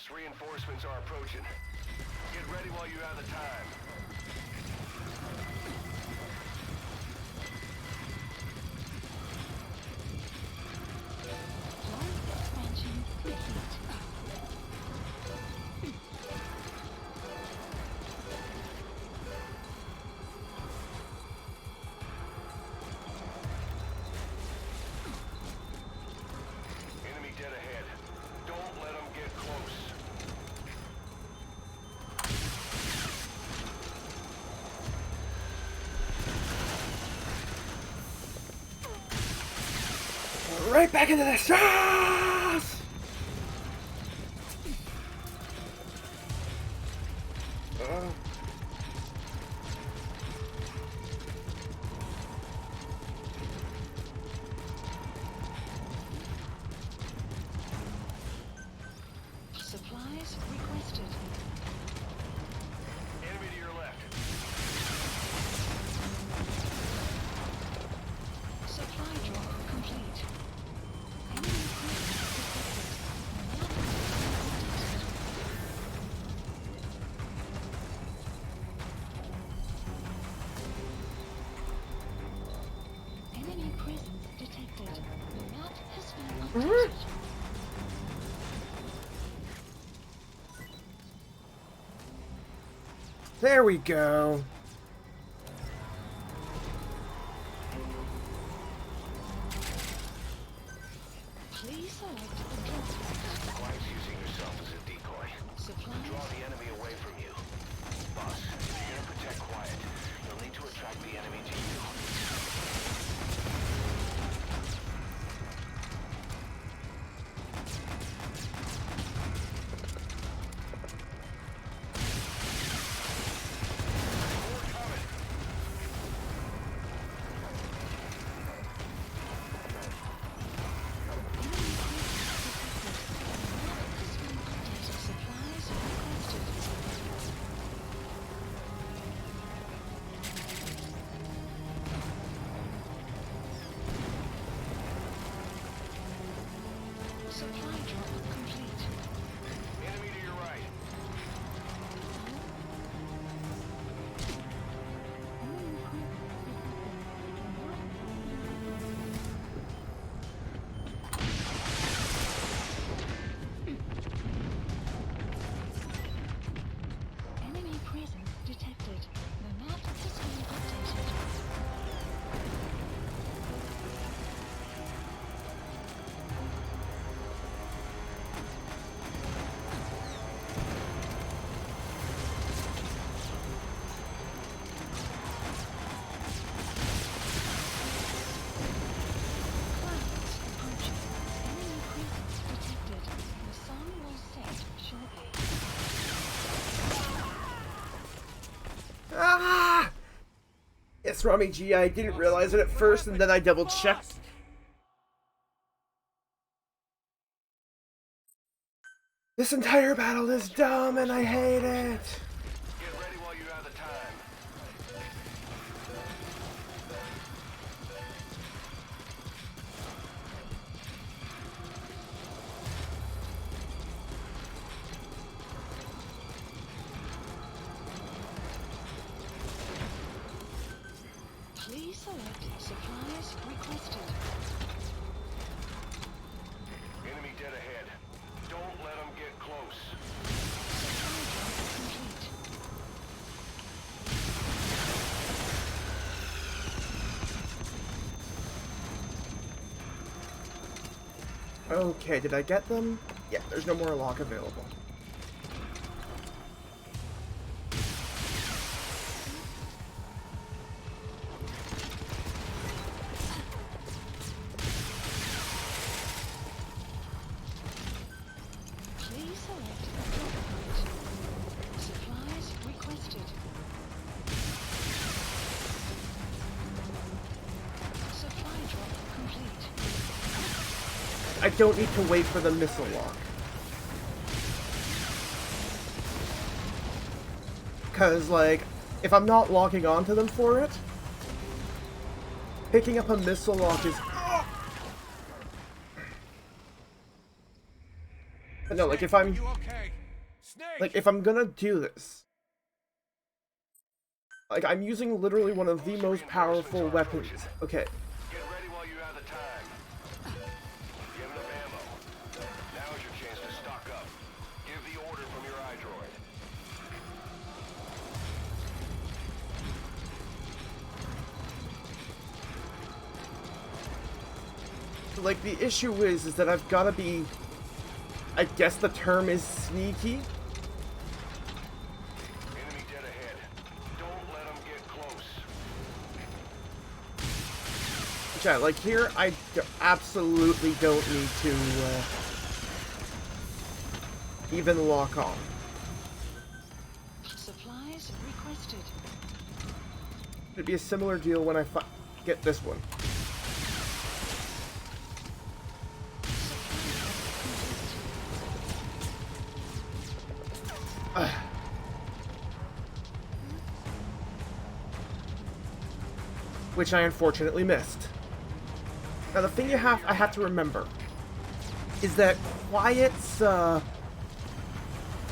Boss, reinforcements are approaching. Get ready while you have the time. Expansion complete. Enemy dead ahead. Don't let them get close. Right back into this. Yes! Supplies requested. Enemy to your left. Supply drop complete. Enemy presence detected. The map has been updated. There we go. Please select the transport. Quiet's using yourself as a decoy. Supplies. Draw the enemy away from you. Boss, if you're gonna protect Quiet, you'll need to attract the enemy to you. More coming. Supplies requested. Supply drop complete. Enemy to your right. Enemy presence detected. The map has been updated. Clouds approaching. Enemy presence detected. The sun will set shortly. Ah! It's Rami G. I didn't realize it at first, and then I double checked. This entire battle is dumb, and I hate it. Get ready while you have the time. Please select supplies requested. Enemy dead ahead. Don't let them get close. Supply drop complete. Okay, did I get them? Yeah, there's no more lock available. Please select a drop point. Supplies requested. Supply drop complete. I don't need to wait for the missile lock. Because, like, if I'm not locking onto them for it, picking up a missile lock is... But no, like, if I'm... You okay? Like, if I'm gonna do this, like, I'm using literally one of the most powerful weapons. Okay. Get ready while you have the time. You have enough ammo. Now is your chance to stock up. Give the order from your iDroid. Like, the issue is that I've gotta be, I guess the term is sneaky. Enemy dead ahead. Don't let them get close. Yeah, like here, absolutely don't need to even lock on. Supplies requested. It'd be a similar deal when I get this one. Which I unfortunately missed. Now the thing I have to remember is that Quiet's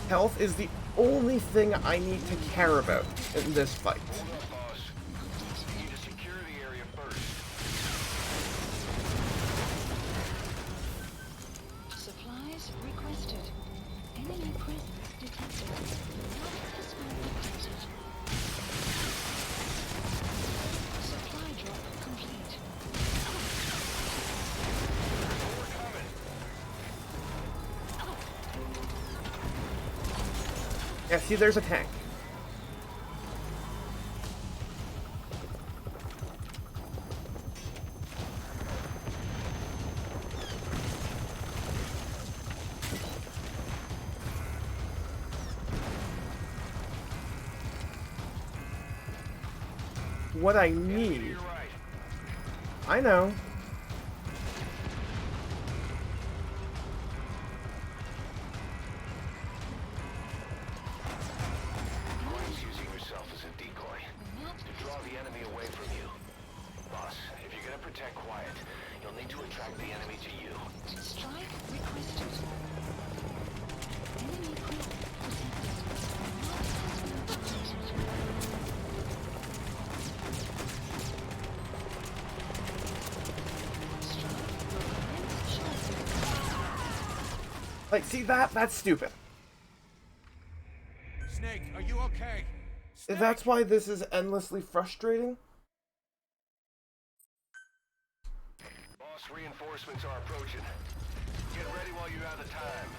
health is the only thing I need to care about in this fight. Hold up, boss. You need to secure the area first. Supplies requested. Enemy presence detected. Map has been updated. Supply drop complete. We're coming. Yeah, see, there's a tank. What I need, You're right. I know. Quiet's using yourself as a decoy to draw the enemy away from you. Boss, if you're gonna protect Quiet, you'll need to attract the enemy to you. Strike requested. Enemy presence detected. Map has been updated. Strike will commence shortly. Like, see that's stupid. Snake, are you okay? Snake! That's why this is endlessly frustrating. Boss, reinforcements are approaching. Get ready while you have the time.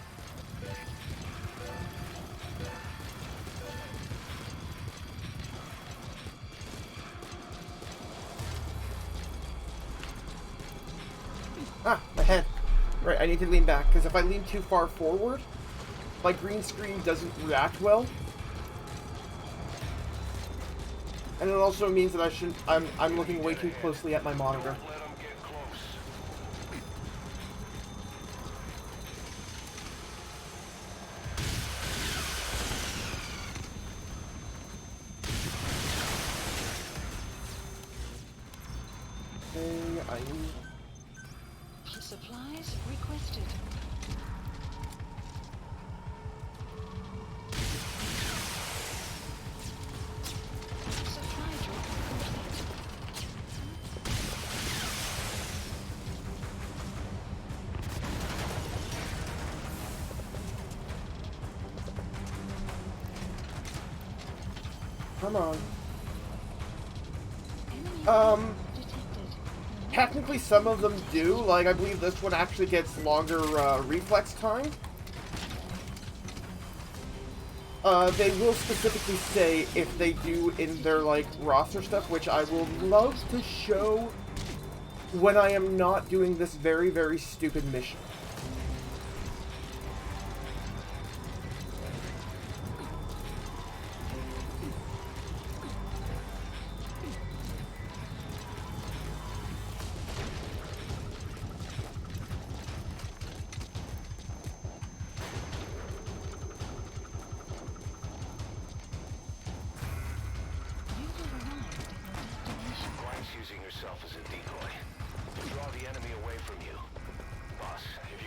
Ah, my head. Right, I need to lean back, because if I lean too far forward, my green screen doesn't react well. And it also means that I'm looking way too closely at my monitor. Don't let them get close. Okay, I need... Supplies requested. Supply drop complete. Come on. Enemy detected. Technically some of them do, like I believe this one actually gets longer reflex time. They will specifically say if they do in their like roster stuff, which I will love to show when I am not doing this very, very stupid mission. You will arrive at your destination. Quiet's using herself as a decoy to draw the enemy away from you. Boss, if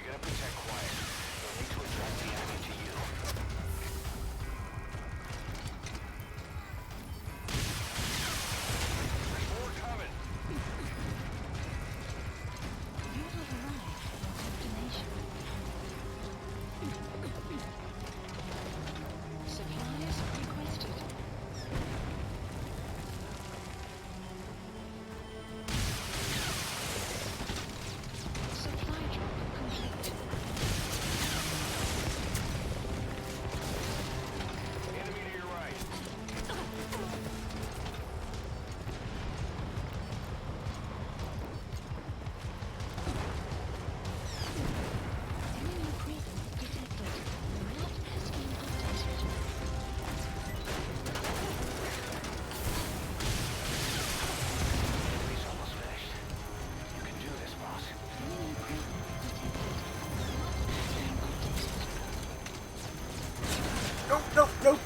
No, no, no.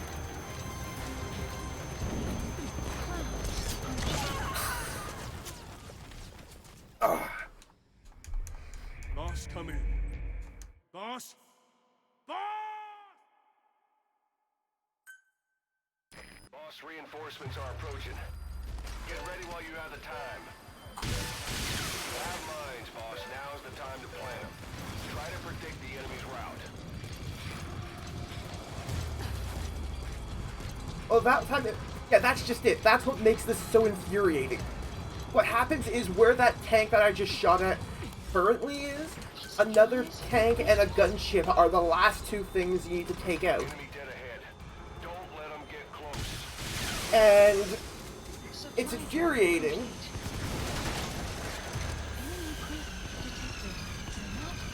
Boss, come in. Boss? Boss! Boss, reinforcements are approaching. Get ready while you have the time. You have mines, boss. Now's the time to plant them. Try to predict the enemy's route. Oh, that time. Yeah, that's just it. That's what makes this so infuriating. What happens is where that tank that I just shot at currently is, another tank and a gunship are the last two things you need to take out. Enemy dead ahead. Don't let them get close. And it's infuriating.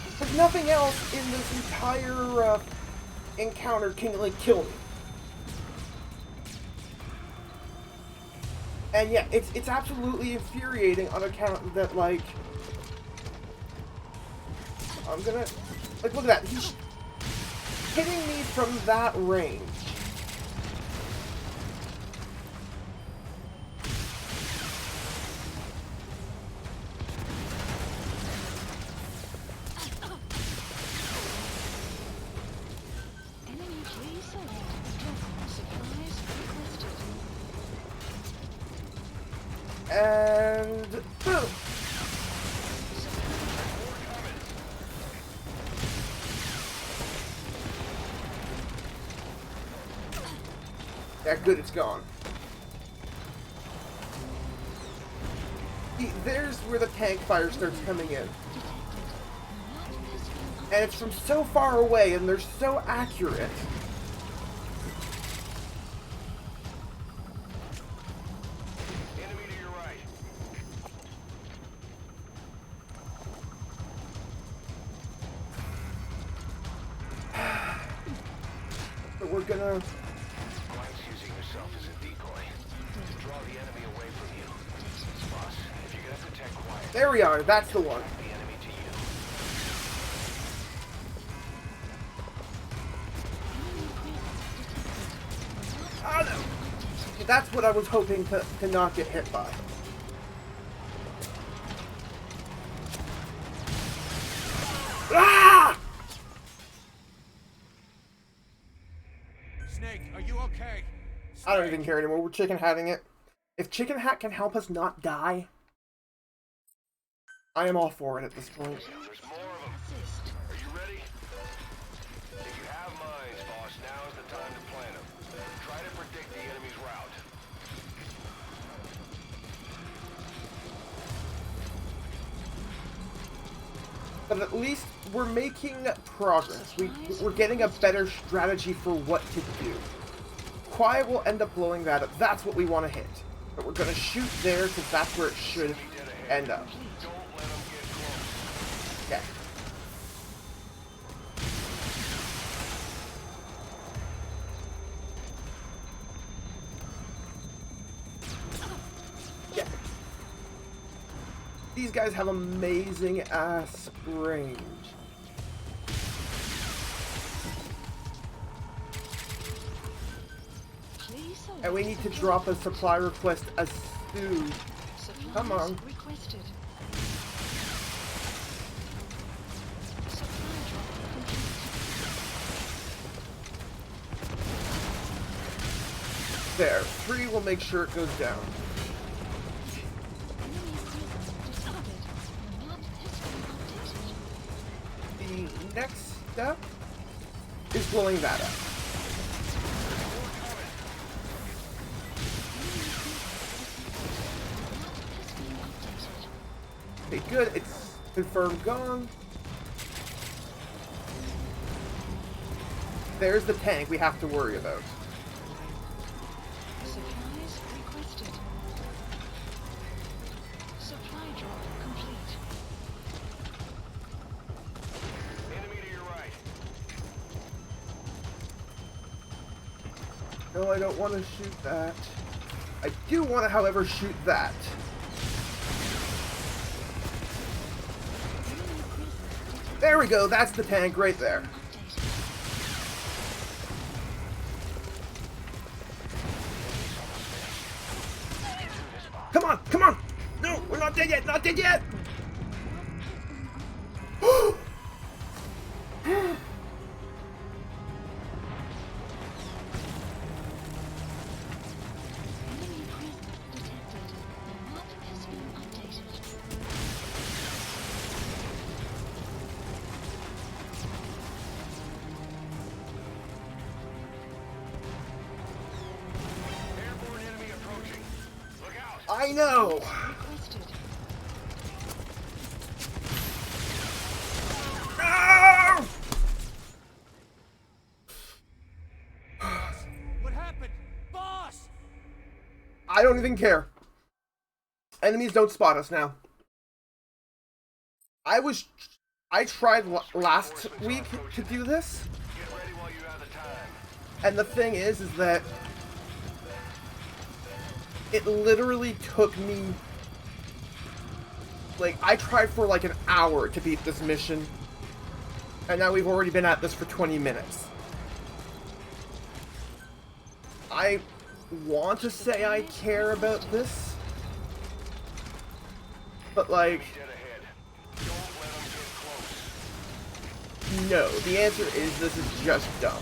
Because nothing else in this entire encounter can, like, kill me. And yeah, it's absolutely infuriating on account that, like, I'm gonna, like, look at that. He's hitting me from that range. Enemy please select. Drop supplies requested. And boom. Yeah, good, it's gone. See, there's where the tank fire starts coming in. And it's from so far away, and they're so accurate. Enemy to your right. But we're gonna... Quiet's using yourself as a decoy to draw the enemy away from you. Boss, if you're gonna protect Quiet, There we are, that's the one. the enemy to you. Oh no! That's what I was hoping to not get hit by. Ah! Snake, are you okay? I don't even care anymore. We're chicken hatting it. If Chicken Hat can help us not die, I am all for it at this point. There's more of them. Are you ready? If you have mines, boss, now is the time to plant them. Try to predict the enemy's route. But at least we're making progress. We're getting a better strategy for what to do. Quiet will end up blowing that up. That's what we want to hit. But we're going to shoot there because that's where it should end up. Don't let them get close. Okay. Yeah. These guys have amazing ass range. Please select. And we need to drop a supply request as soon. Supplies Come on. requested. Supply drop complete. There. 3 will make sure it goes down. Enemy presence detected. Map has been updated. The next step is blowing that up. Okay, good. It's confirmed gone. There's the tank we have to worry about. Supplies requested. Supply drop complete. Enemy to your right. No, I don't want to shoot that. I do want to, however, shoot that. There we go. That's the tank right there. Come on, come on! No, we're not dead yet, not dead yet! Enemy presence detected. The map has been updated. Airborne enemy approaching. Look out! I know! Requested. No! What happened? Boss! I don't even care. Enemies don't spot us now. I tried last week to do this, Get ready while you have the time. and the thing is that it literally took me, like, I tried for like an hour to beat this mission, and now we've already been at this for 20 minutes. I want to say I care about this, but like, Dead ahead. Don't let them get close. no, the answer is this is just dumb.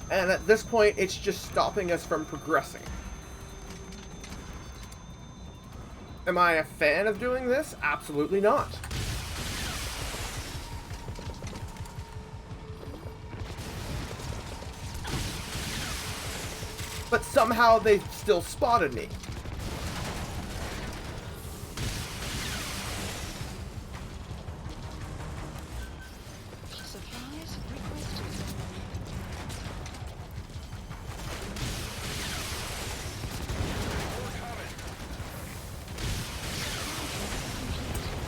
And at this point, it's just stopping us from progressing. Am I a fan of doing this? Absolutely not. But somehow they still spotted me. Supplies requested.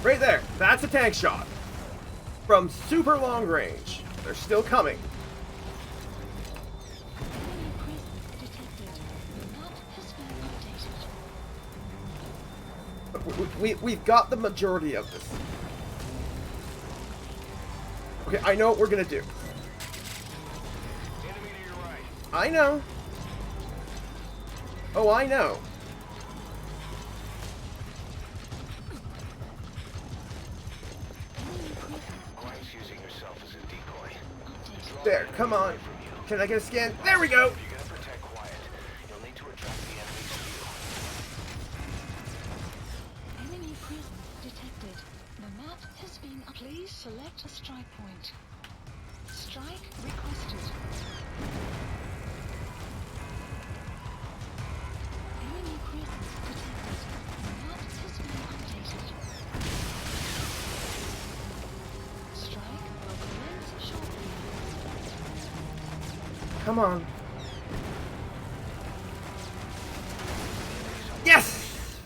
Right there. That's a tank shot. From super long range. They're still coming. Enemy presence detected. The map has been updated. We've got the majority of this. Okay, I know what we're gonna do. Enemy to your right. I know. Oh, I know. Enemy presence Glenn's using yourself as a decoy. updated. There, come on. Can I get a scan? There we go! If you're gonna protect quiet, you'll need to attract the enemy's view. Enemy presence detected. The map has been. Please select a strike point. Strike requested. Enemy presence detected. The map has been updated. Strike will commence shortly. Come on. Yes!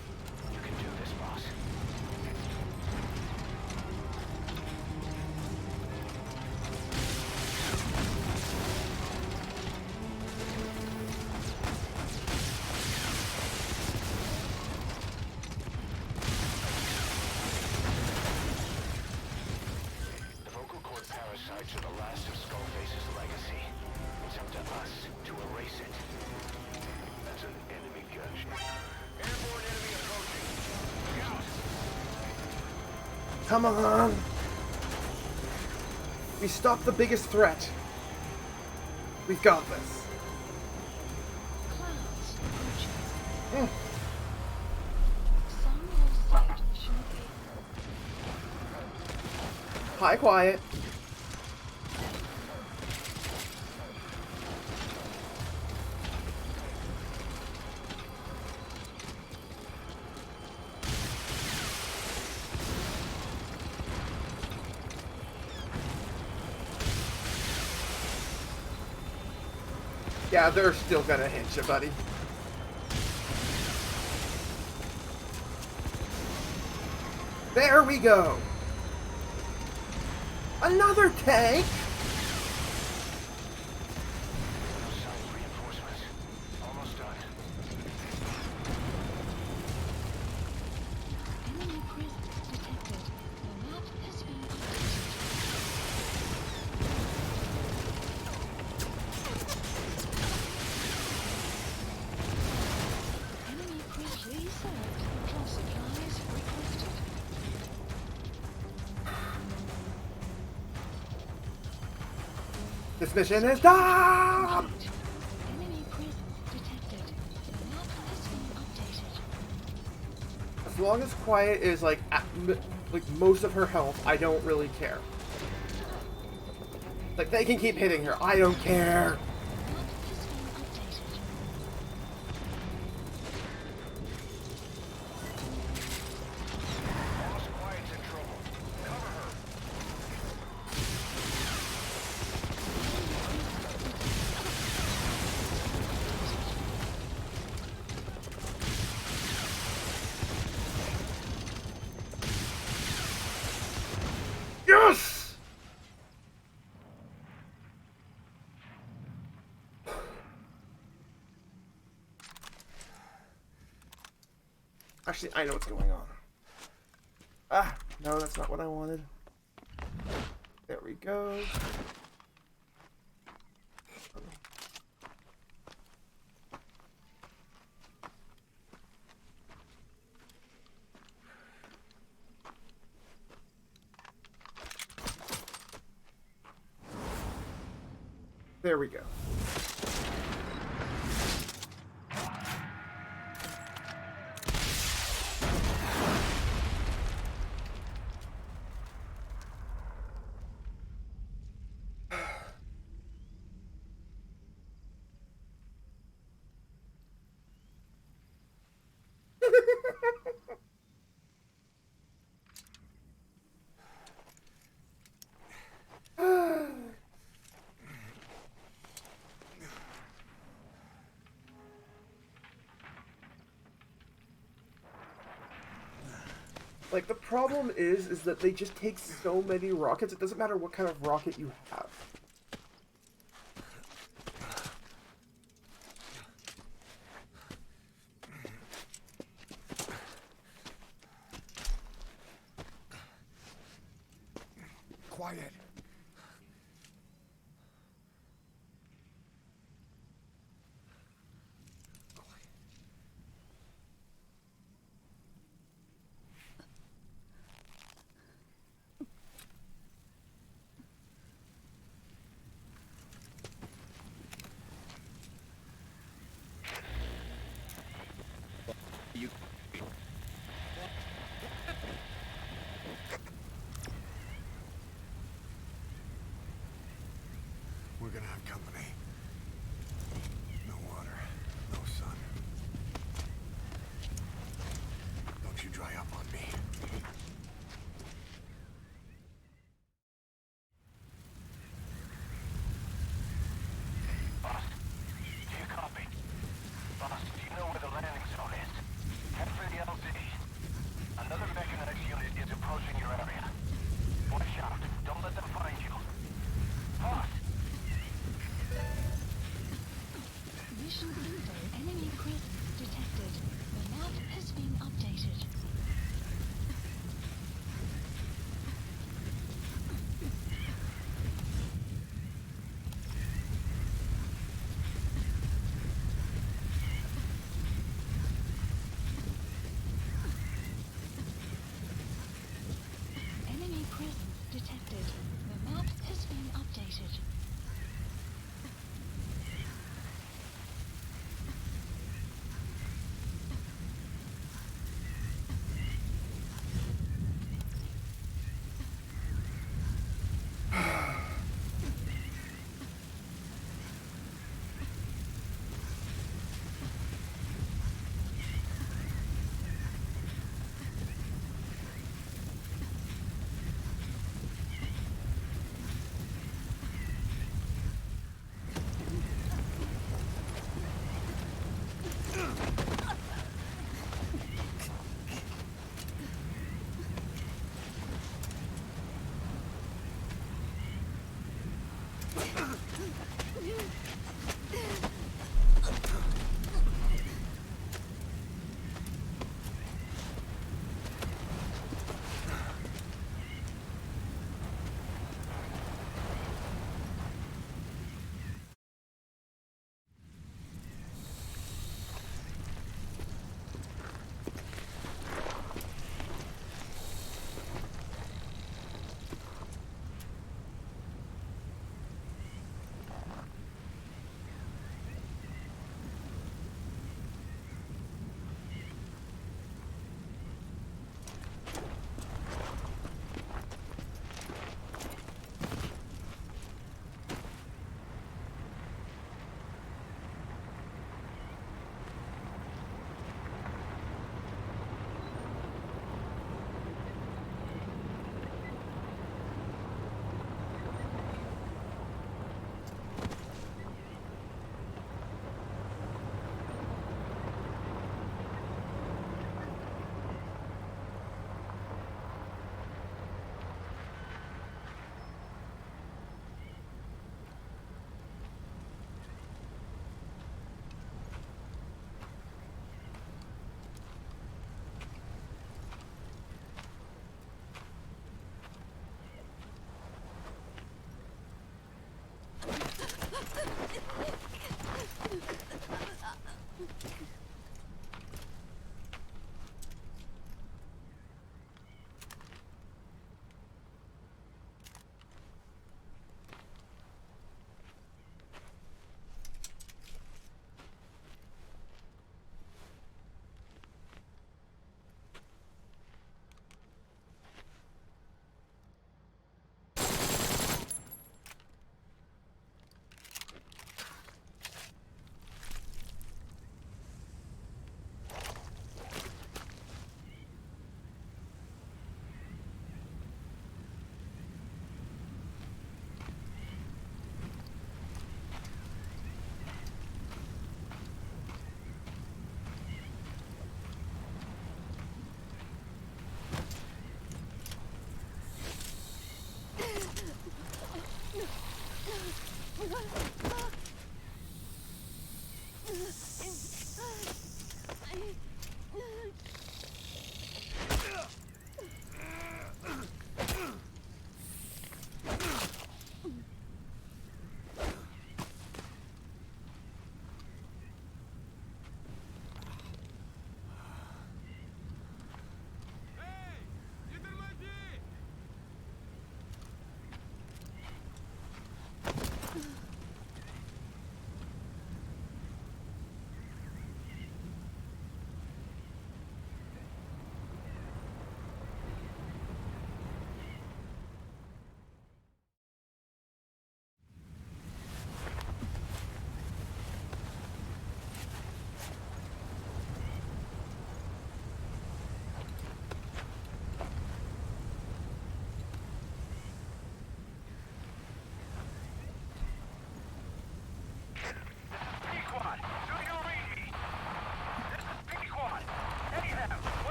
You can do this, boss. The vocal cord parasites are the last of Skullface's legacy. It's up to us to erase it. That's an enemy gunship. Airborne enemy approaching. Look out! Come on! We stopped the biggest threat. We've got this. Clouds approaching. Mm. Sun will set shortly. Hi, quiet. Yeah, they're still gonna hit you, buddy. There we go. Another tank? Sign of reinforcements. Almost done. Enemy presence detected. The map has been updated. This mission is done! Enemy presence detected. The map has been updated. As long as Quiet is like at like most of her health, I don't really care. Like they can keep hitting her, I don't care. The map has been updated. Boss Quiet's in trouble. Cover her. Yes! Actually, I know what's going on. Ah, no, that's not what I wanted. There we go. There we go. Like, the problem is that they just take so many rockets, it doesn't matter what kind of rocket you have. Quiet. You. We're gonna have company. No water, no sun. Don't you dry up on me. Boss, do you copy? Boss, do you know where the landing zone is? Head for the LZ. Another mechanized unit is approaching your area. Watch out. Don't let them find you. Boss!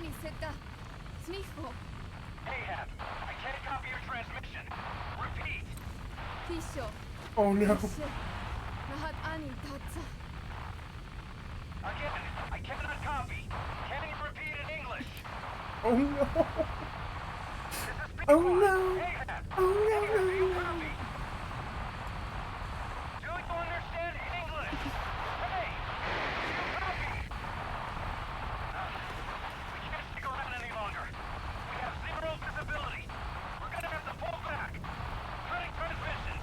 Ani Seta. Sniffo. Ahab, I can't copy your transmission. Repeat. Pisho. Oh no. Pishe. Nahat Ani Tatsa. Again, I cannot copy. Can you repeat in English? Oh no. This is Pequod. Oh no. Ahab. Oh no, Ahab, do you no, no. copy? Do you understand English? Hey, do you copy? We can't stick around any longer. We have zero visibility. We're gonna have to pull back. Cutting transmission.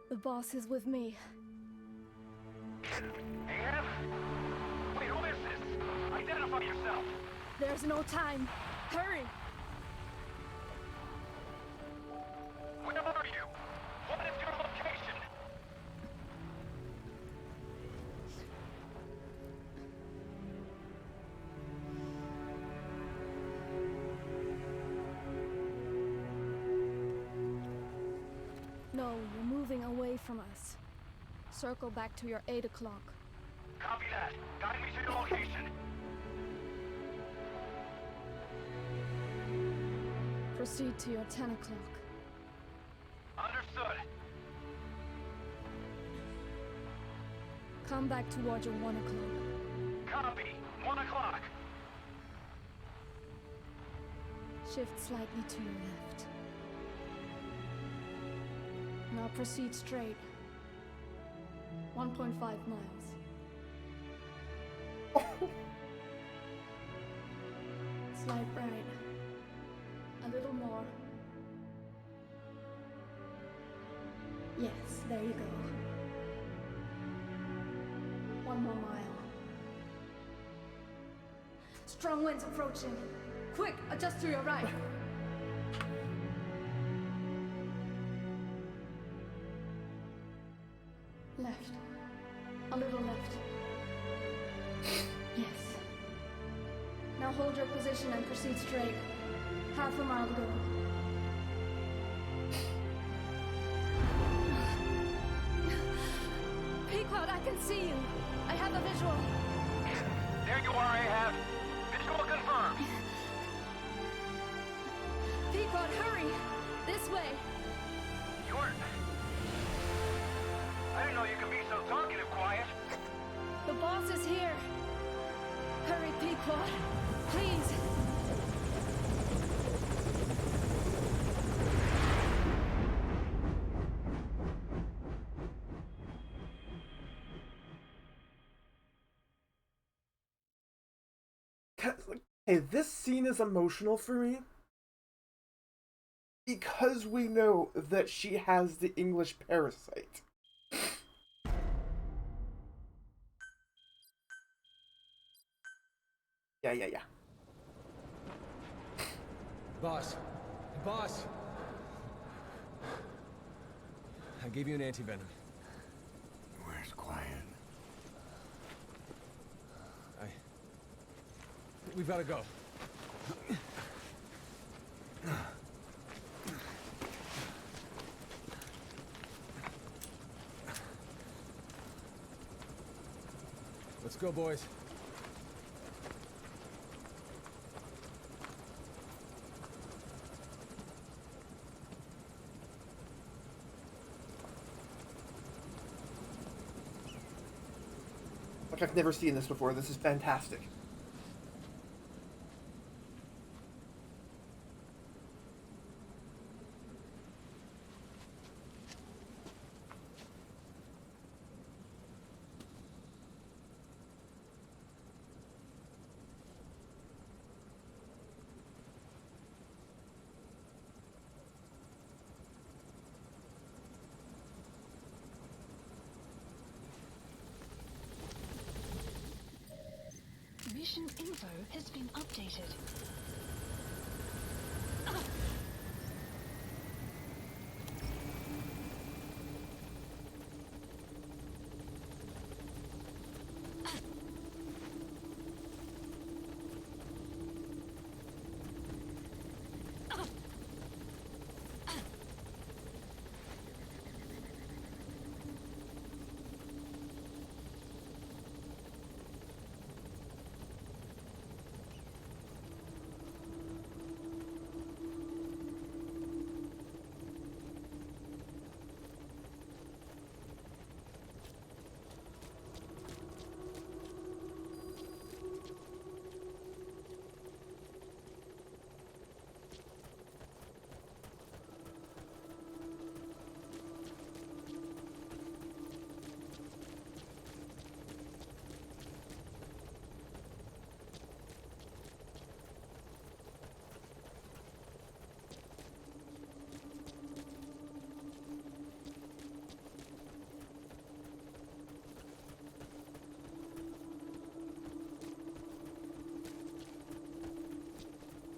The boss is with me. Ahab? Wait, who is this? Identify yourself. There's no time. Hurry! Where are you? What is your location? No, you're moving away from us. Circle back to your 8 o'clock. Copy that. Guide me to your location. Proceed to your 10 o'clock. Understood. Come back towards your 1 o'clock. Copy. 1 o'clock. Shift slightly to your left. Now proceed straight. 1.5 miles. Slide right. A little more. Yes, there you go. 1 more mile. Strong winds approaching. Quick, adjust to your right. Left. A little left. Yes. Now hold your position and proceed straight. Half a mile to go. Pequod, I can see you. I have a visual. There you are, Ahab. Visual confirmed. Pequod, hurry! This way. You're... I didn't know you could be so talkative, Quiet. The boss is here. Hurry, Pequod. Please. Hey, this scene is emotional for me because we know that she has the English parasite. Yeah. Boss. Boss! I gave you an antivenom. Where's Quiet? We've gotta go. Let's go, boys. Like, I've never seen this before. This is fantastic. Mission info has been updated.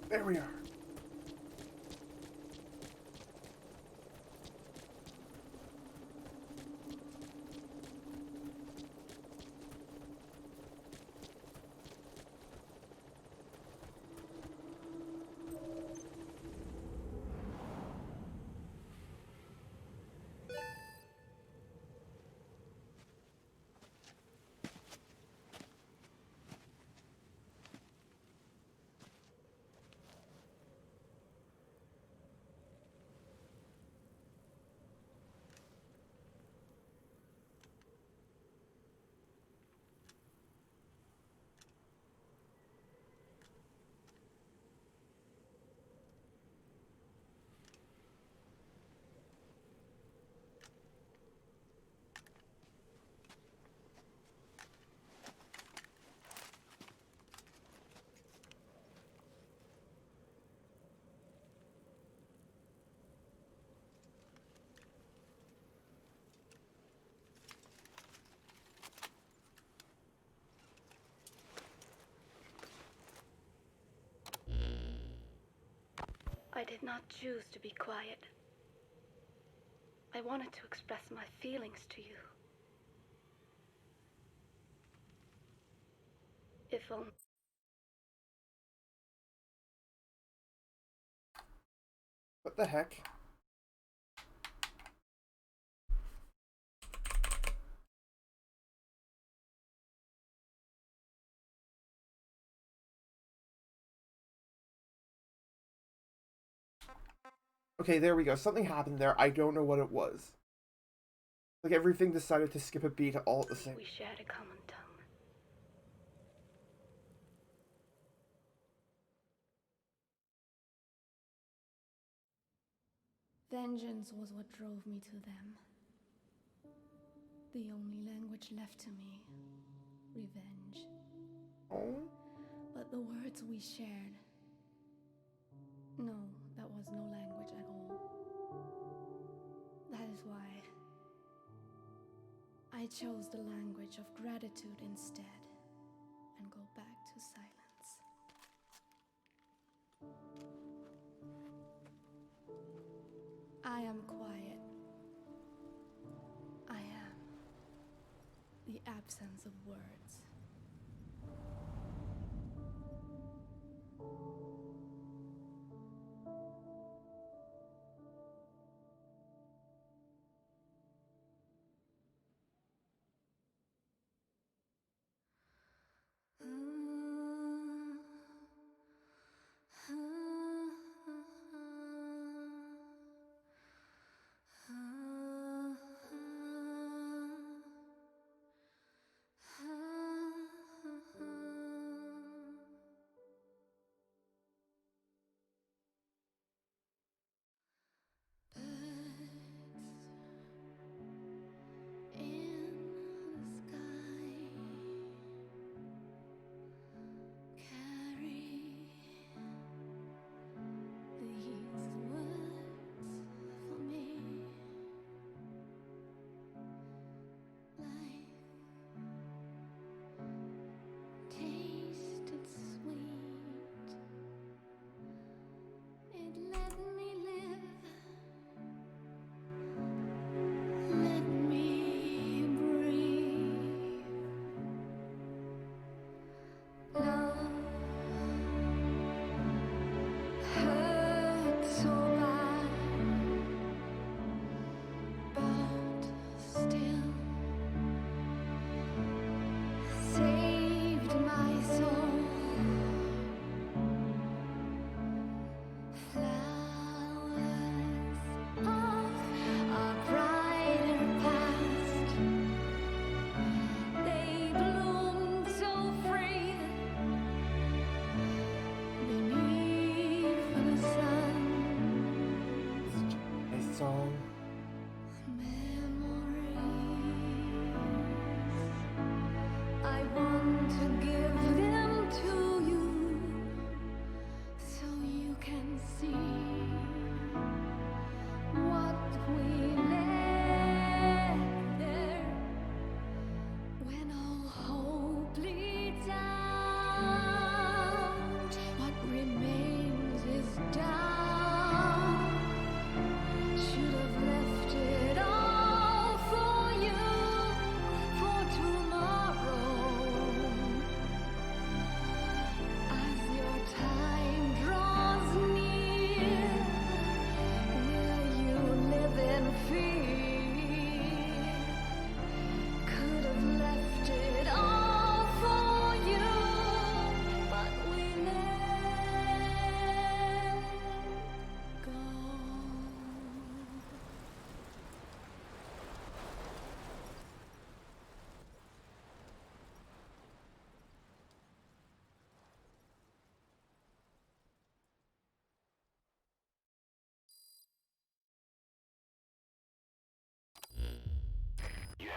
There we are. I did not choose to be quiet. I wanted to express my feelings to you. If only... What the heck? Okay, there we go. Something happened there. I don't know what it was. Like everything decided to skip a beat all at the same. We shared a common tongue. Vengeance was what drove me to them. The only language left to me. Revenge. Oh? But the words we shared... No, that was no language at all. That is why I chose the language of gratitude instead and go back to silence. I am quiet. I am the absence of words.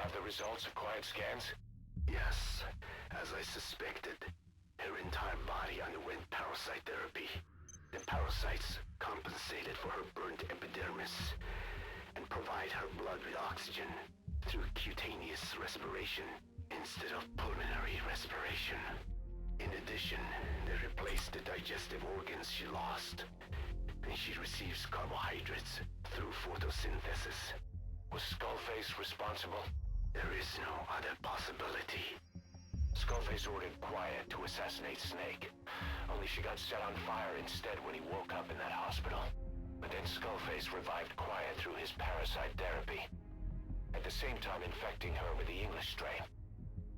have the results of Quiet scans? Yes, as I suspected. Her entire body underwent parasite therapy. The parasites compensated for her burnt epidermis and provide her blood with oxygen through cutaneous respiration instead of pulmonary respiration. In addition, they replaced the digestive organs she lost, and she receives carbohydrates through photosynthesis. Was Skullface responsible? There is no other possibility. Skullface ordered Quiet to assassinate Snake, only she got set on fire instead when he woke up in that hospital. But then Skullface revived Quiet through his parasite therapy, at the same time infecting her with the English strain.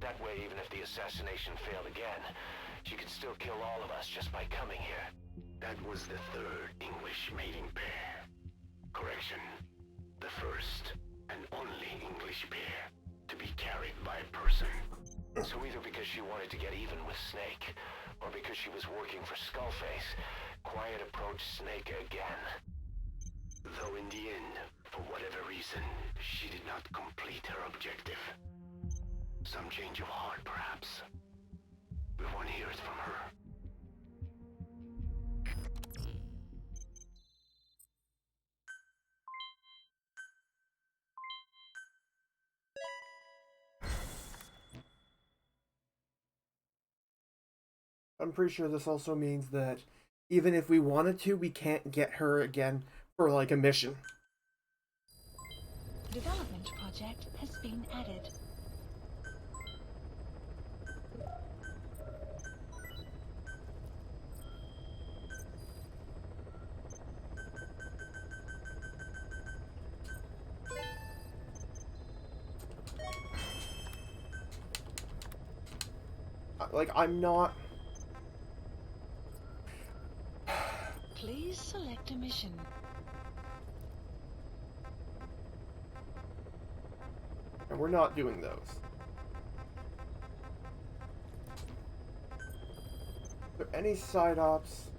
That way, even if the assassination failed again, she could still kill all of us just by coming here. That was the third English mating pair. Correction. The first and only English pair to be carried by a person. So either because she wanted to get even with Snake, or because she was working for Skullface, Quiet approached Snake again. Though in the end, for whatever reason, she did not complete her objective. Some change of heart, perhaps. We want to hear it from her. I'm pretty sure this also means that even if we wanted to, we can't get her again for like a mission. Development project has been added. Like, I'm not... Please select a mission. And we're not doing those. Are there any side ops?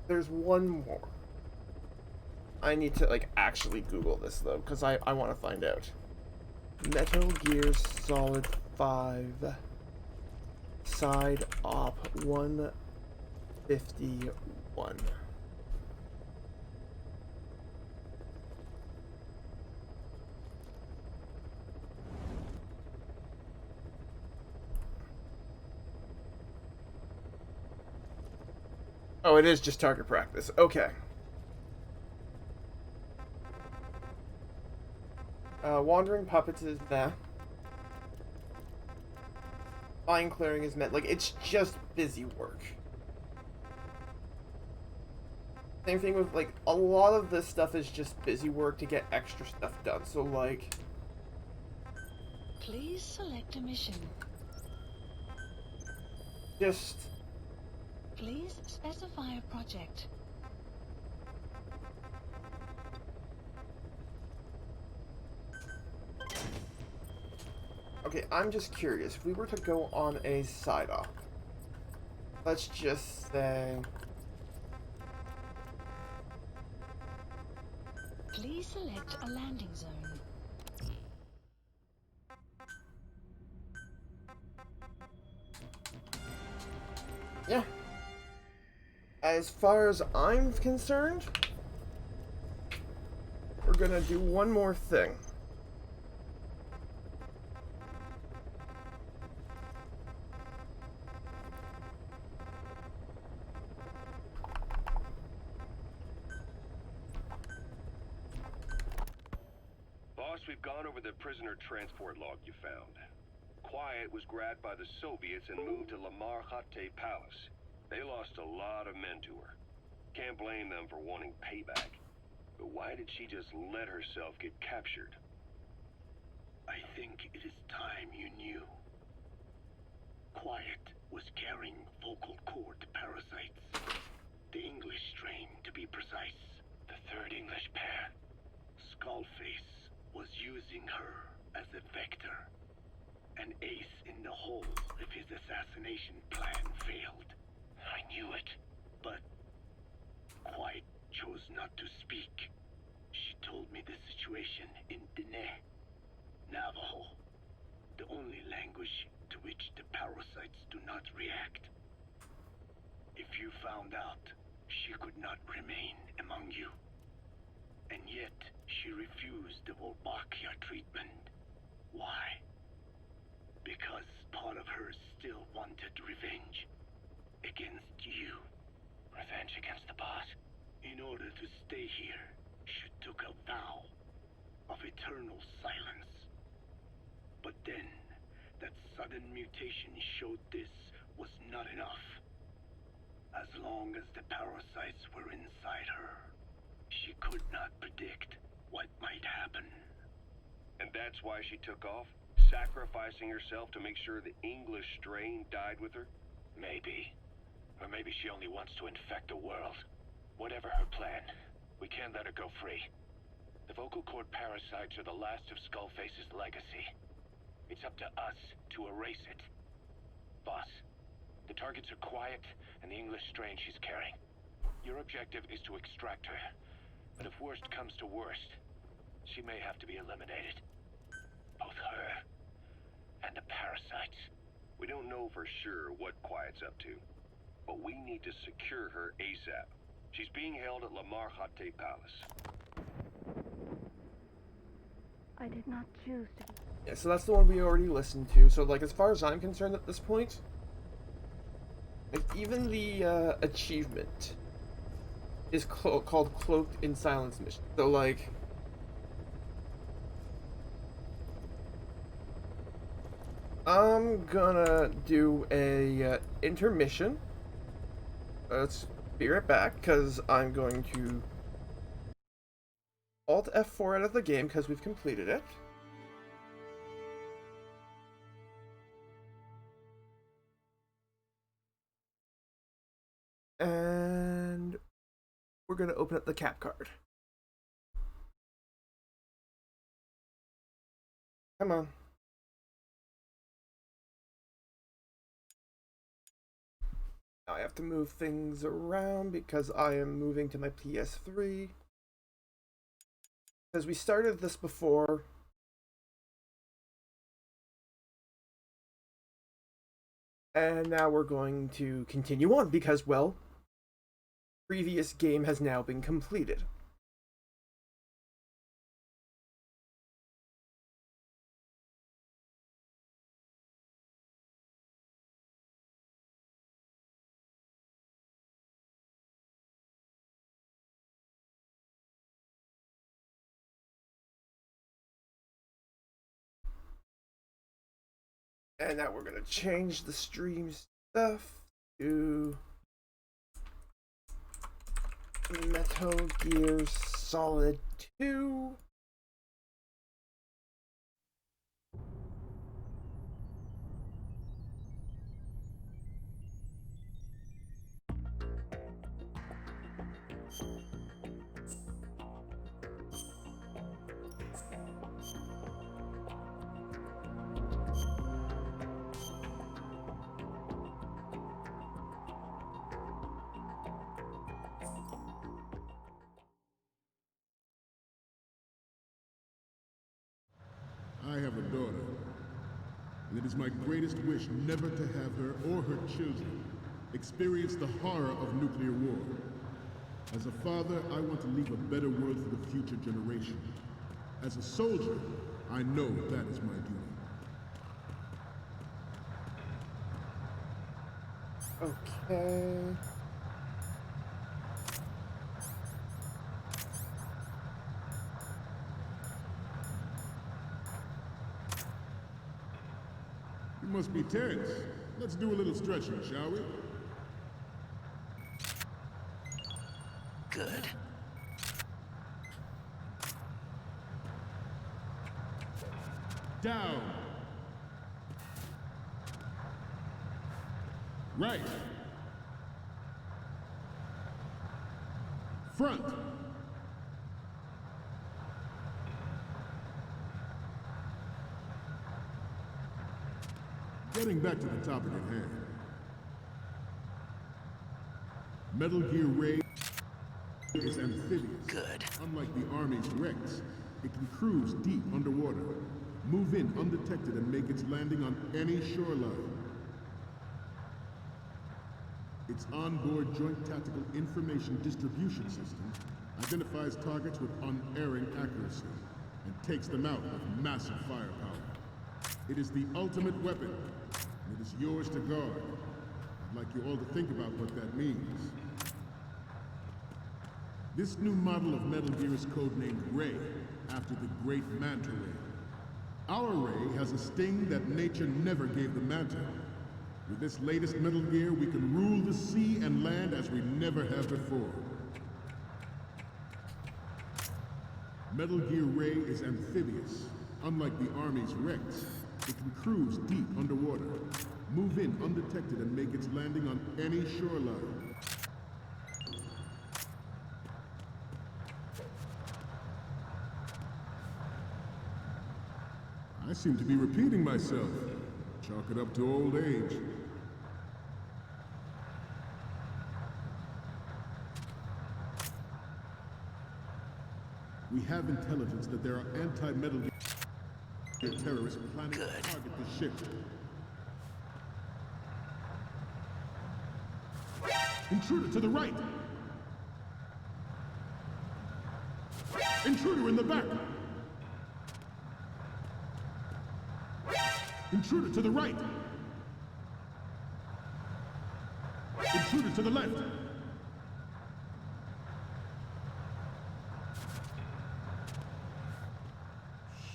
There's one more. I need to, like, actually Google this, though, because I want to find out. Metal Gear Solid 5 Side Op 151. Oh, it is just target practice. Okay. Wandering Puppets is meh. Mine clearing is meant like it's just busy work. Same thing with like a lot of this stuff is just busy work to get extra stuff done. So like, Please select a mission. just Please specify a project. okay. I'm just curious. If we were to go on a side op, let's just say. Please select a landing zone. Yeah. As far as I'm concerned, we're gonna do one more thing. Boss, we've gone over the prisoner transport log you found. Quiet was grabbed by the Soviets and moved to Lamar Khatte Palace. They lost a lot of men to her. Can't blame them for wanting payback. But why did she just let herself get captured? I think it is time you knew. Quiet was carrying vocal cord parasites. The English strain, to be precise. The third English pair. Skullface was using her as a vector. An ace in the hole if his assassination plan failed. I knew it. But Quiet chose not to speak. She told me the situation in Diné, Navajo, the only language to which the parasites do not react. If you found out, she could not remain among you. And yet, she refused the Wolbachia treatment. Why? Because part of her still wanted revenge. Against you. Revenge against the boss? In order to stay here, she took a vow of eternal silence. But then, that sudden mutation showed this was not enough. As long as the parasites were inside her, she could not predict what might happen. And that's why she took off? Sacrificing herself to make sure the English strain died with her? Maybe. Or maybe she only wants to infect the world. Whatever her plan, we can't let her go free. The vocal cord parasites are the last of Skullface's legacy. It's up to us to erase it. Boss, the targets are Quiet and the English strain she's carrying. Your objective is to extract her. But if worst comes to worst, she may have to be eliminated. Both her and the parasites. We don't know for sure what Quiet's up to, but we need to secure her ASAP. She's being held at Lamar Khatte Palace. I did not choose to be. Yeah, so that's the one we already listened to. So, like, as far as I'm concerned at this point, like, even the achievement is called Cloaked in Silence Mission. So, like, I'm gonna do a intermission. Let's be right back, because I'm going to Alt F4 out of the game, because we've completed it. And we're going to open up the cap card. Come on. Now I have to move things around because I am moving to my PS3. Because we started this before. And now we're going to continue on because, well, previous game has now been completed. And now we're going to change the stream stuff to Metal Gear Solid 2. I have a daughter, and it is my greatest wish never to have her or her children experience the horror of nuclear war. As a father, I want to leave a better world for the future generation. As a soldier, I know that is my duty. Okay. You must be tense. Let's do a little stretching, shall we? Good. Down. Right. Front. Getting back to the topic at hand. Metal Gear Ray is amphibious. Good. Unlike the Army's Rex, it can cruise deep underwater, move in undetected and make its landing on any shoreline. Its onboard Joint Tactical Information Distribution System identifies targets with unerring accuracy and takes them out with massive firepower. It is the ultimate weapon, and it is yours to guard. I'd like you all to think about what that means. This new model of Metal Gear is codenamed Ray, after the great Manta Ray. Our Ray has a sting that nature never gave the Manta. With this latest Metal Gear, we can rule the sea and land as we never have before. Metal Gear Ray is amphibious. Unlike the Army's Rex, it can cruise deep underwater, move in undetected and make its landing on any shoreline. I seem to be repeating myself. Chalk it up to old age. We have intelligence that there are anti-Metal Gear terrorists planning to target the ship. Intruder to the right! Intruder in the back! Intruder to the right! Intruder to the left!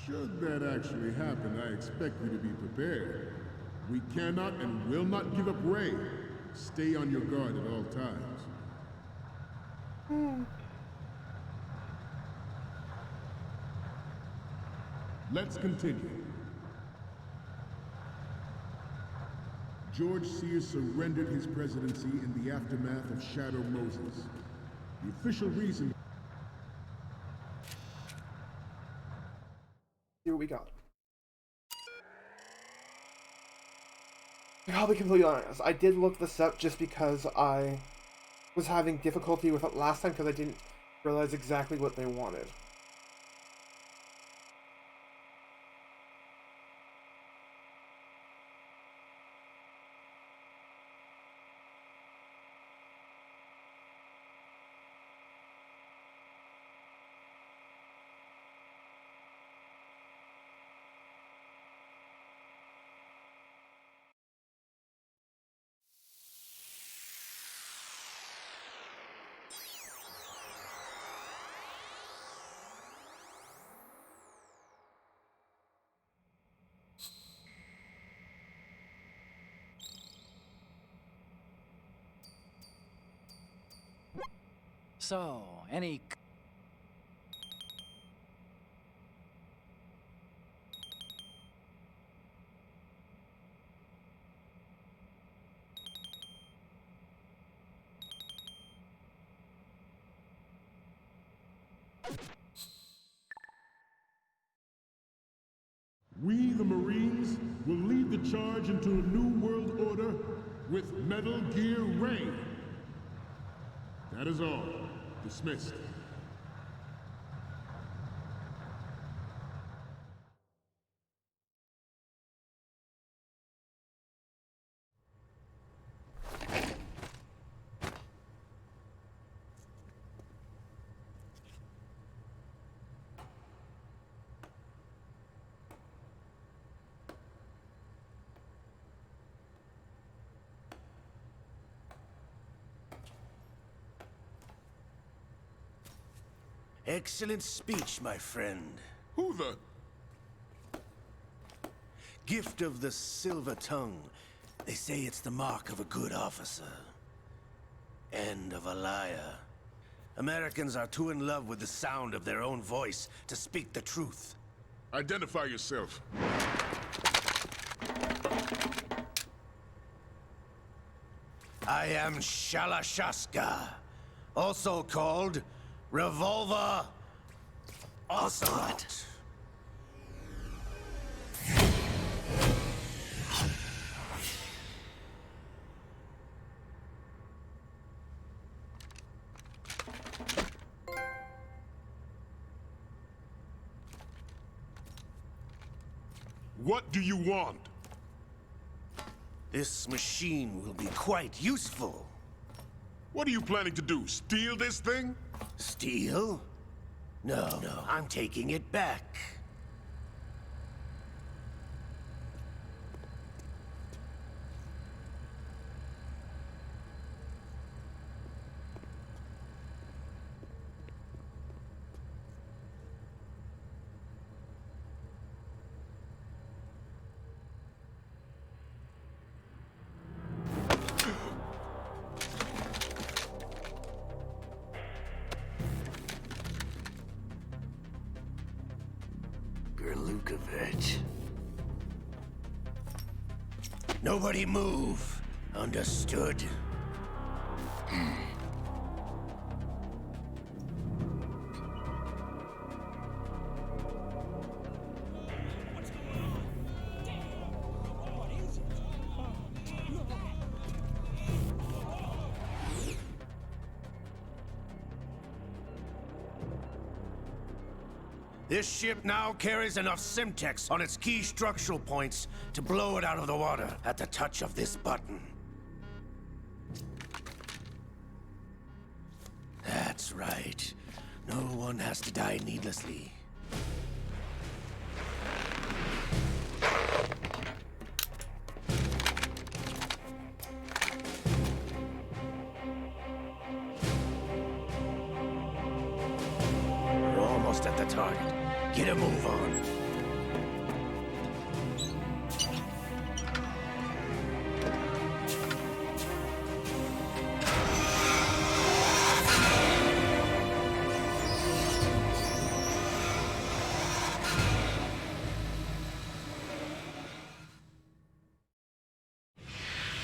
Should that actually happen, I expect you to be prepared. We cannot and will not give up Ray. Stay on your guard at all times. Let's continue. George Sears surrendered his presidency in the aftermath of Shadow Moses. The official reason... Here we go. I'll be completely honest. I did look this up just because I was having difficulty with it last time because I didn't realize exactly what they wanted. So, any... We, the Marines, will lead the charge into a new world order with Metal Gear Ray. That is all. Dismissed. Excellent speech, my friend. Who the? Gift of the silver tongue. They say it's the mark of a good officer. End of a liar. Americans are too in love with the sound of their own voice to speak the truth. Identify yourself. I am Shalashaska, also called Revolver Ocelot. What do you want? This machine will be quite useful. What are you planning to do? Steal this thing? Steal? No, I'm taking it back. Gerlukovich. Nobody move. Understood? This ship now carries enough Simtex on its key structural points to blow it out of the water at the touch of this button. That's right. No one has to die needlessly. We're almost at the target. Get a move on.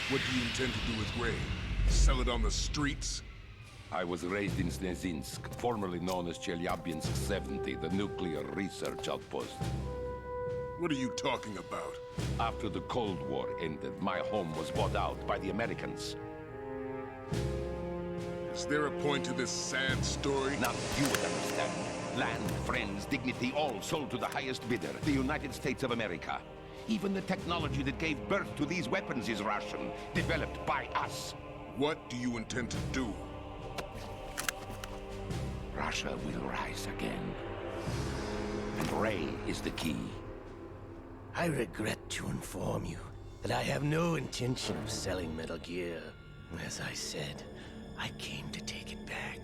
What do you intend to do with Gray? Sell it on the streets? I was raised in Snezinsk, formerly known as Chelyabinsk 70, the nuclear research outpost. What are you talking about? After the Cold War ended, my home was bought out by the Americans. Is there a point to this sad story? Now you would understand. Land, friends, dignity, all sold to the highest bidder, the United States of America. Even the technology that gave birth to these weapons is Russian, developed by us. What do you intend to do? Russia will rise again. And Ray is the key. I regret to inform you that I have no intention of selling Metal Gear. As I said, I came to take it back.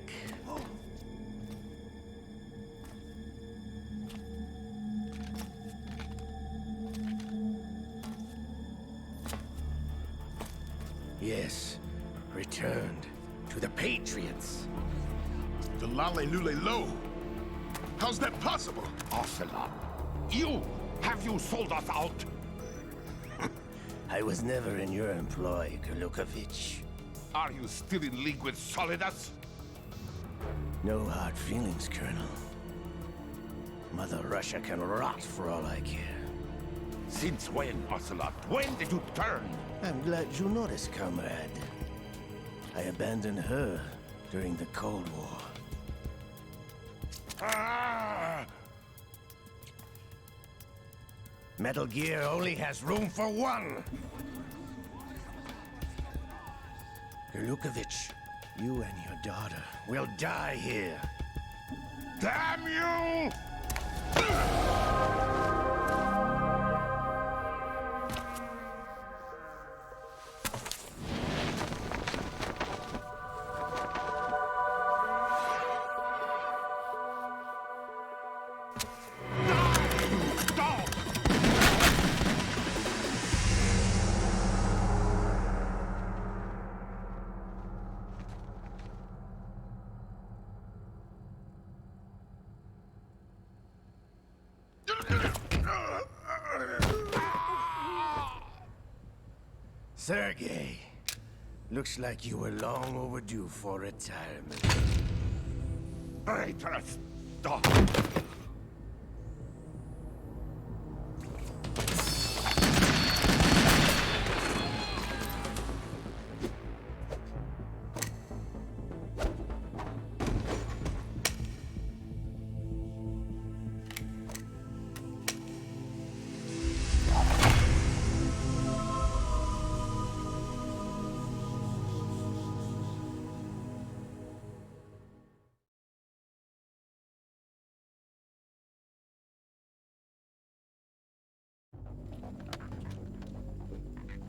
Yes, returned to the Patriots. The Lale Lule Lo? How's that possible? Ocelot, have you sold us out? I was never in your employ, Gerlukovich. Are you still in league with Solidus? No hard feelings, Colonel. Mother Russia can rot for all I care. Since when, Ocelot? When did you turn? I'm glad you noticed, comrade. I abandoned her during the Cold War. Ah! Metal Gear only has room for one! Gerlukovich, you and your daughter will die here. Damn you! Sergei, looks like you were long overdue for retirement. Traitorous dog!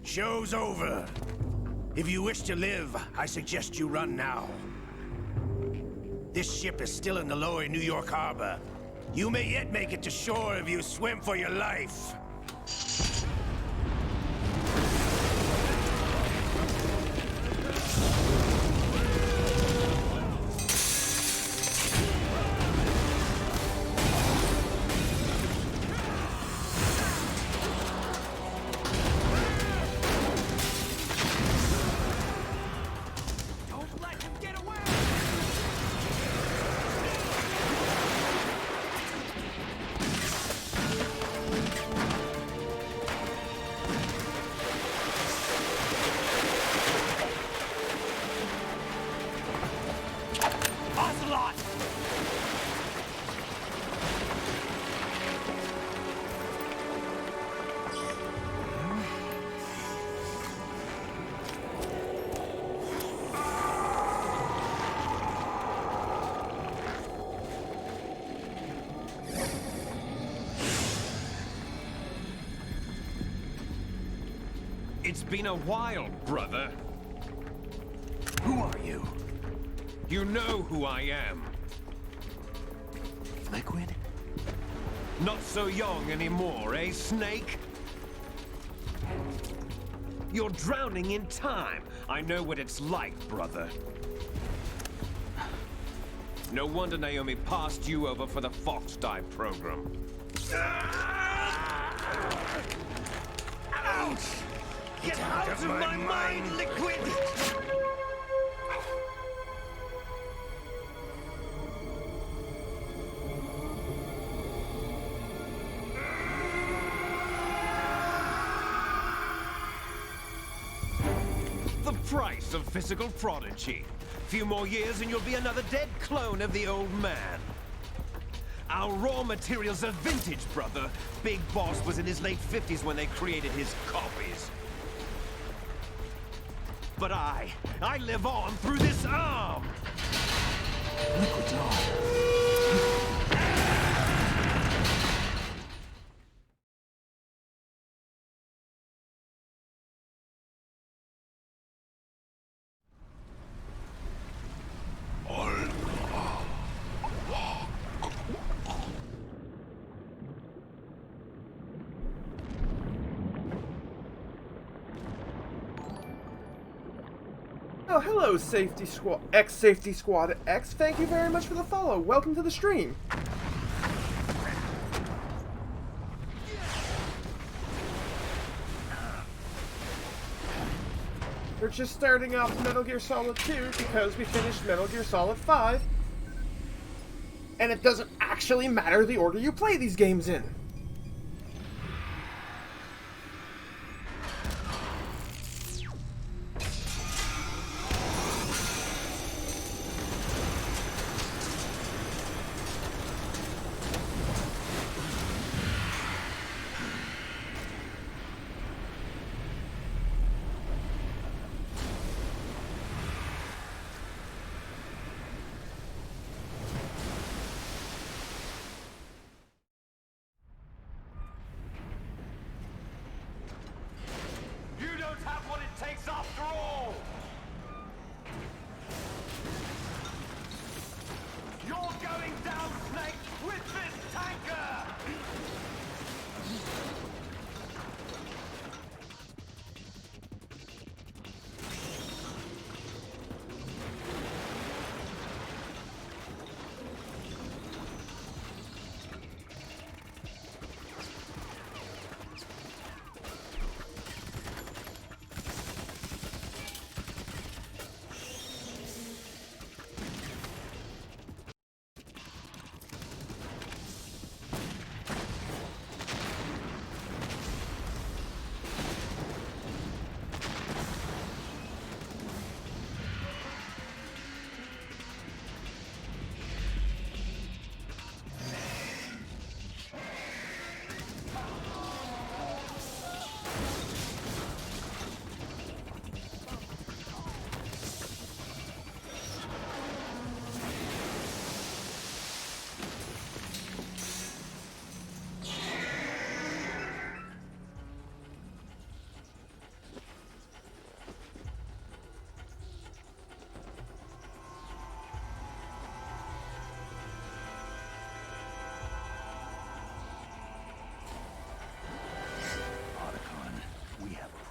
Show's over. If you wish to live, I suggest you run now. This ship is still in the lower New York harbor. You may yet make it to shore if you swim for your life. It's been a while, brother. Who are you? You know who I am. Liquid? Not so young anymore, eh, Snake? You're drowning in time. I know what it's like, brother. No wonder Naomi passed you over for the Fox Die program. Ouch! Get out of my mind, Liquid! The price of physical prodigy. Few more years and you'll be another dead clone of the old man. Our raw materials are vintage, brother. Big Boss was in his late 50s when they created his copies. But I live on through this arm! Liquid's on. Oh, hello, Safety Squad, ex-Safety Squad X. Thank you very much for the follow. Welcome to the stream. We're just starting off Metal Gear Solid 2 because we finished Metal Gear Solid 5. And it doesn't actually matter the order you play these games in.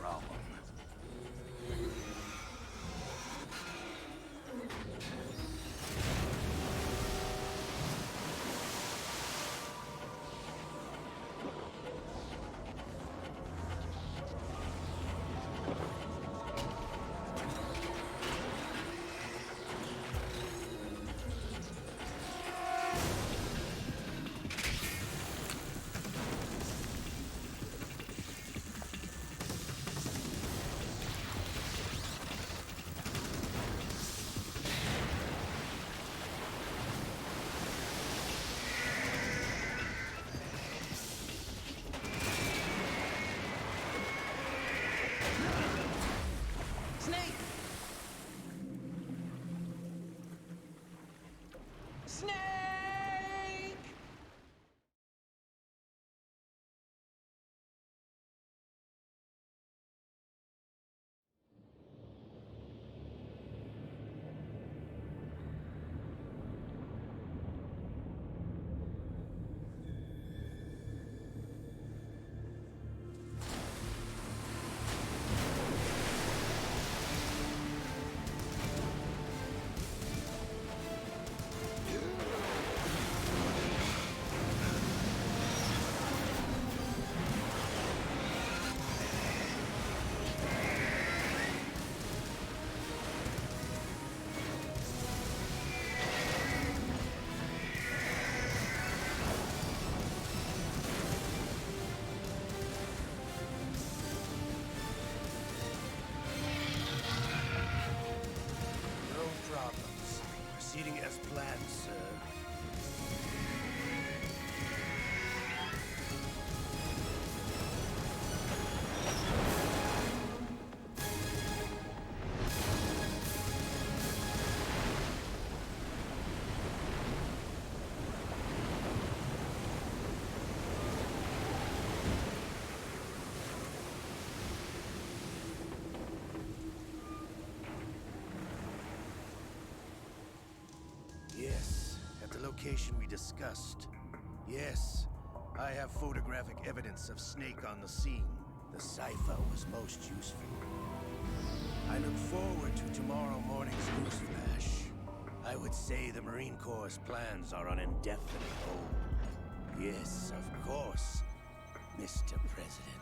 problem. Snake! Snake! No problems. Proceeding as planned, sir. Yes, at the location we discussed. Yes, I have photographic evidence of Snake on the scene. The cipher was most useful. I look forward to tomorrow morning's newsflash. I would say the Marine Corps' plans are on indefinite hold. Yes, of course, Mr. President.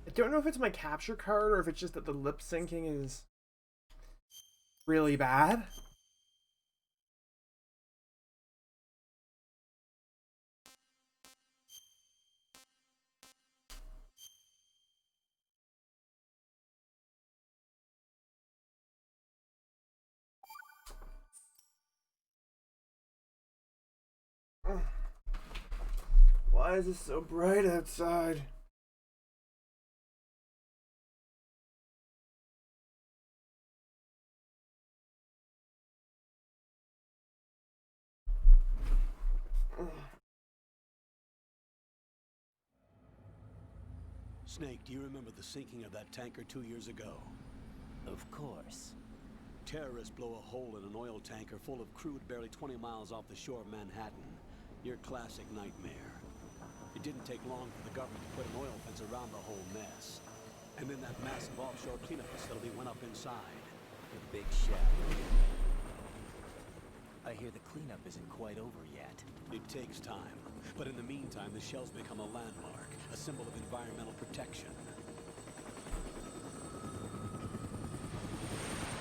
I don't know if it's my capture card or if it's just that the lip syncing is really bad. Why is it so bright outside? Snake, do you remember the sinking of that tanker 2 years ago? Of course. Terrorists blow a hole in an oil tanker full of crude barely 20 miles off the shore of Manhattan. Your classic nightmare. It didn't take long for the government to put an oil fence around the whole mess. And then that massive offshore cleanup facility went up inside. The big shell. I hear the cleanup isn't quite over yet. It takes time. But in the meantime, the shell's become a landmark, a symbol of environmental protection.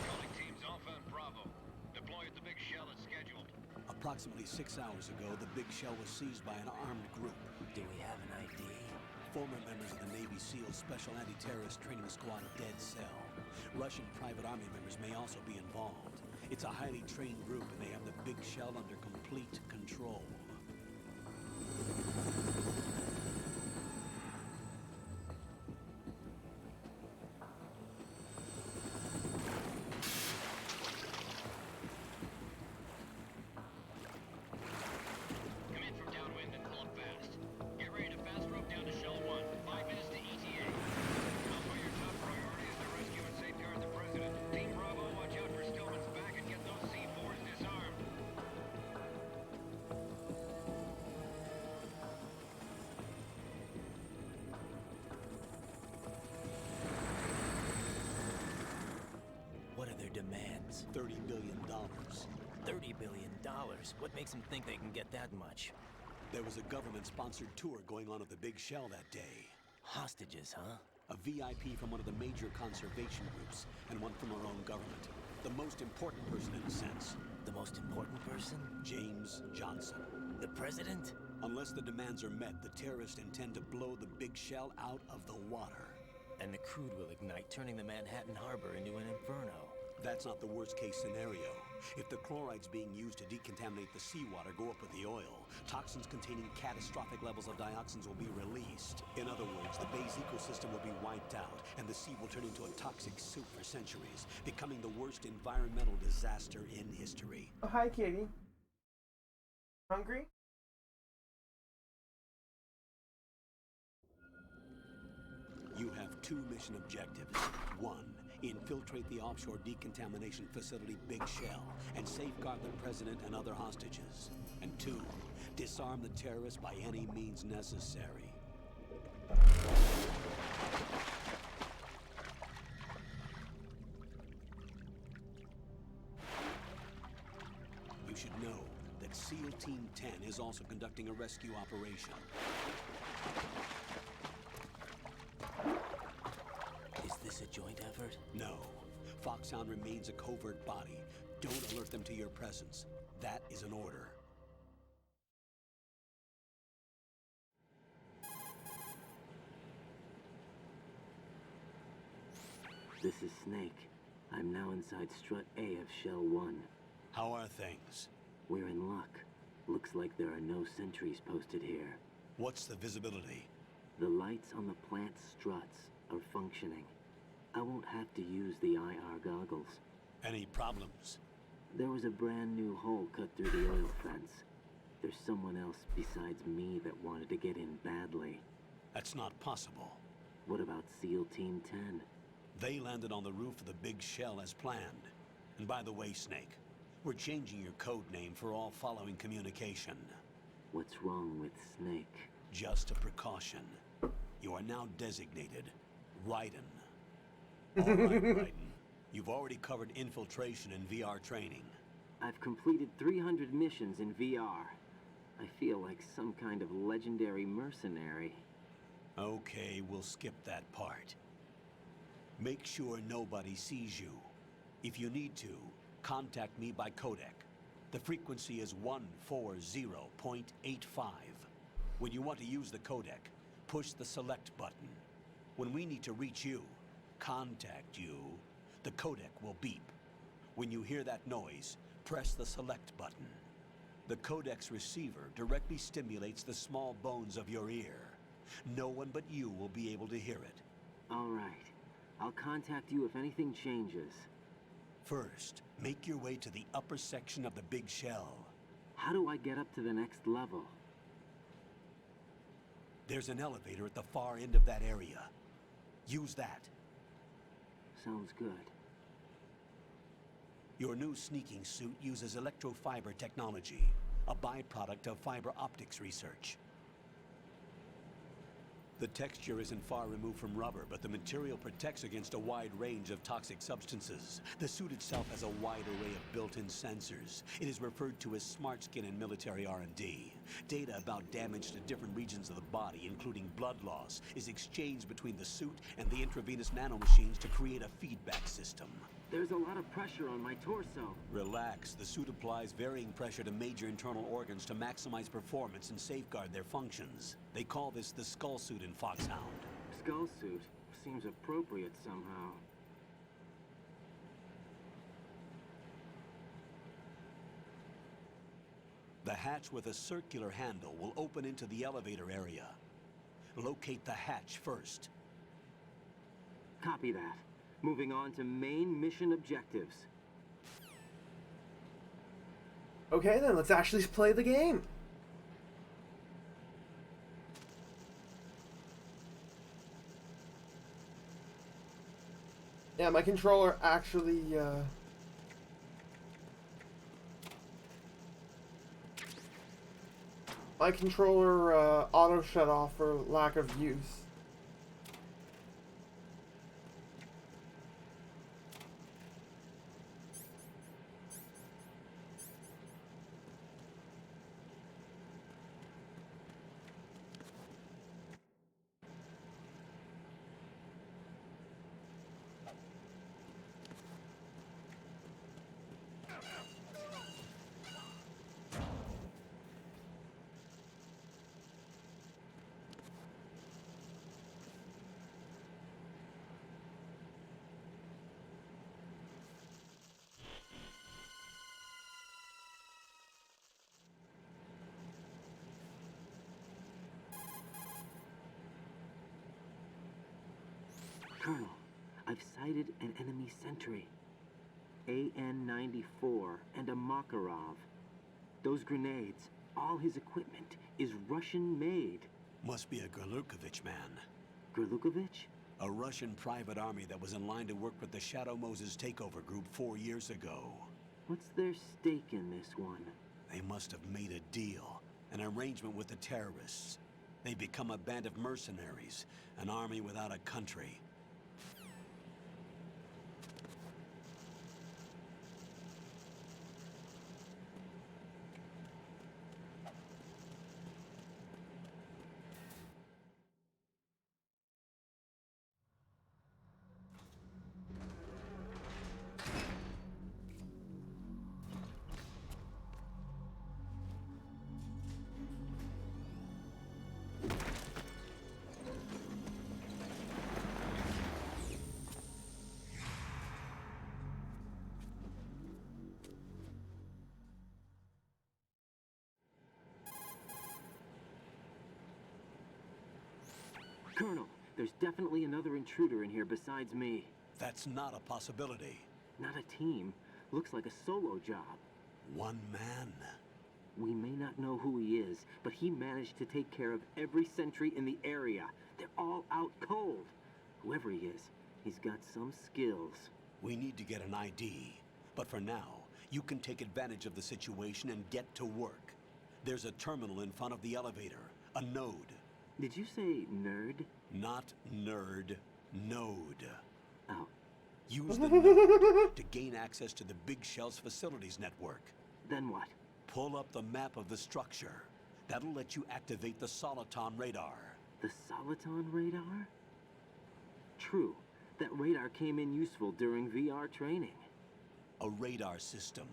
Calling teams Alpha and Bravo. Deploy at the Big Shell as scheduled. Approximately 6 hours ago, the Big Shell was seized by an armed group. Do we have an ID? Former members of the Navy SEAL Special Anti-Terrorist Training Squad Dead Cell. Russian private army members may also be involved. It's a highly trained group, and they have the Big Shell under complete control. Come in from downwind and pull up fast. Get ready to fast rope down to Shell 1. 5 minutes to ETA. Alpha, your top priority demands? $30 billion. $30 billion? What makes them think they can get that much? There was a government-sponsored tour going on at the Big Shell that day. Hostages, huh? A VIP from one of the major conservation groups, and one from our own government. The most important person in a sense. The most important person? James Johnson. The president? Unless the demands are met, the terrorists intend to blow the Big Shell out of the water. And the crude will ignite, turning the Manhattan Harbor into an inferno. That's not the worst-case scenario. If the chlorides being used to decontaminate the seawater go up with the oil, toxins containing catastrophic levels of dioxins will be released. In other words, the bay's ecosystem will be wiped out, and the sea will turn into a toxic soup for centuries, becoming the worst environmental disaster in history. Oh, hi, Katie. Hungry? You have 2 mission objectives. 1, infiltrate the offshore decontamination facility Big Shell and safeguard the president and other hostages. And 2, disarm the terrorists by any means necessary. You should know that SEAL Team 10 is also conducting a rescue operation. Is this a joint effort? No. Foxhound remains a covert body. Don't alert them to your presence. That is an order. This is Snake. I'm now inside Strut A of Shell 1. How are things? We're in luck. Looks like there are no sentries posted here. What's the visibility? The lights on the plant struts are functioning. I won't have to use the IR goggles. Any problems? There was a brand new hole cut through the oil fence. There's someone else besides me that wanted to get in badly. That's not possible. What about SEAL Team 10? They landed on the roof of the Big Shell as planned. And by the way, Snake, we're changing your code name for all following communication. What's wrong with Snake? Just a precaution. You are now designated Raiden. All right, Raiden. You've already covered infiltration and VR training. I've completed 300 missions in VR. I feel like some kind of legendary mercenary. Okay, we'll skip that part. Make sure nobody sees you. If you need to, contact me by codec. The frequency is 140.85. When you want to use the codec, push the select button. When we need to reach you, contact you, the codec will beep. When you hear that noise, press the select button. The codec's receiver directly stimulates the small bones of your ear. No one but you will be able to hear it. All right. I'll contact you if anything changes. First, make your way to the upper section of the Big Shell. How do I get up to the next level? There's an elevator at the far end of that area. Use that. Sounds good. Your new sneaking suit uses electrofiber technology, a byproduct of fiber optics research. The texture isn't far removed from rubber, but the material protects against a wide range of toxic substances. The suit itself has a wide array of built-in sensors. It is referred to as smart skin in military R&D. Data about damage to different regions of the body, including blood loss, is exchanged between the suit and the intravenous nanomachines to create a feedback system. There's a lot of pressure on my torso. Relax. The suit applies varying pressure to major internal organs to maximize performance and safeguard their functions. They call this the skull suit in Foxhound. Skull suit seems appropriate somehow. The hatch with a circular handle will open into the elevator area. Locate the hatch first. Copy that. Moving on to main mission objectives. Okay, then let's actually play the game. Yeah, my controller actually, my controller, auto shut off for lack of use. Colonel, I've sighted an enemy sentry. AN-94 and a Makarov. Those grenades, all his equipment, is Russian-made. Must be a Gerlukovich man. Gerlukovich? A Russian private army that was in line to work with the Shadow Moses takeover group 4 years ago. What's their stake in this one? They must have made a deal, an arrangement with the terrorists. They've become a band of mercenaries, an army without a country. Colonel, there's definitely another intruder in here besides me. That's not a possibility. Not a team. Looks like a solo job. One man. We may not know who he is, but he managed to take care of every sentry in the area. They're all out cold. Whoever he is, he's got some skills. We need to get an ID. But for now, you can take advantage of the situation and get to work. There's a terminal in front of the elevator. A node. Did you say nerd? Not nerd. Node. Oh. Use the node to gain access to the Big Shell's facilities network. Then what? Pull up the map of the structure. That'll let you activate the Soliton radar. The Soliton radar? True. That radar came in useful during VR training. A radar system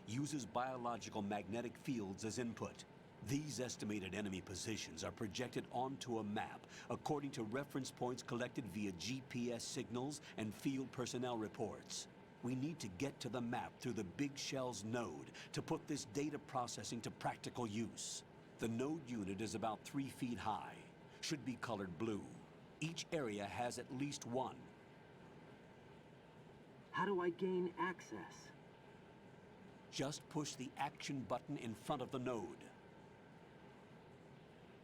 uses biological magnetic fields as input. These estimated enemy positions are projected onto a map according to reference points collected via GPS signals and field personnel reports. We need to get to the map through the Big Shell's node to put this data processing to practical use. The node unit is about 3 feet high, should be colored blue. Each area has at least one. How do I gain access? Just push the action button in front of the node.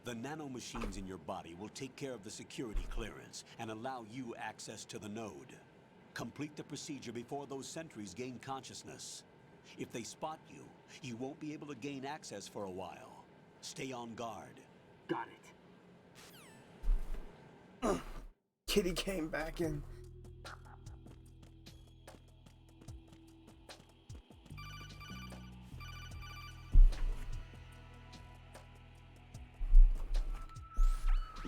The nanomachines in your body will take care of the security clearance and allow you access to the node. Complete the procedure before those sentries gain consciousness. If they spot you, you won't be able to gain access for a while. Stay on guard. Got it. Kitty came back in.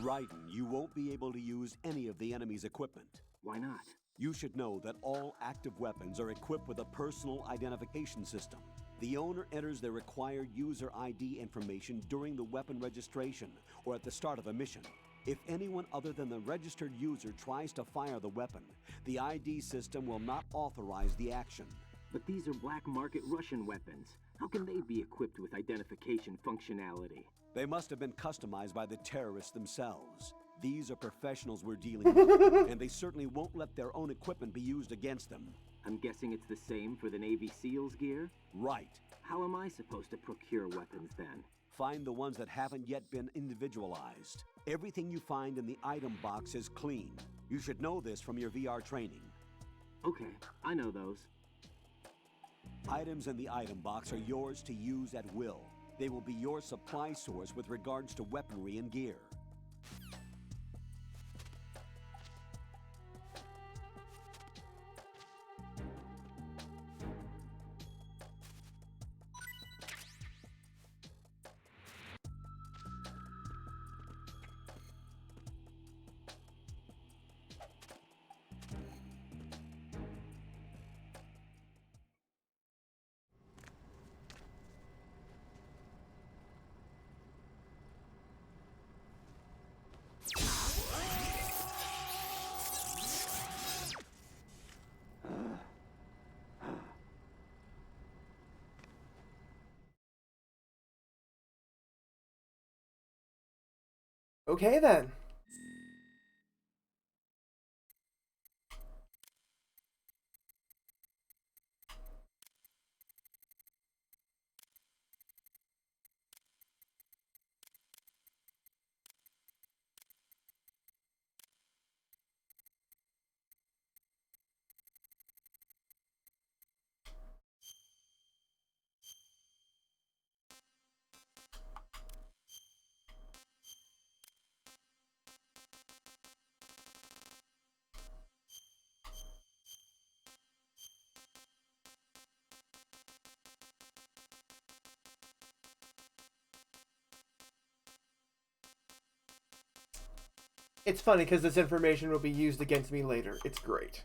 Raiden, you won't be able to use any of the enemy's equipment. Why not? You should know that all active weapons are equipped with a personal identification system. The owner enters their required user ID information during the weapon registration or at the start of a mission. If anyone other than the registered user tries to fire the weapon, the ID system will not authorize the action. But these are black market Russian weapons. How can they be equipped with identification functionality? They must have been customized by the terrorists themselves. These are professionals we're dealing with, and they certainly won't let their own equipment be used against them. I'm guessing it's the same for the Navy SEALs gear? Right. How am I supposed to procure weapons then? Find the ones that haven't yet been individualized. Everything you find in the item box is clean. You should know this from your VR training. Okay, I know those. Items in the item box are yours to use at will. They will be your supply source with regards to weaponry and gear. Okay then. It's funny because this information will be used against me later. It's great.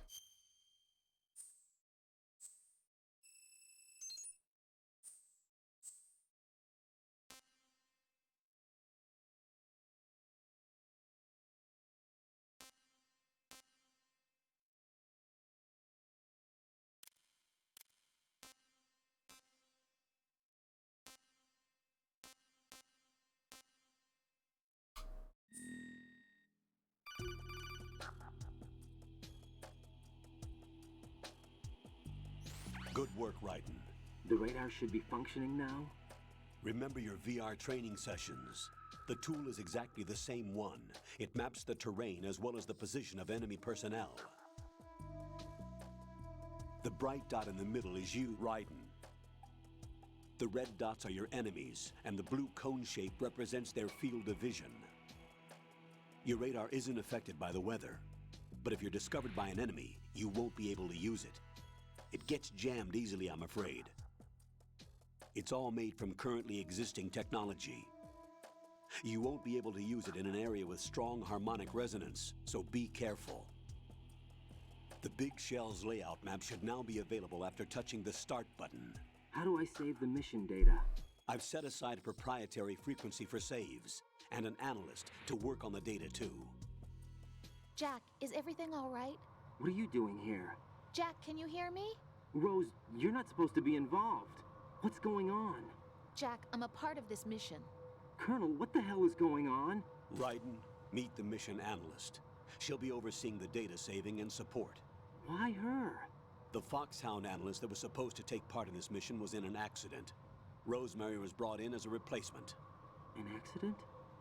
Good work, Raiden. The radar should be functioning now? Remember your VR training sessions. The tool is exactly the same one. It maps the terrain as well as the position of enemy personnel. The bright dot in the middle is you, Raiden. The red dots are your enemies, and the blue cone shape represents their field of vision. Your radar isn't affected by the weather, but if you're discovered by an enemy, you won't be able to use it. It gets jammed easily, I'm afraid. It's all made from currently existing technology. You won't be able to use it in an area with strong harmonic resonance, so be careful. The Big Shell's layout map should now be available after touching the Start button. How do I save the mission data? I've set aside a proprietary frequency for saves, and an analyst to work on the data too. Jack, is everything all right? What are you doing here? Jack, can you hear me? Rose, you're not supposed to be involved. What's going on? Jack, I'm a part of this mission. Colonel, what the hell is going on? Raiden, meet the mission analyst. She'll be overseeing the data saving and support. Why her? The Foxhound analyst that was supposed to take part in this mission was in an accident. Rosemary was brought in as a replacement. An accident?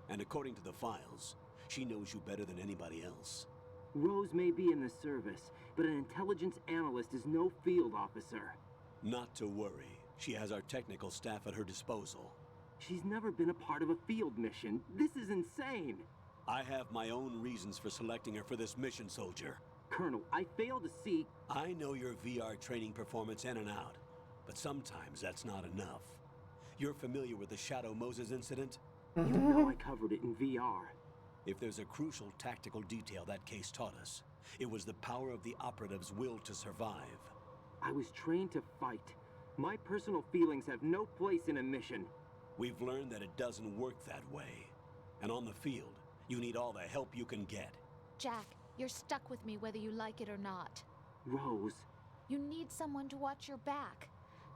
And according to the files, she knows you better than anybody else. Rose may be in the service, but an intelligence analyst is no field officer. Not to worry. She has our technical staff at her disposal. She's never been a part of a field mission. This is insane. I have my own reasons for selecting her for this mission, soldier. Colonel, I fail to see... I know your VR training performance in and out, but sometimes that's not enough. You're familiar with the Shadow Moses incident? You know I covered it in VR. If there's a crucial tactical detail that case taught us, it was the power of the operative's will to survive. I was trained to fight. My personal feelings have no place in a mission. We've learned that it doesn't work that way. And on the field, you need all the help you can get. Jack, you're stuck with me whether you like it or not. Rose. You need someone to watch your back.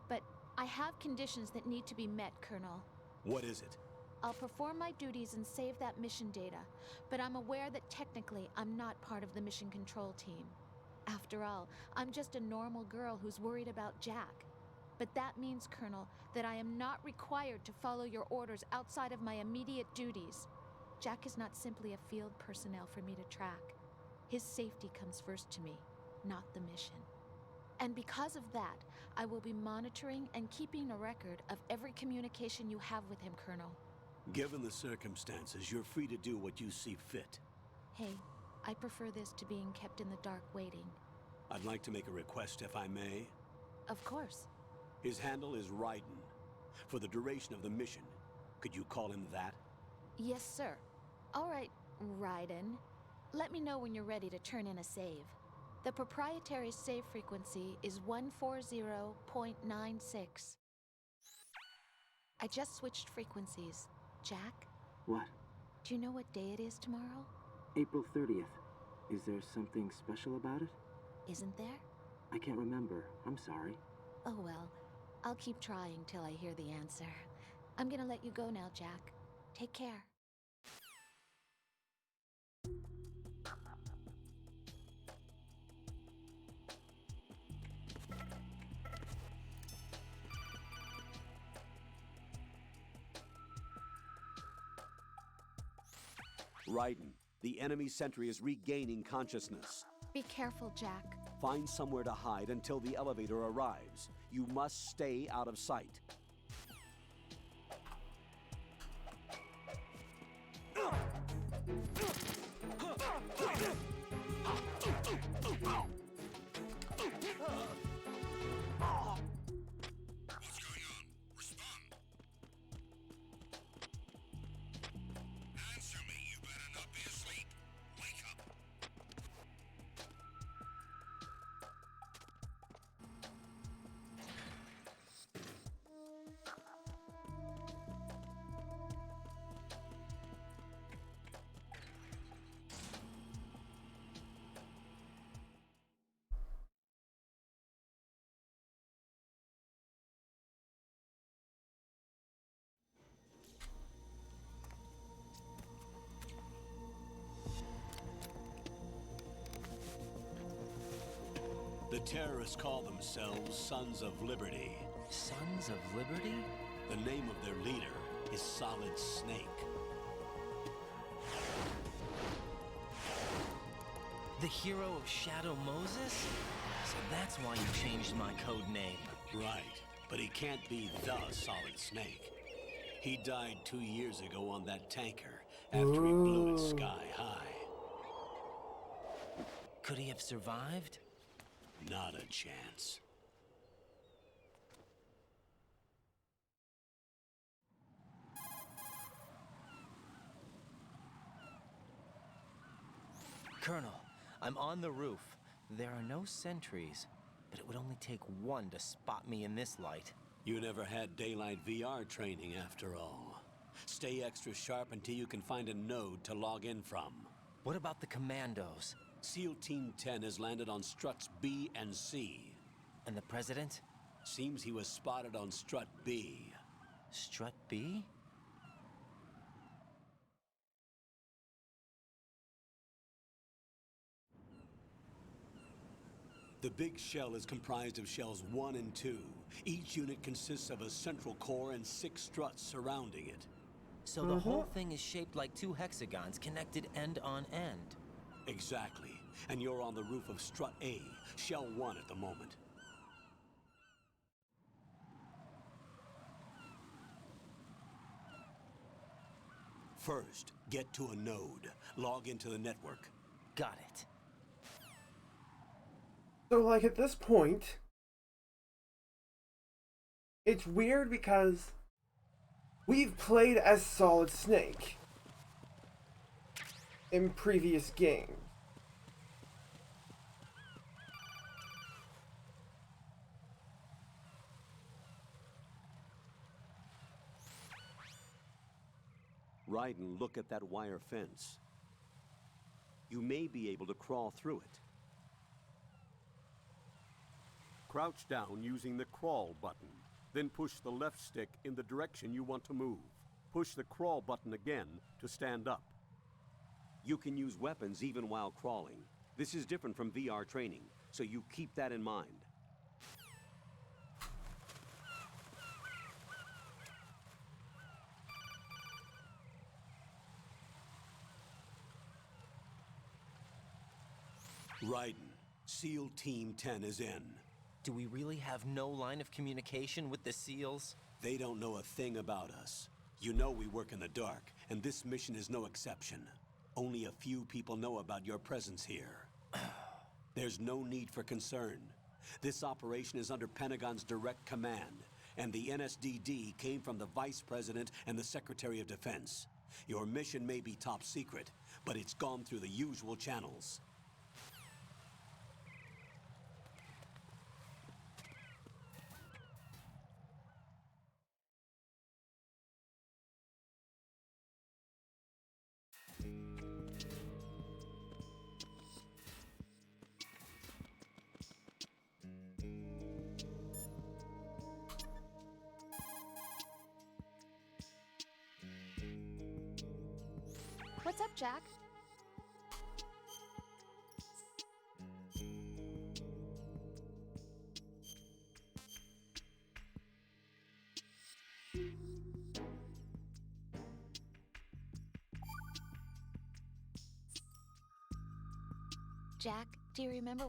But I have conditions that need to be met, Colonel. What is it? I'll perform my duties and save that mission data, but I'm aware that technically I'm not part of the mission control team. After all, I'm just a normal girl who's worried about Jack. But that means, Colonel, that I am not required to follow your orders outside of my immediate duties. Jack is not simply a field personnel for me to track. His safety comes first to me, not the mission. And because of that, I will be monitoring and keeping a record of every communication you have with him, Colonel. Given the circumstances, you're free to do what you see fit. Hey, I prefer this to being kept in the dark waiting. I'd like to make a request, if I may. Of course. His handle is Raiden. For the duration of the mission, could you call him that? Yes, sir. All right, Raiden. Let me know when you're ready to turn in a save. The proprietary save frequency is 140.96. I just switched frequencies. Jack? What? Do you know what day it is tomorrow? April 30th. Is there something special about it? Isn't there? I can't remember. I'm sorry. Oh well. I'll keep trying till I hear the answer. I'm gonna let you go now, Jack. Take care. Raiden, the enemy sentry is regaining consciousness. Be careful, Jack. Find somewhere to hide until the elevator arrives. You must stay out of sight. The terrorists call themselves Sons of Liberty. Sons of Liberty? The name of their leader is Solid Snake. The hero of Shadow Moses? So that's why you changed my code name. Right, but he can't be the Solid Snake. He died 2 years ago on that tanker after he blew it sky high. Could he have survived? Not a chance. Colonel, I'm on the roof. There are no sentries, but it would only take one to spot me in this light. You never had daylight VR training after all. Stay extra sharp until you can find a node to log in from. What about the commandos? SEAL Team 10 has landed on struts B and C. And the President? Seems he was spotted on strut B. Strut B? The big shell is comprised of shells 1 and 2. Each unit consists of a central core and 6 struts surrounding it. So the whole thing is shaped like 2 hexagons connected end on end. Exactly. And you're on the roof of strut A, shell 1 at the moment. First, get to a node. Log into the network. Got it. So, like, at this point, it's weird because we've played as Solid Snake in previous games. Raiden, look at that wire fence. You may be able to crawl through it. Crouch down using the crawl button. Then push the left stick in the direction you want to move. Push the crawl button again to stand up. You can use weapons even while crawling. This is different from VR training, so you keep that in mind. Raiden, SEAL Team 10 is in. Do we really have no line of communication with the SEALs? They don't know a thing about us. You know we work in the dark, and this mission is no exception. Only a few people know about your presence here. There's no need for concern. This operation is under Pentagon's direct command, and the NSDD came from the Vice President and the Secretary of Defense. Your mission may be top secret, but it's gone through the usual channels. What's up, Jack? Jack, do you remember?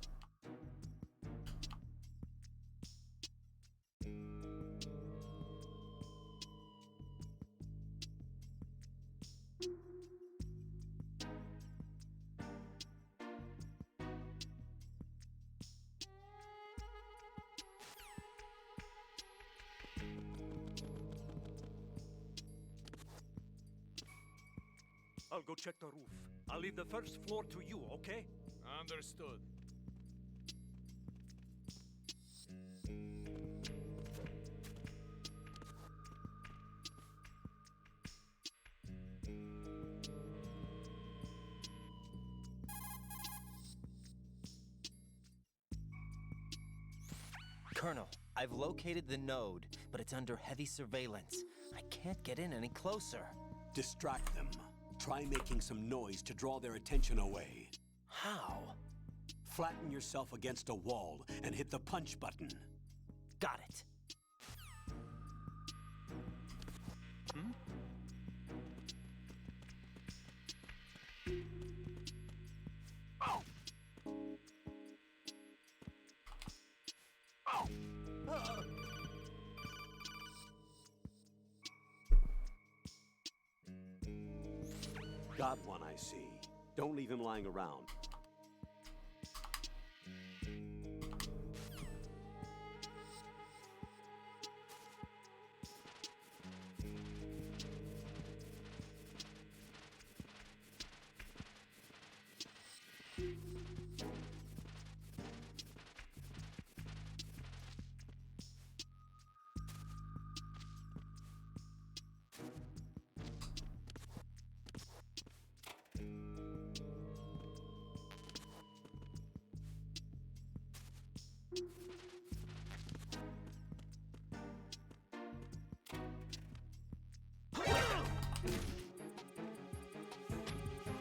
I'll go check the roof. I'll leave the first floor to you, okay? Understood. Colonel, I've located the node, but it's under heavy surveillance. I can't get in any closer. Distract them. Try making some noise to draw their attention away. How? Flatten yourself against a wall and hit the punch button. Got it. Hmm? Oh! Oh! Got one, I see. Don't leave him lying around.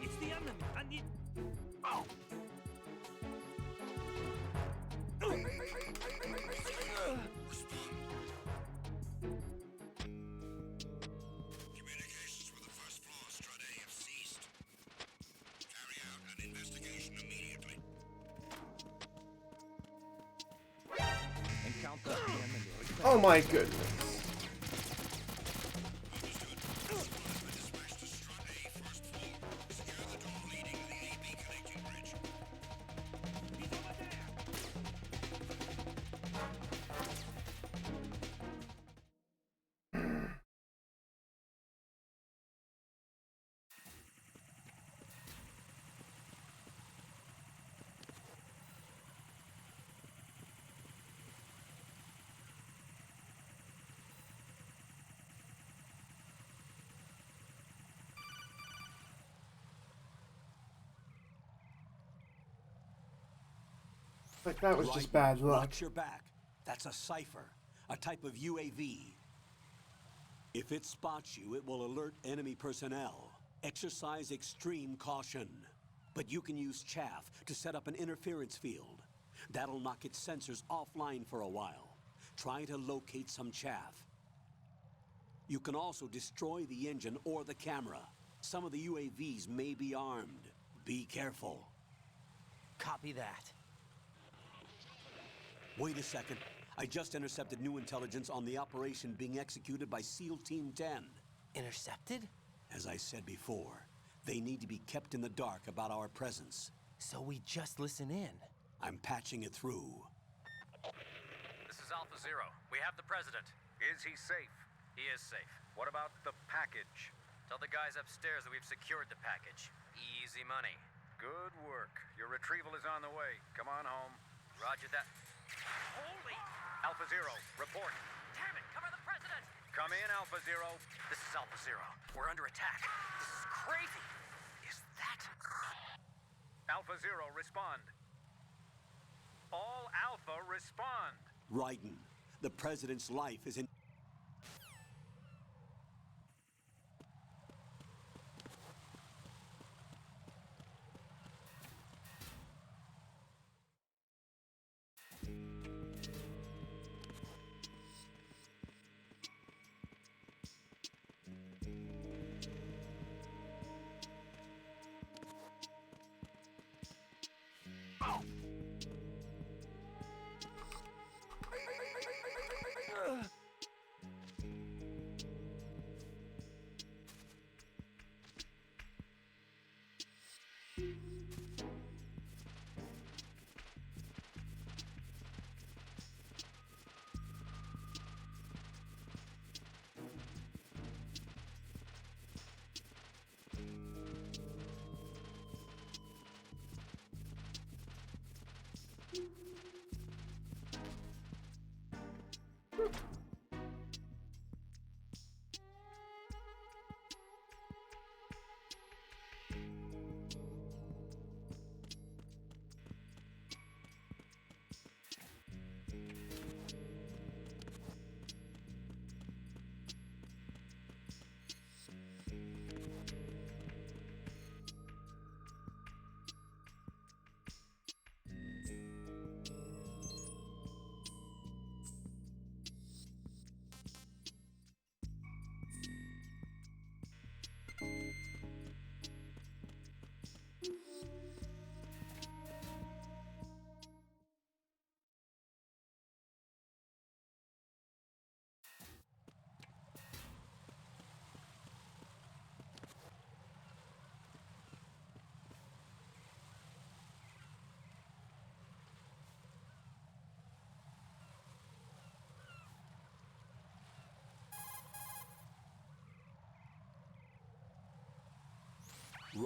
It's the enemy, and it... Oh! Communications with the first floor, Strade, have ceased. Carry out an investigation immediately. Encounter the enemy. Oh my goodness. Like, that was just bad luck. Watch your back. That's a cipher, a type of UAV. If it spots you, it will alert enemy personnel. Exercise extreme caution. But you can use chaff to set up an interference field. That'll knock its sensors offline for a while. Try to locate some chaff. You can also destroy the engine or the camera. Some of the UAVs may be armed. Be careful. Copy that. Wait a second. I just intercepted new intelligence on the operation being executed by SEAL Team 10. Intercepted? As I said before, they need to be kept in the dark about our presence. So we just listen in. I'm patching it through. This is Alpha Zero. We have the president. Is he safe? He is safe. What about the package? Tell the guys upstairs that we've secured the package. Easy money. Good work. Your retrieval is on the way. Come on home. Roger that. Holy! Alpha Zero, report. Damn it, cover the president! Come in, Alpha Zero. This is Alpha Zero. We're under attack. This is crazy. Is that... Alpha Zero, respond. All Alpha, respond. Raiden, the president's life is in...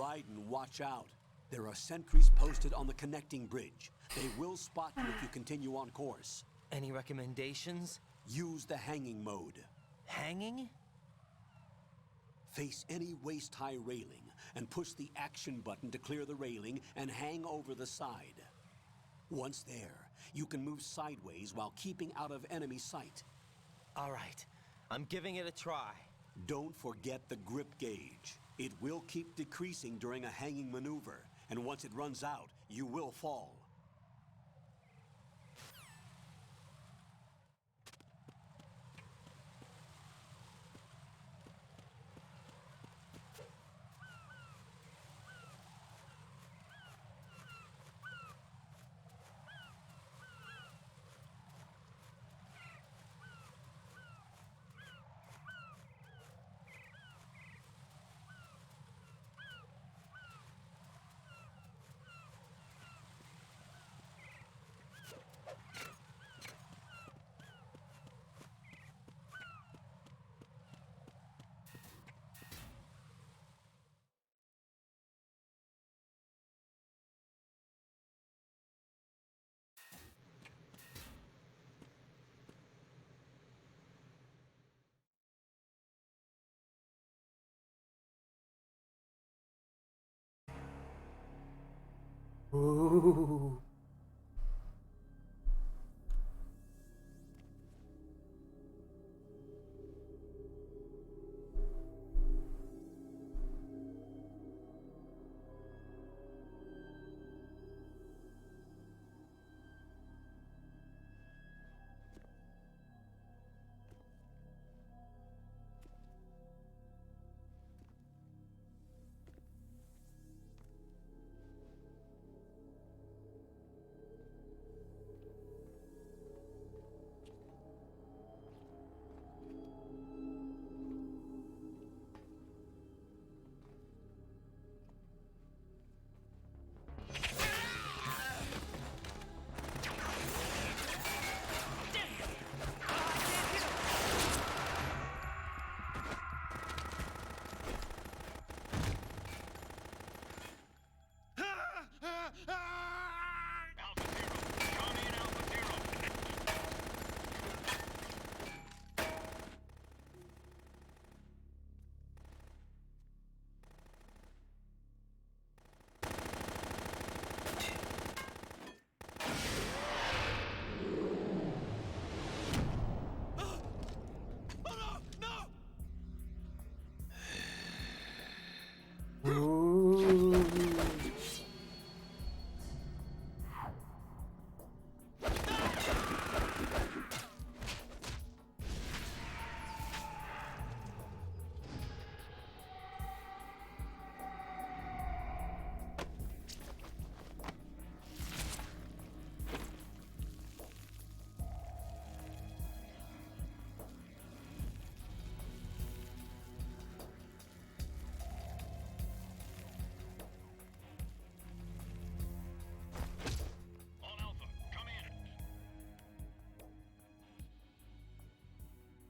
Raiden, watch out. There are sentries posted on the connecting bridge. They will spot you if you continue on course. Any recommendations? Use the hanging mode. Hanging? Face any waist-high railing and push the action button to clear the railing and hang over the side. Once there, you can move sideways while keeping out of enemy sight. All right, I'm giving it a try. Don't forget the grip gauge. It will keep decreasing during a hanging maneuver, and once it runs out, you will fall. Ooh.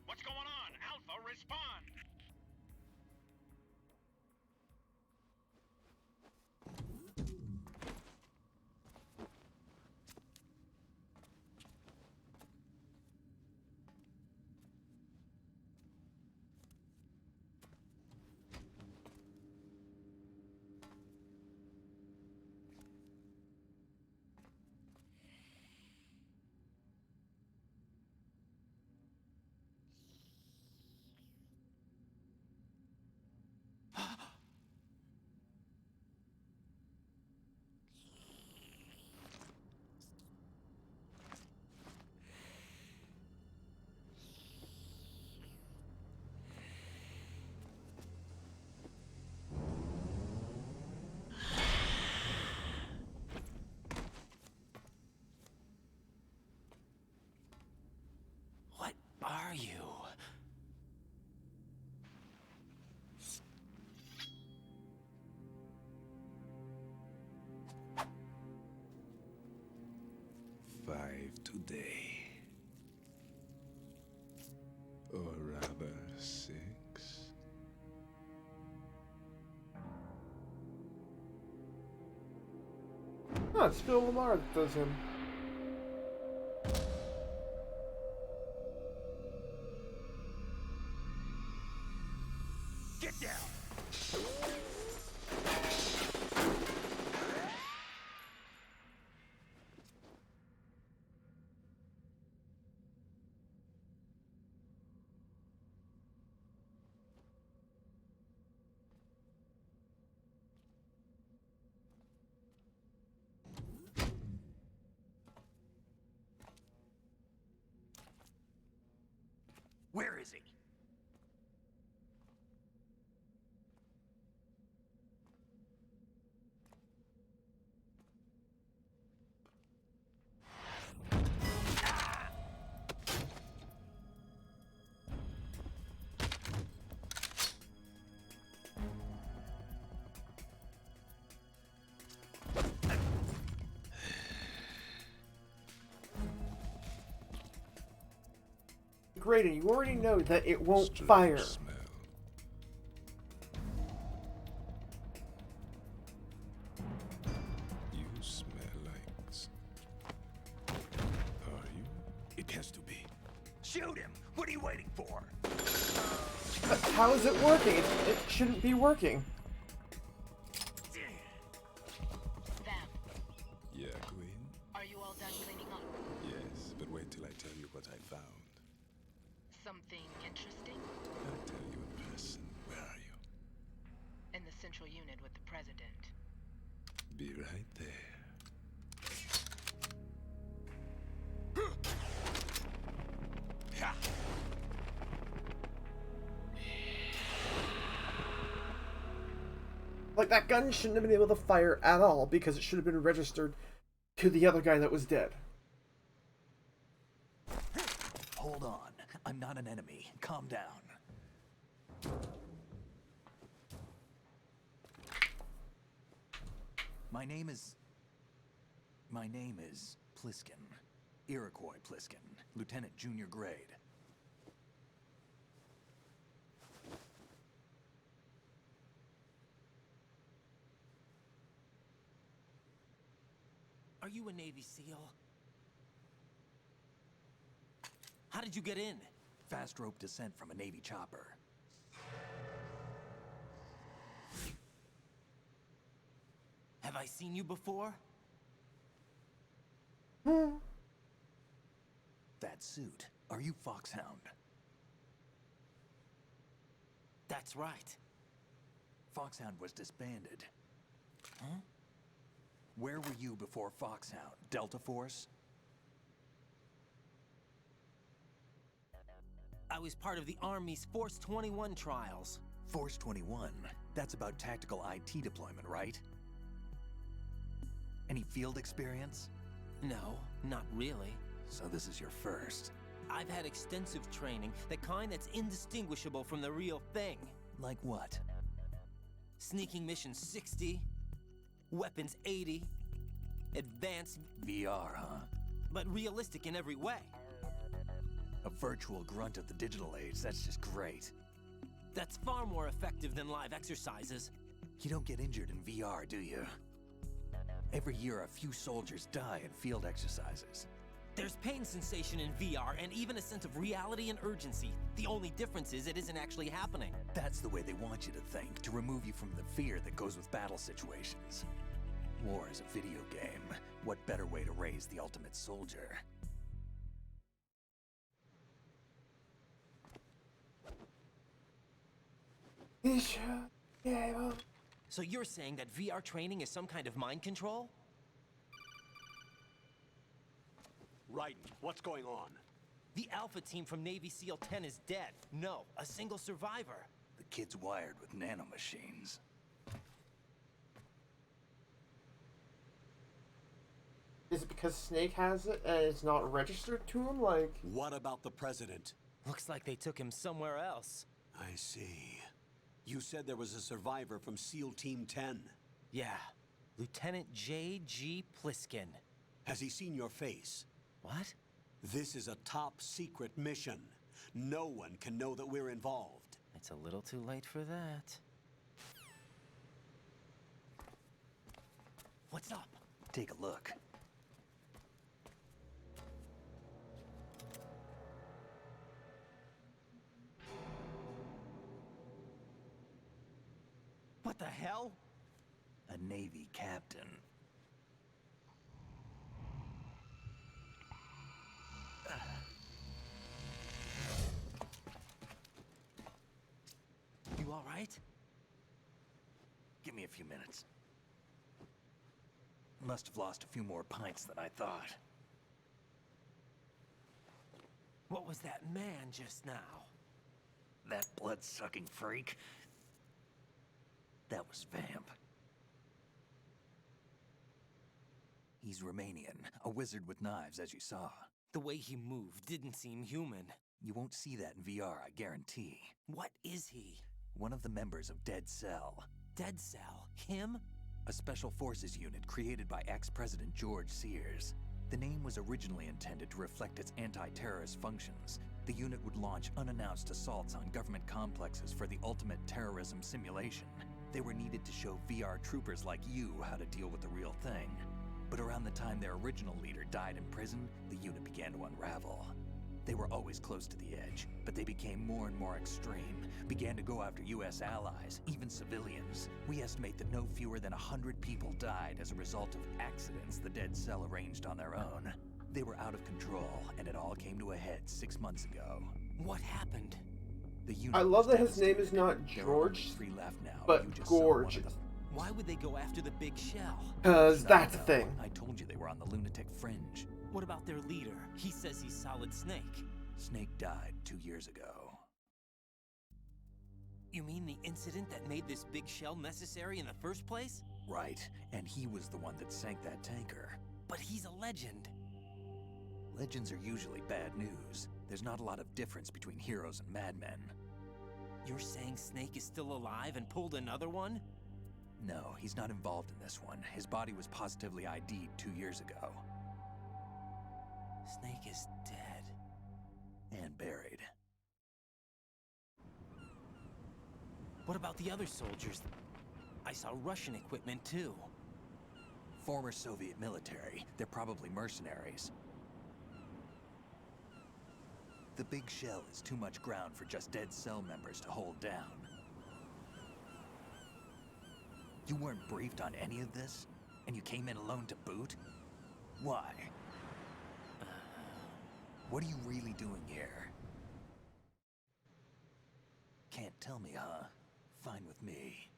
What's going on? Alpha, respond! What are you? Five today. Or rather, 6. Oh, it's Phil Lamar that does him. Get down! Where is he? Great, and you already know that it won't fire. Smell. You smell like... Are you? It has to be. Shoot him! What are you waiting for? But how is it working? It shouldn't be working. Yeah, Queen? Are you all done cleaning up? Yes, but wait till I tell you what I found. Something interesting? I'll tell you in person. Where are you? In the central unit with the president. Be right there. Like, that gun shouldn't have been able to fire at all because it should have been registered to the other guy that was dead. Hold on. I'm not an enemy. Calm down. My name is Pliskin. Iroquois Pliskin. Lieutenant Junior Grade. Are you a Navy SEAL? How did you get in? Fast rope descent from a Navy chopper. Have I seen you before? That suit. Are you Foxhound? That's right. Foxhound was disbanded. Huh? Where were you before Foxhound? Delta Force? I was part of the Army's Force 21 trials. Force 21? That's about tactical IT deployment, right? Any field experience? No, not really. So this is your first. I've had extensive training, the kind that's indistinguishable from the real thing. Like what? Sneaking mission 60, weapons 80, advanced... VR, huh? But realistic in every way. A virtual grunt of the digital age, that's just great. That's far more effective than live exercises. You don't get injured in VR, do you? Every year, a few soldiers die in field exercises. There's pain sensation in VR, and even a sense of reality and urgency. The only difference is it isn't actually happening. That's the way they want you to think, to remove you from the fear that goes with battle situations. War is a video game. What better way to raise the ultimate soldier? So you're saying that VR training is some kind of mind control? Raiden, what's going on? The Alpha team from Navy SEAL 10 is dead. No, a single survivor. The kid's wired with nanomachines. Is it because Snake has it and it's not registered to him? Like... What about the president? Looks like they took him somewhere else. I see. You said there was a survivor from SEAL Team 10. Yeah. Lieutenant J.G. Pliskin. Has he seen your face? What? This is a top secret mission. No one can know that we're involved. It's a little too late for that. What's up? Take a look. What the hell? A Navy captain. You all right? Give me a few minutes. Must have lost a few more pints than I thought. What was that man just now? That blood-sucking freak? That was Vamp. He's Romanian, a wizard with knives, as you saw. The way he moved didn't seem human. You won't see that in VR, I guarantee. What is he? One of the members of Dead Cell. Dead Cell? Him? A special forces unit created by ex-President George Sears. The name was originally intended to reflect its anti-terrorist functions. The unit would launch unannounced assaults on government complexes for the ultimate terrorism simulation. They were needed to show VR troopers like you how to deal with the real thing. But around the time their original leader died in prison, the unit began to unravel. They were always close to the edge, but they became more and more extreme, began to go after US allies, even civilians. We estimate that no fewer than 100 people died as a result of accidents the Dead Cell arranged on their own. They were out of control, and it all came to a head 6 months ago. What happened? The unit I love was that his name is not devastated. There are only George, 3 left now. but You just saw one of Gorge. them. Why would they go after the big shell? Because that's the No, thing. I told you they were on the lunatic fringe. What about their leader? He says he's Solid Snake. Snake died 2 years ago. You mean the incident that made this big shell necessary in the first place? Right, and he was the one that sank that tanker. But he's a legend. Legends are usually bad news. There's not a lot of difference between heroes and madmen. You're saying Snake is still alive and pulled another one? No, he's not involved in this one. His body was positively ID'd 2 years ago. Snake is dead. And buried. What about the other soldiers? I saw Russian equipment too. Former Soviet military. They're probably mercenaries. The big shell is too much ground for just Dead Cell members to hold down. You weren't briefed on any of this? And you came in alone to boot? Why? What are you really doing here? Can't tell me, huh? Fine with me.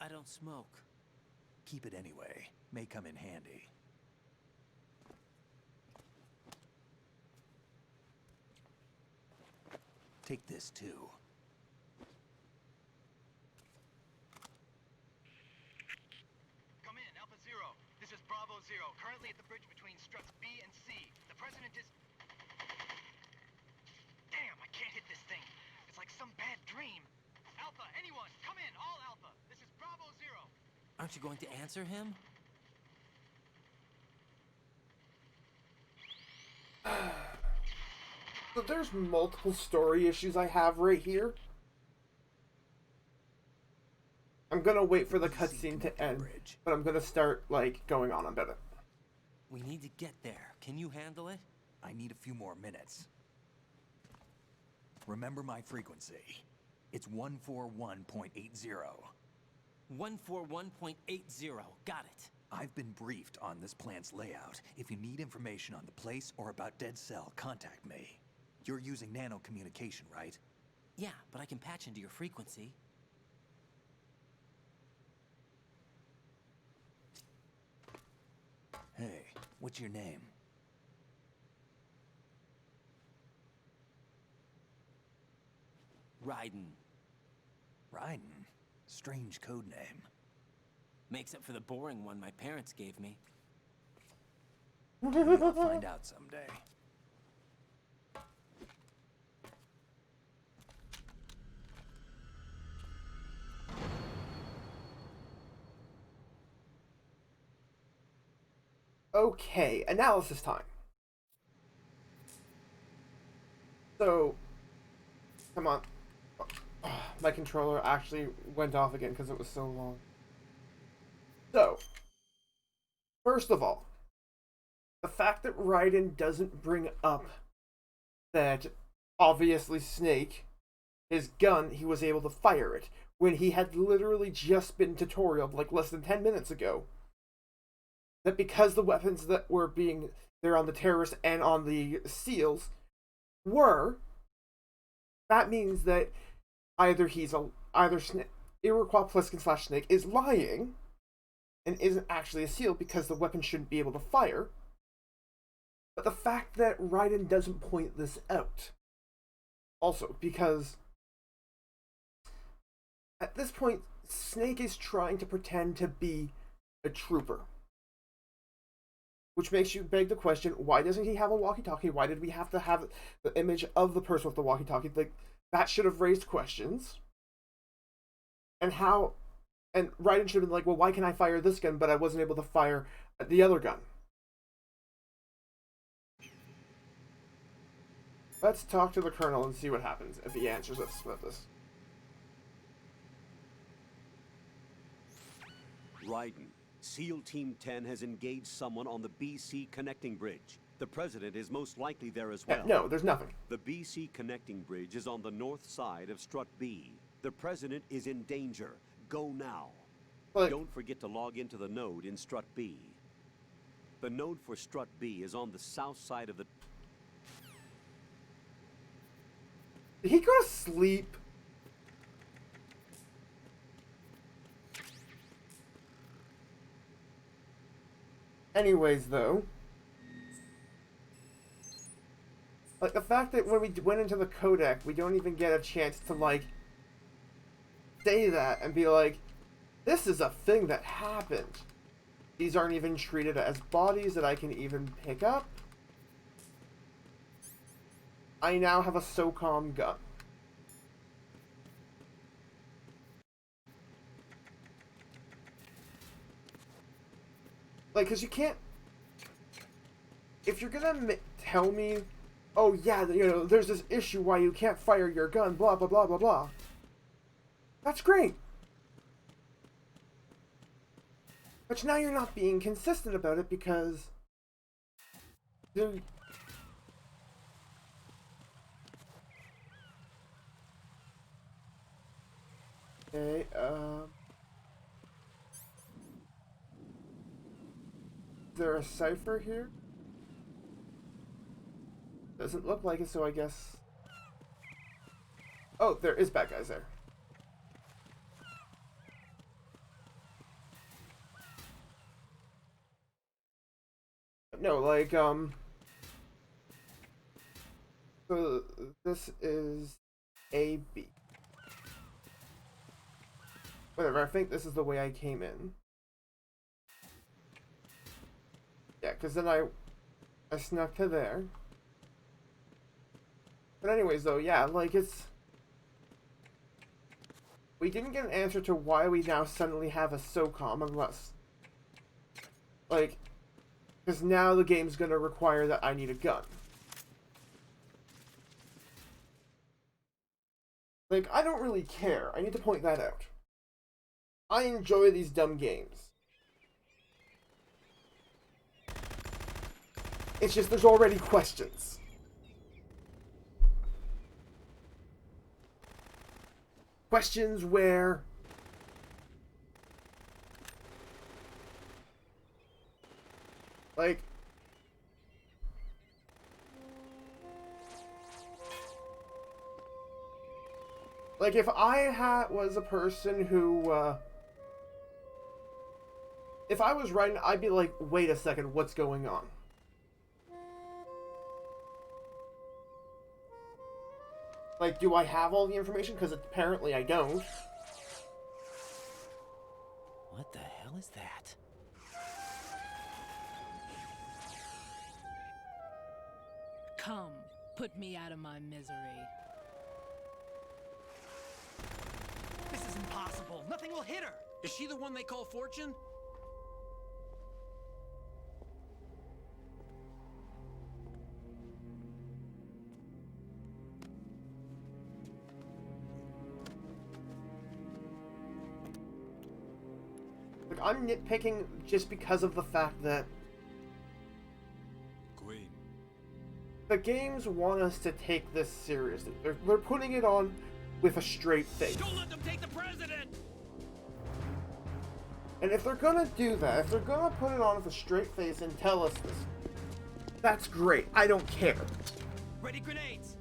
I don't smoke. Keep it anyway. May come in handy. Take this too. Come in, Alpha Zero. This is Bravo Zero, currently at the bridge between struts B and C. The President is... Damn, I can't hit this thing. It's like some bad dream. Alpha, anyone, come in, all Alpha. This is Bravo Zero. Aren't you going to answer him? So there's multiple story issues I have right here. I'm gonna wait for the cutscene to end, but I'm gonna start, like, going on about it. We need to get there. Can you handle it? I need a few more minutes. Remember my frequency. It's 141.80. 141.80. Got it. I've been briefed on this plant's layout. If you need information on the place or about Dead Cell, contact me. You're using nano communication, right? Yeah, but I can patch into your frequency. Hey, what's your name? Raiden. Raiden? Strange code name. Makes up for the boring one my parents gave me. We'll find out someday. Okay, analysis time. So, come on. My controller actually went off again because it was so long. So, first of all, the fact that Raiden doesn't bring up that obviously Snake, his gun, he was able to fire it when he had literally just been tutorialed like less than 10 minutes ago. That because the weapons that were being there on the terrorists and on the SEALs were, that means that either Iroquois Pliskin / Snake is lying and isn't actually a SEAL because the weapon shouldn't be able to fire. But the fact that Raiden doesn't point this out, also because at this point Snake is trying to pretend to be a trooper. Which makes you beg the question, why doesn't he have a walkie-talkie? Why did we have to have the image of the person with the walkie-talkie? Like, that should have raised questions. And Raiden should have been like, well, why can I fire this gun, but I wasn't able to fire the other gun? Let's talk to the Colonel and see what happens if he answers us with this. Raiden, SEAL Team 10 has engaged someone on the BC connecting bridge. The President is most likely there as well. No, there's nothing. The BC connecting bridge is on the north side of Strut B. The President is in danger. Go now. Don't forget to log into the node in Strut B. The node for Strut B is on the south side of the... Did he go to sleep? Anyways, though, like the fact that when we went into the codec, we don't even get a chance to like say that and be like, this is a thing that happened. These aren't even treated as bodies that I can even pick up. I now have a SOCOM gun. Like, because you can't... If you're gonna tell me, oh yeah, you know, there's this issue why you can't fire your gun, blah, blah, blah, blah, blah. That's great. But now you're not being consistent about it because... Dude, okay, is there a cipher here? Doesn't look like it, so I guess... Oh, there is bad guys there. No, like, so this is A, B. Whatever, I think this is the way I came in. Yeah, because then I snuck to there. But anyways, though, yeah, like, it's... We didn't get an answer to why we now suddenly have a SOCOM unless... Like... Because now the game's gonna require that I need a gun. Like, I don't really care. I need to point that out. I enjoy these dumb games. It's just there's already questions. Questions where... Like... Like, if I was a person who, if I was writing, I'd be like, wait a second, what's going on? Like, do I have all the information? Because apparently I don't. What the hell is that? Come, put me out of my misery. This is impossible. Nothing will hit her. Is she the one they call Fortune? Like, I'm nitpicking just because of the fact that Queen. the games want us to take this seriously. They're putting it on with a straight face. Don't let them take the president! And if they're gonna do that, if they're gonna put it on with a straight face and tell us this, that's great. I don't care. Ready grenades!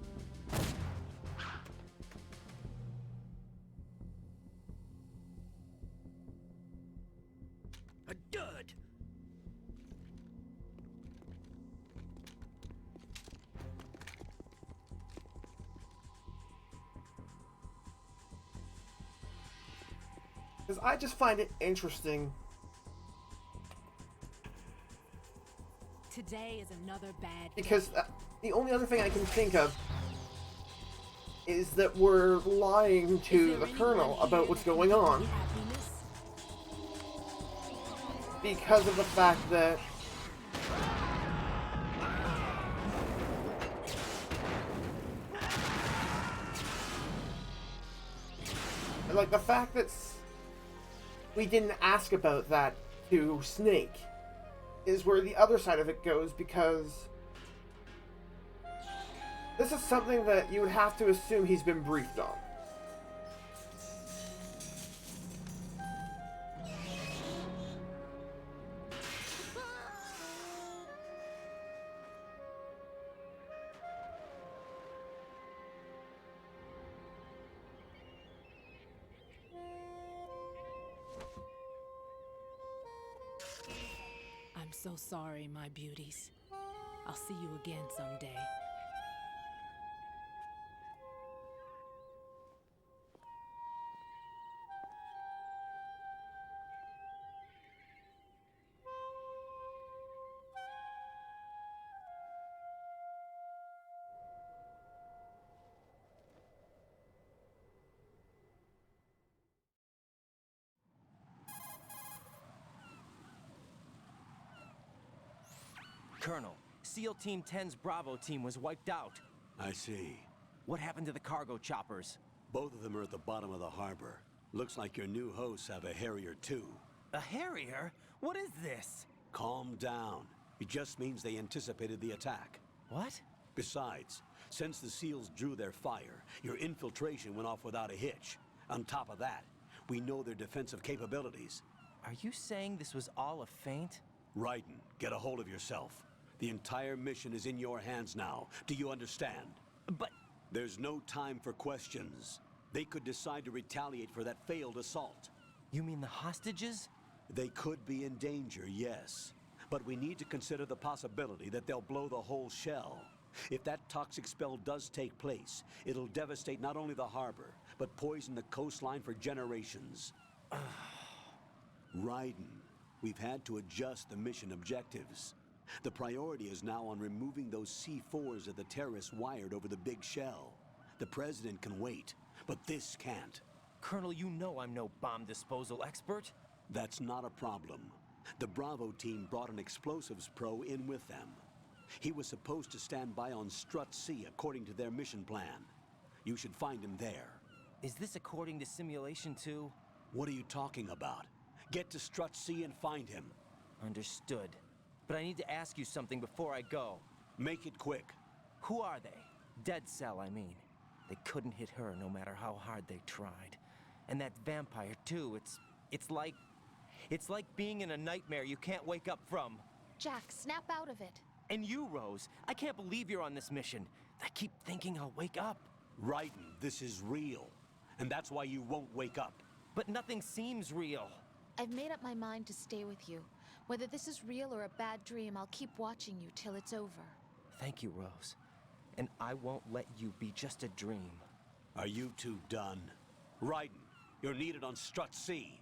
A dud! Because I just find it interesting. Today is another bad Because the only other thing I can think of is that we're lying to the Colonel about what's going on. Because of the fact that like the fact that we didn't ask about that to Snake is where the other side of it goes, because this is something that you would have to assume he's been briefed on. I'm so sorry, my beauties. I'll see you again someday. Colonel, SEAL Team 10's Bravo team was wiped out. I see. What happened to the cargo choppers? Both of them are at the bottom of the harbor. Looks like your new hosts have a Harrier too. A Harrier? What is this? Calm down. It just means they anticipated the attack. What? Besides, since the SEALs drew their fire, your infiltration went off without a hitch. On top of that, we know their defensive capabilities. Are you saying this was all a feint? Raiden, get a hold of yourself. The entire mission is in your hands now. Do you understand? But... There's no time for questions. They could decide to retaliate for that failed assault. You mean the hostages? They could be in danger, yes. But we need to consider the possibility that they'll blow the whole shell. If that toxic spell does take place, it'll devastate not only the harbor, but poison the coastline for generations. Raiden, we've had to adjust the mission objectives. The priority is now on removing those C4s that the terrorists wired over the big shell. The President can wait, but this can't. Colonel, you know I'm no bomb disposal expert. That's not a problem. The Bravo team brought an explosives pro in with them. He was supposed to stand by on Strut C according to their mission plan. You should find him there. Is this according to Simulation 2? What are you talking about? Get to Strut C and find him. Understood. But I need to ask you something before I go. Make it quick. Who are they? Dead Cell, I mean. They couldn't hit her no matter how hard they tried. And that vampire, too, it's like being in a nightmare you can't wake up from. Jack, snap out of it. And you, Rose, I can't believe you're on this mission. I keep thinking I'll wake up. Raiden, this is real. And that's why you won't wake up. But nothing seems real. I've made up my mind to stay with you. Whether this is real or a bad dream, I'll keep watching you till it's over. Thank you, Rose. And I won't let you be just a dream. Are you two done? Raiden, you're needed on Strut C.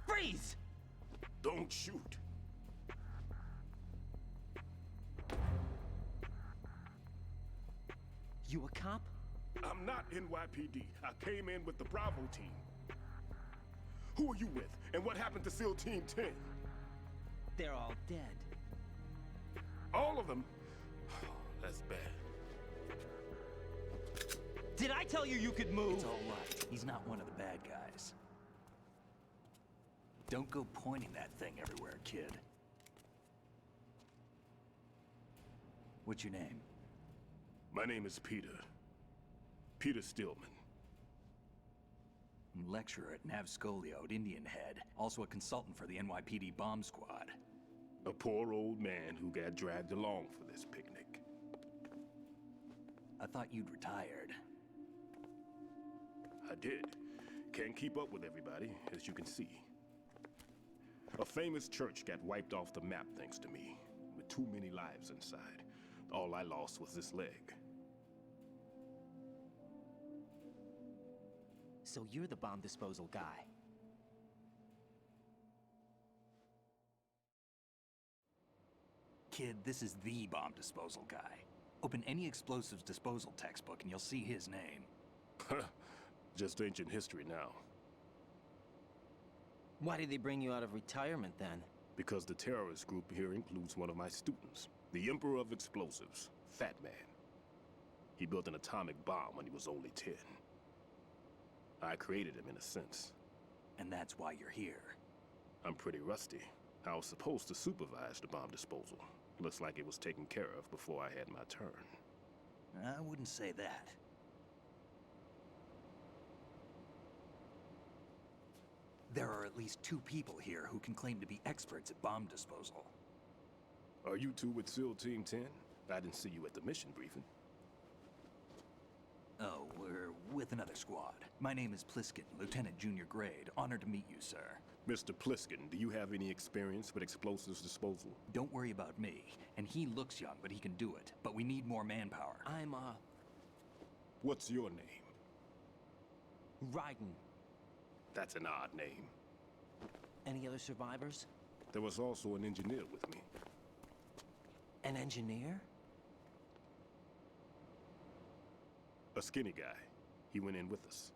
Freeze! Don't shoot. You a cop? I'm not NYPD. I came in with the Bravo team. Who are you with? And what happened to SEAL Team 10? They're all dead. All of them? That's bad. Did I tell you you could move? It's all right. He's not one of the bad guys. Don't go pointing that thing everywhere, kid. What's your name? My name is Peter. Peter Stillman. Lecturer at Nav Scolio at Indian Head. Also a consultant for the NYPD bomb squad. A poor old man who got dragged along for this picnic. I thought you'd retired. I did. Can't keep up with everybody, as you can see. A famous church got wiped off the map thanks to me, with too many lives inside. All I lost was this leg. So you're the bomb disposal guy. Kid, this is the bomb disposal guy. Open any explosives disposal textbook and you'll see his name. Just ancient history now. Why did they bring you out of retirement then? Because the terrorist group here includes one of my students, the Emperor of Explosives, Fat Man. He built an atomic bomb when he was only 10. I created him in a sense. And that's why you're here. I'm pretty rusty. I was supposed to supervise the bomb disposal. Looks like it was taken care of before I had my turn. I wouldn't say that. There are at least 2 people here who can claim to be experts at bomb disposal. Are you two with SEAL Team 10? I didn't see you at the mission briefing. Oh, we're with another squad. My name is Pliskin, Lieutenant Junior Grade. Honored to meet you, sir. Mr. Pliskin, do you have any experience with explosives disposal? Don't worry about me. And he looks young, but he can do it. But we need more manpower. I'm, What's your name? Raiden. That's an odd name. Any other survivors? There was also an engineer with me. An engineer? A skinny guy. He went in with us.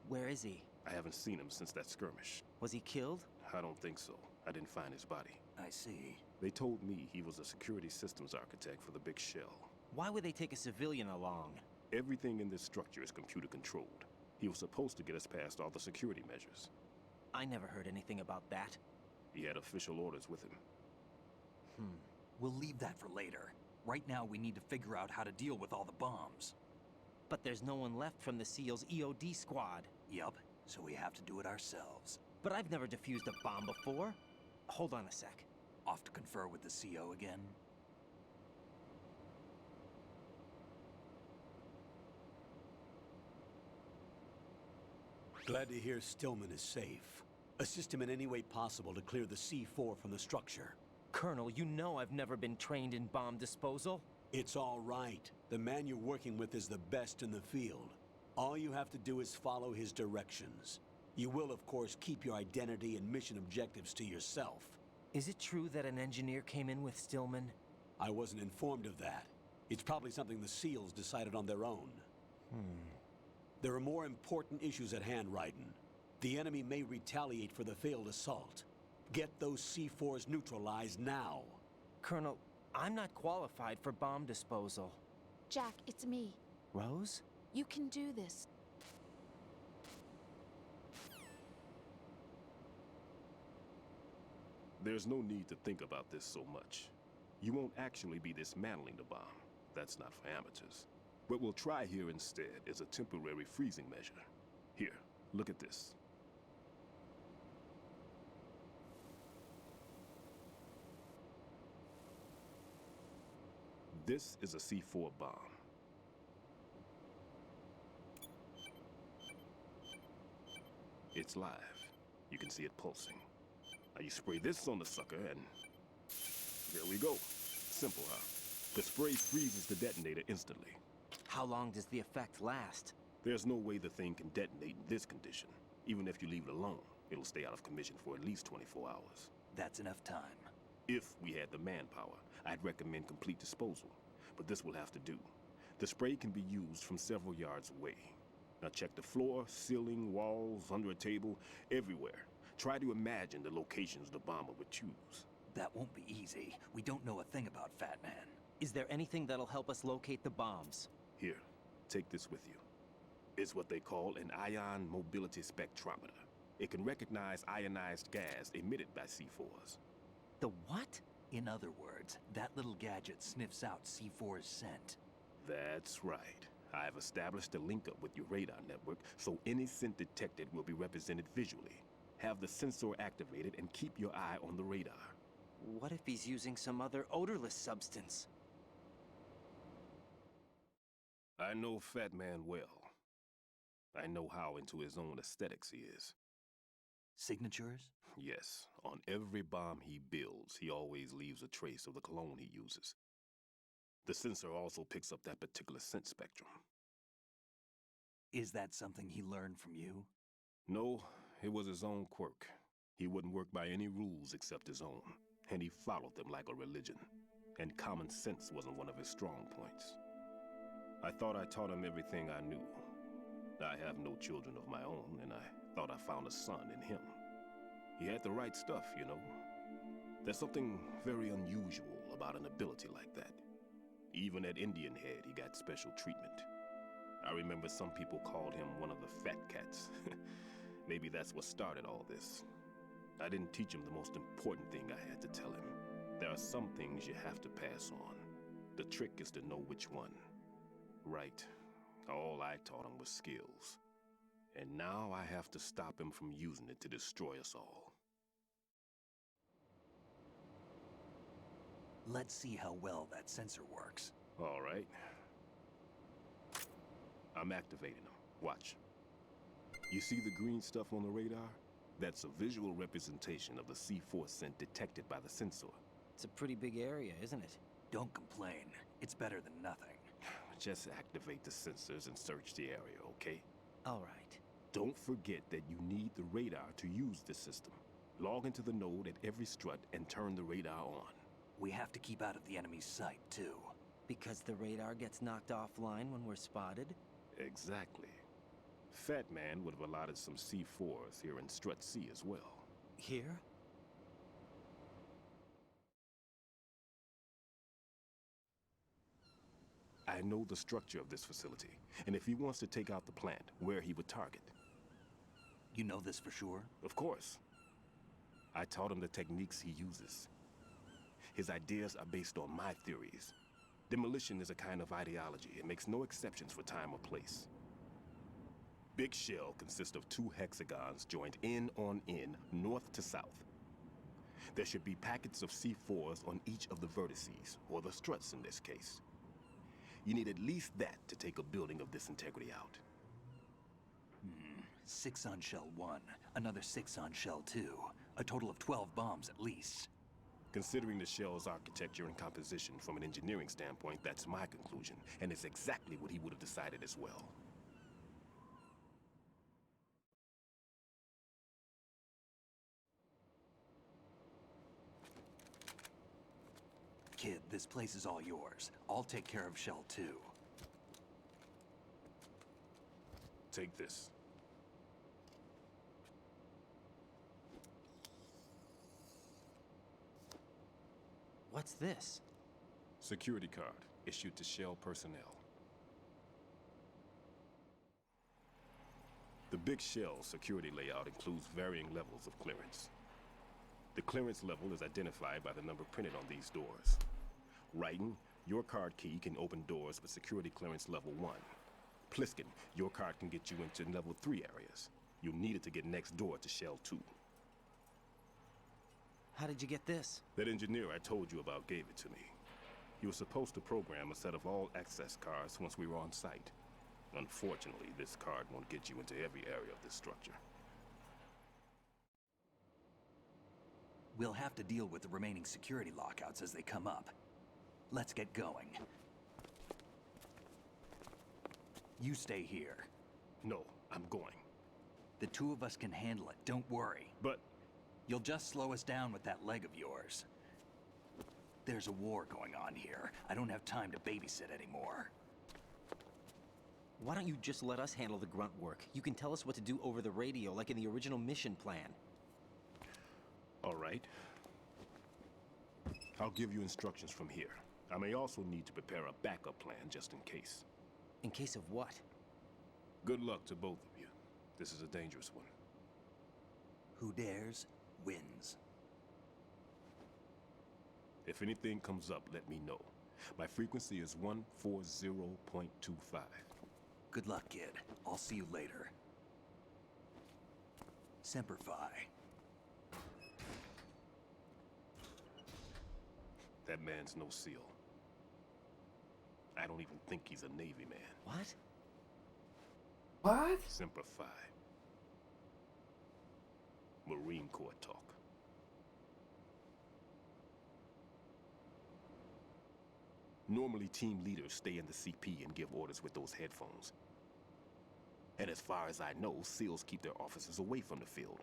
Where is he? I haven't seen him since that skirmish. Was he killed? I don't think so. I didn't find his body. I see. They told me he was a security systems architect for the big shell. Why would they take a civilian along? Everything in this structure is computer controlled. He was supposed to get us past all the security measures. I never heard anything about that. He had official orders with him. We'll leave that for later. Right now, we need to figure out how to deal with all the bombs. But there's no one left from the SEAL's EOD squad. Yup, so we have to do it ourselves. But I've never defused a bomb before. Hold on a sec. Off to confer with the CO again? Glad to hear Stillman is safe. Assist him in any way possible to clear the C4 from the structure. Colonel, you know I've never been trained in bomb disposal. It's all right. The man you're working with is the best in the field. All you have to do is follow his directions. You will, of course, keep your identity and mission objectives to yourself. Is it true that an engineer came in with Stillman? I wasn't informed of that. It's probably something the SEALs decided on their own. There are more important issues at hand, Raiden. The enemy may retaliate for the failed assault. Get those C4s neutralized now. Colonel, I'm not qualified for bomb disposal. Jack, it's me. Rose? You can do this. There's no need to think about this so much. You won't actually be dismantling the bomb. That's not for amateurs. What we'll try here instead is a temporary freezing measure. Here, look at this. This is a C4 bomb. It's live. You can see it pulsing. Now you spray this on the sucker and... there we go. Simple, huh? The spray freezes the detonator instantly. How long does the effect last? There's no way the thing can detonate in this condition. Even if you leave it alone, it'll stay out of commission for at least 24 hours. That's enough time. If we had the manpower, I'd recommend complete disposal. But this will have to do. The spray can be used from several yards away. Now check the floor, ceiling, walls, under a table, everywhere. Try to imagine the locations the bomber would choose. That won't be easy. We don't know a thing about Fat Man. Is there anything that'll help us locate the bombs? Here, take this with you. It's what they call an ion mobility spectrometer. It can recognize ionized gas emitted by C4s. The what? In other words, that little gadget sniffs out C4's scent. That's right. I've established a link up with your radar network, so any scent detected will be represented visually. Have the sensor activated and keep your eye on the radar. What if he's using some other odorless substance? I know Fat Man well. I know how into his own aesthetics he is. Signatures? Yes. On every bomb he builds, he always leaves a trace of the cologne he uses. The sensor also picks up that particular scent spectrum. Is that something he learned from you? No, it was his own quirk. He wouldn't work by any rules except his own, and he followed them like a religion. And common sense wasn't one of his strong points. I thought I taught him everything I knew. I have no children of my own, and I thought I found a son in him. He had the right stuff, you know. There's something very unusual about an ability like that. Even at Indian Head, he got special treatment. I remember some people called him one of the fat cats. Maybe that's what started all this. I didn't teach him the most important thing I had to tell him. There are some things you have to pass on. The trick is to know which one. Right. All I taught him was skills. And now I have to stop him from using it to destroy us all. Let's see how well that sensor works. All right. I'm activating him. Watch. You see the green stuff on the radar? That's a visual representation of the C4 scent detected by the sensor. It's a pretty big area, isn't it? Don't complain. It's better than nothing. Just activate the sensors and search the area, okay? All right. Don't forget that you need the radar to use the system. Log into the node at every strut and turn the radar on. We have to keep out of the enemy's sight, too. Because the radar gets knocked offline when we're spotted? Exactly. Fat Man would have allotted some C4s here in Strut C as well. Here? I know the structure of this facility, and if he wants to take out the plant, where he would target. You know this for sure? Of course. I taught him the techniques he uses. His ideas are based on my theories. Demolition is a kind of ideology. It makes no exceptions for time or place. Big Shell consists of 2 hexagons joined end on end, north to south. There should be packets of C4s on each of the vertices, or the struts in this case. You need at least that to take a building of this integrity out. 6 on Shell 1, another 6 on Shell 2. A total of 12 bombs at least. Considering the shell's architecture and composition from an engineering standpoint, that's my conclusion, and it's exactly what he would have decided as well. Kid, this place is all yours. I'll take care of Shell 2. Take this. What's this? Security card issued to Shell personnel. The Big Shell security layout includes varying levels of clearance. The clearance level is identified by the number printed on these doors. Writing, your card key can open doors with security clearance level 1. Pliskin, your card can get you into level 3 areas. You'll need it to get next door to Shell 2. How did you get this? That engineer I told you about gave it to me. He was supposed to program a set of all access cards once we were on site. Unfortunately, this card won't get you into every area of this structure. We'll have to deal with the remaining security lockouts as they come up. Let's get going. You stay here. No, I'm going. The two of us can handle it, don't worry. But... You'll just slow us down with that leg of yours. There's a war going on here. I don't have time to babysit anymore. Why don't you just let us handle the grunt work? You can tell us what to do over the radio, like in the original mission plan. All right. I'll give you instructions from here. I may also need to prepare a backup plan just in case. In case of what? Good luck to both of you. This is a dangerous one. Who dares, wins. If anything comes up, let me know. My frequency is 140.25. Good luck, kid. I'll see you later. Semper Fi. That man's no SEAL. I don't even think he's a Navy man. What? What? Semper Fi. Marine Corps talk. Normally, team leaders stay in the CP and give orders with those headphones. And as far as I know, SEALs keep their officers away from the field.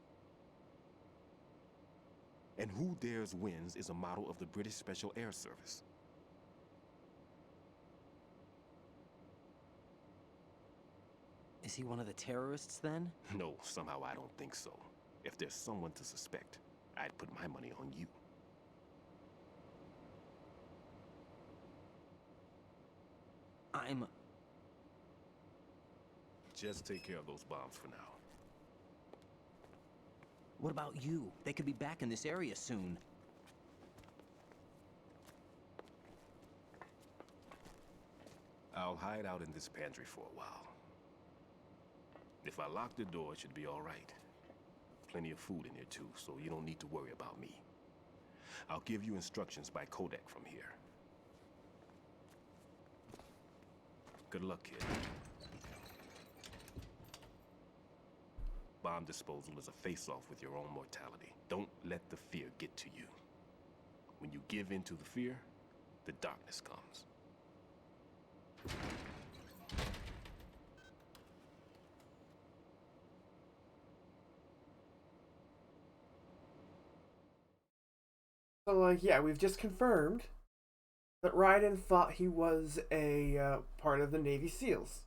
And Who Dares Wins is a model of the British Special Air Service. Is he one of the terrorists, then? No, somehow I don't think so. If there's someone to suspect, I'd put my money on you. Just take care of those bombs for now. What about you? They could be back in this area soon. I'll hide out in this pantry for a while. If I lock the door, it should be all right. Plenty of food in here too, so you don't need to worry about me. I'll give you instructions by codec from here. Good luck, kid. Bomb disposal is a face-off with your own mortality. Don't let the fear get to you. When you give in to the fear, the darkness comes. So, yeah, we've just confirmed that Raiden thought he was a part of the Navy SEALs.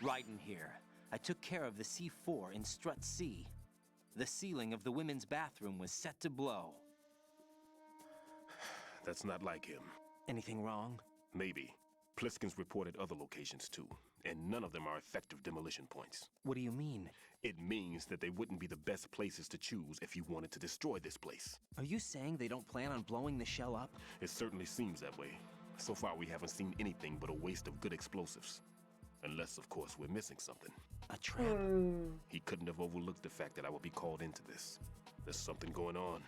Raiden here. I took care of the C4 in Strut C. The ceiling of the women's bathroom was set to blow. That's not like him. Anything wrong? Maybe. Pliskin's reported other locations too, and none of them are effective demolition points. What do you mean? It means that they wouldn't be the best places to choose if you wanted to destroy this place. Are you saying they don't plan on blowing the shell up? It certainly seems that way. So far, we haven't seen anything but a waste of good explosives. Unless, of course, we're missing something. A trap? He couldn't have overlooked the fact that I would be called into this. There's something going on.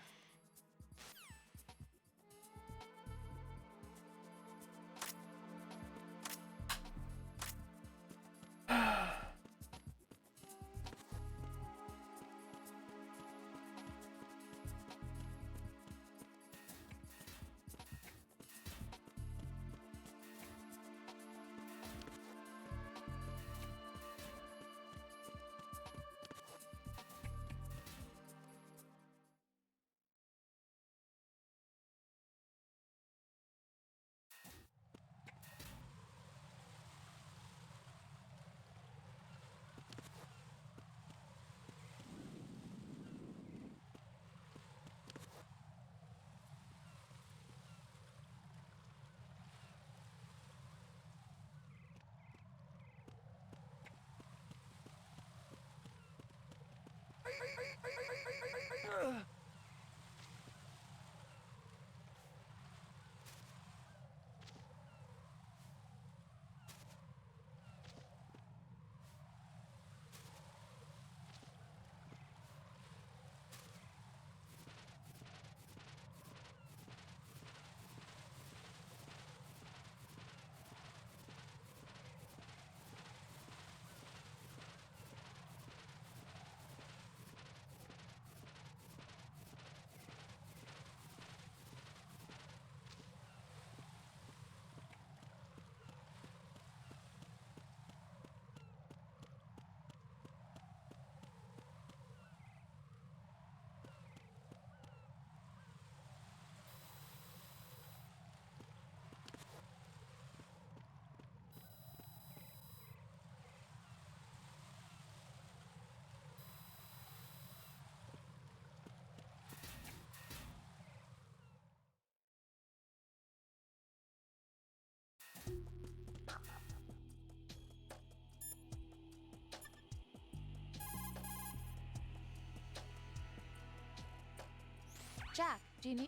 Jack, do you need...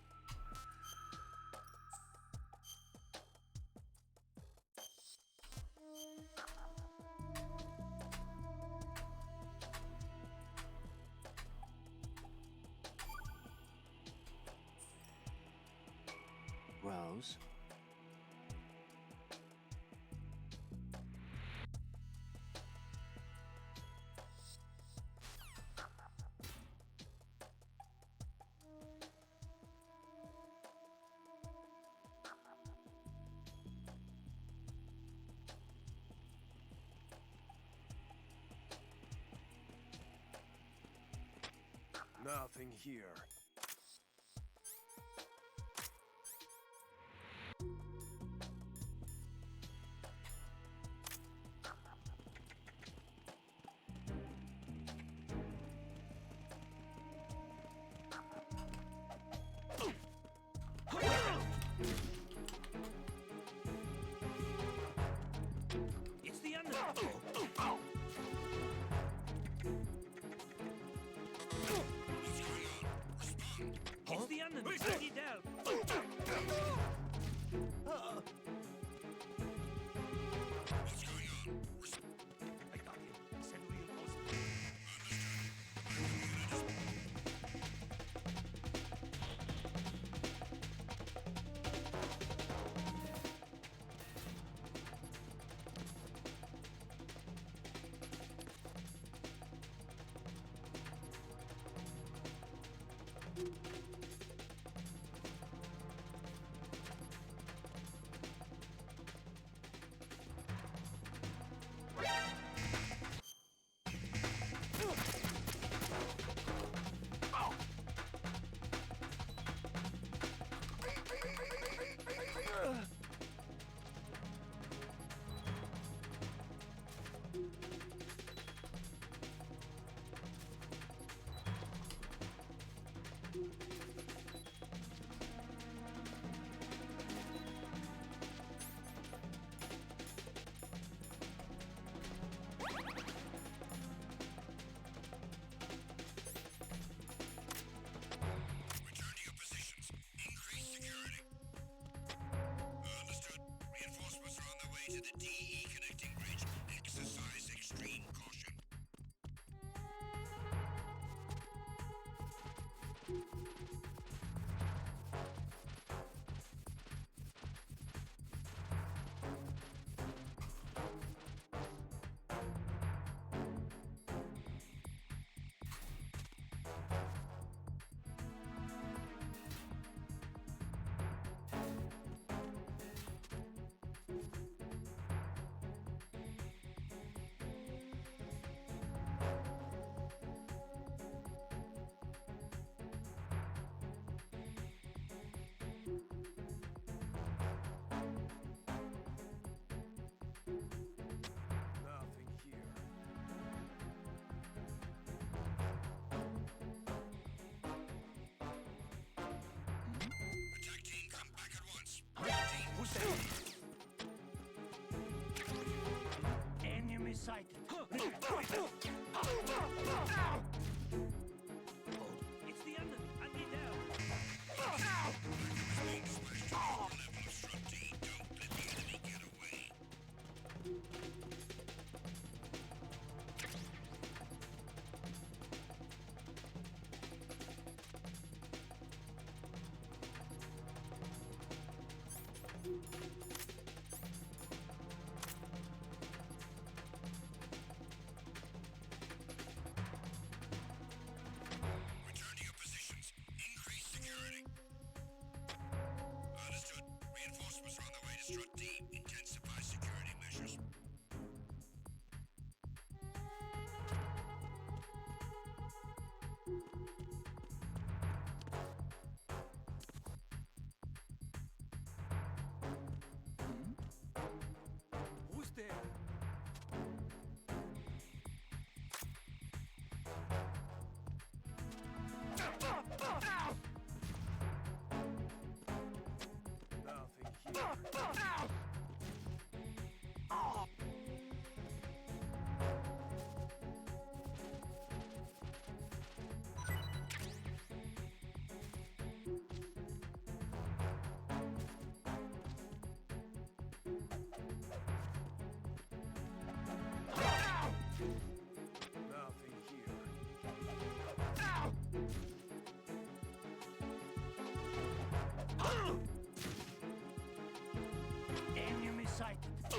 Rose? Nothing here. It's the end. It's the end. Steady down. I got him. Send reinforcements.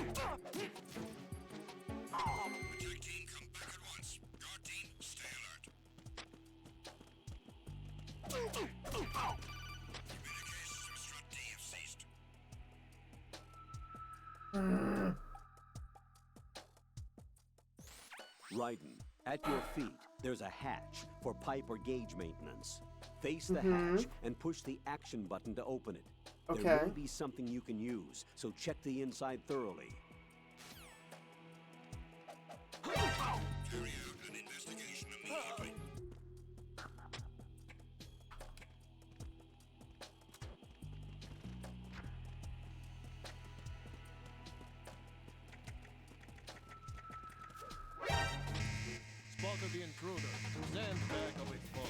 Attack team, come back at once. Guard team, stay alert. Communications with Strut D have ceased. Raiden, at your feet, there's a hatch for pipe or gauge maintenance. Face the Mhm. hatch and push the action button to open it. Okay. There may be something you can use, so check the inside thoroughly. Carry out an investigation immediately. Spotted the intruder. Stand back or it's false.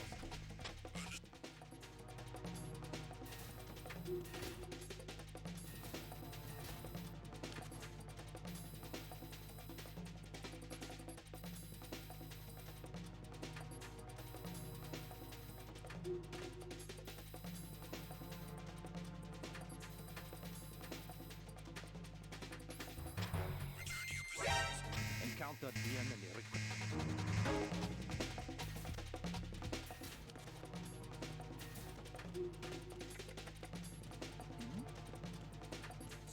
Encountered the enemy.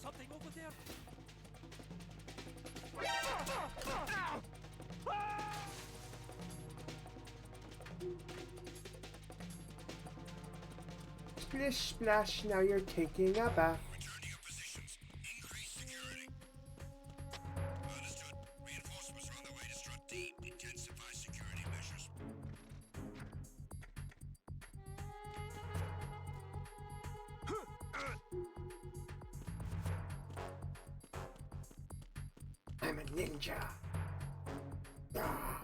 Something over there. Splish splash, now you're taking a bath. Return to your positions. Increase security. Understood. Reinforcements are on their way to Strut D. Intensify security measures. I'm a ninja. Ah.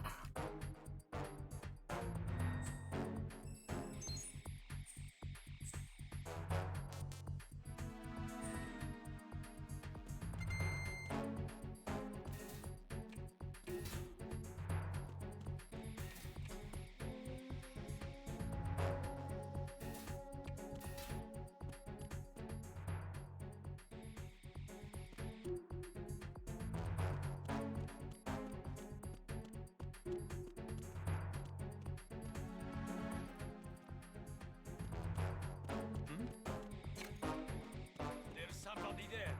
There's somebody there.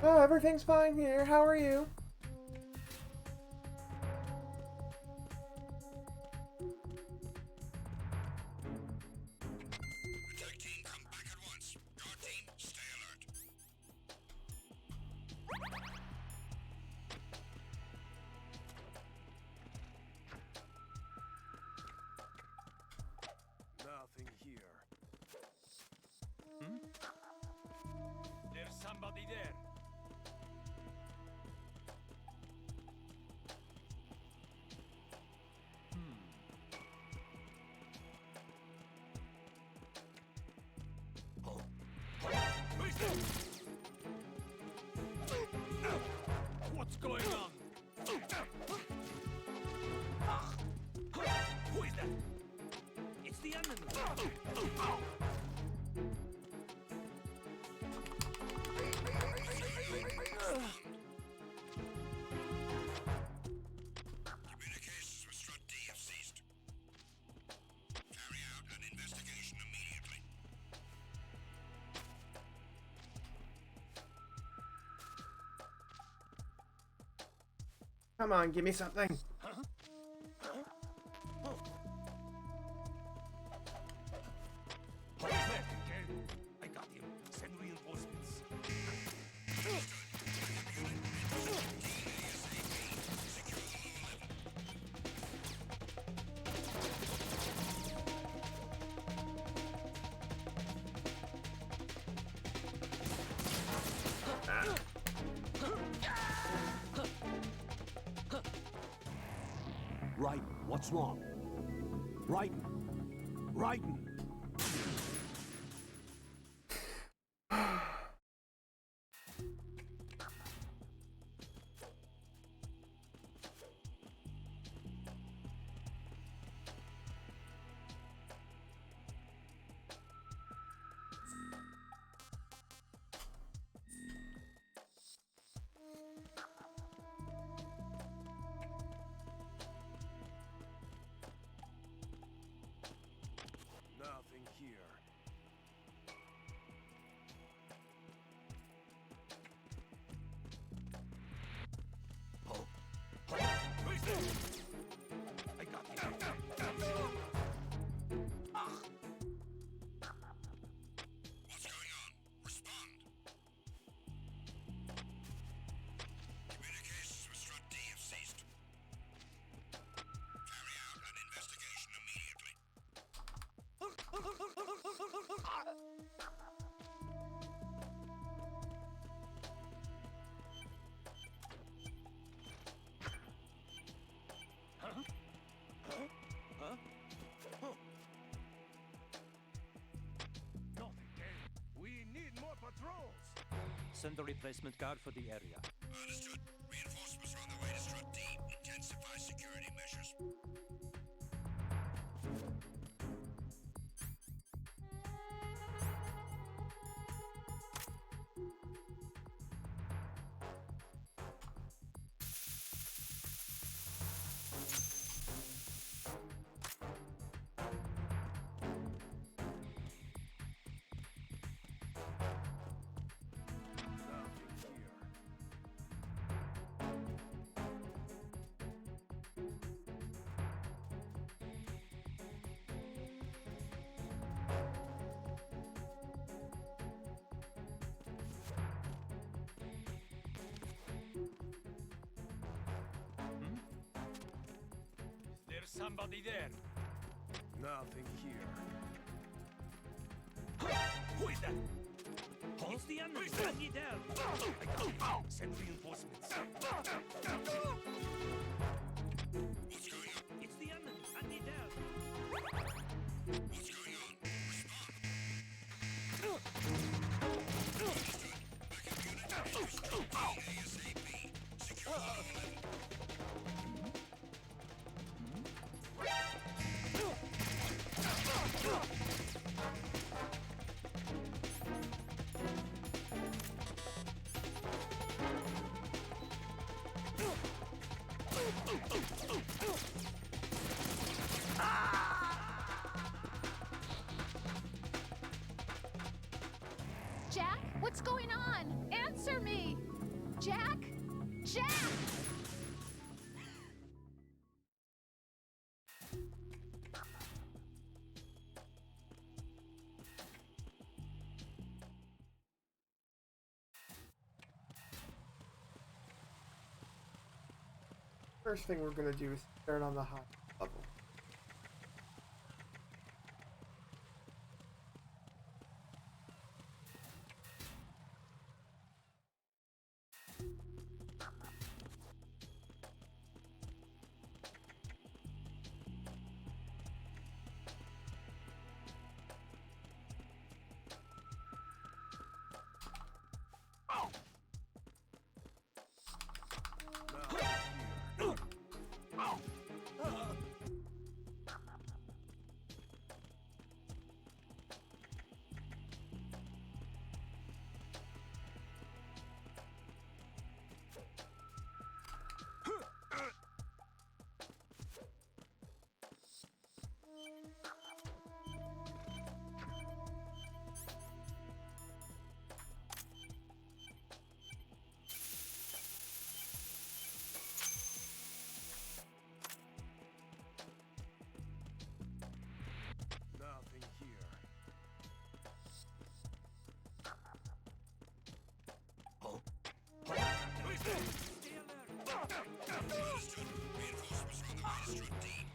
Oh, everything's fine here. How are you? Attack team, come back at once. Guard team, stay alert. Nothing here. There's somebody there. What's going on? Who is that? It's the enemy. Communications with Strut D have ceased. Carry out an investigation immediately. Come on, give me something. Who is that? I got him. Send reinforcements. Raiden, what's wrong? Raiden! Raiden! patrols. Send a replacement guard for the area. Understood. Reinforcements are on their way to Strut D. Intensify security measures. There's somebody there. Nothing here. Who is that? It's the enemy. Bring me down. Send reinforcements. What's going on? It's the enemy. I need help. What's going on? Jack, what's going on? Answer me! Jack? Jack! First thing we're gonna do is start on the high level.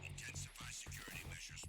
Intensify security measures.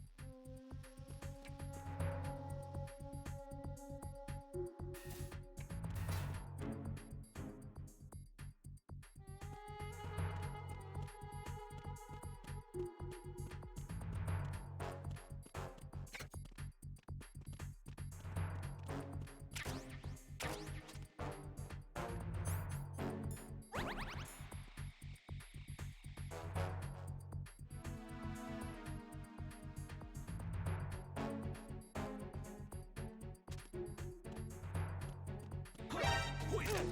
Who is that?